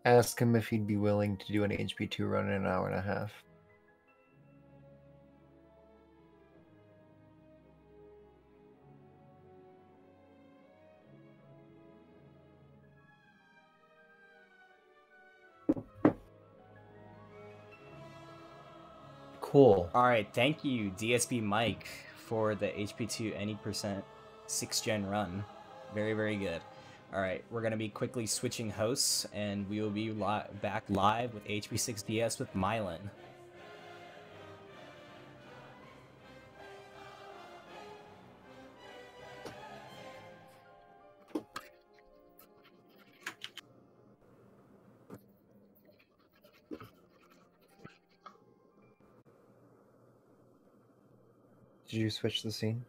S15: Ask him if he'd be willing to do an HP2 run in an hour and a half. Cool.
S1: All right, thank you, DSBMike, for the HP2 any percent 6th gen run. Very, very good. All right, we're gonna be quickly switching hosts, and we will be back live with HP6DS with Mylan.
S15: Did you switch the scene?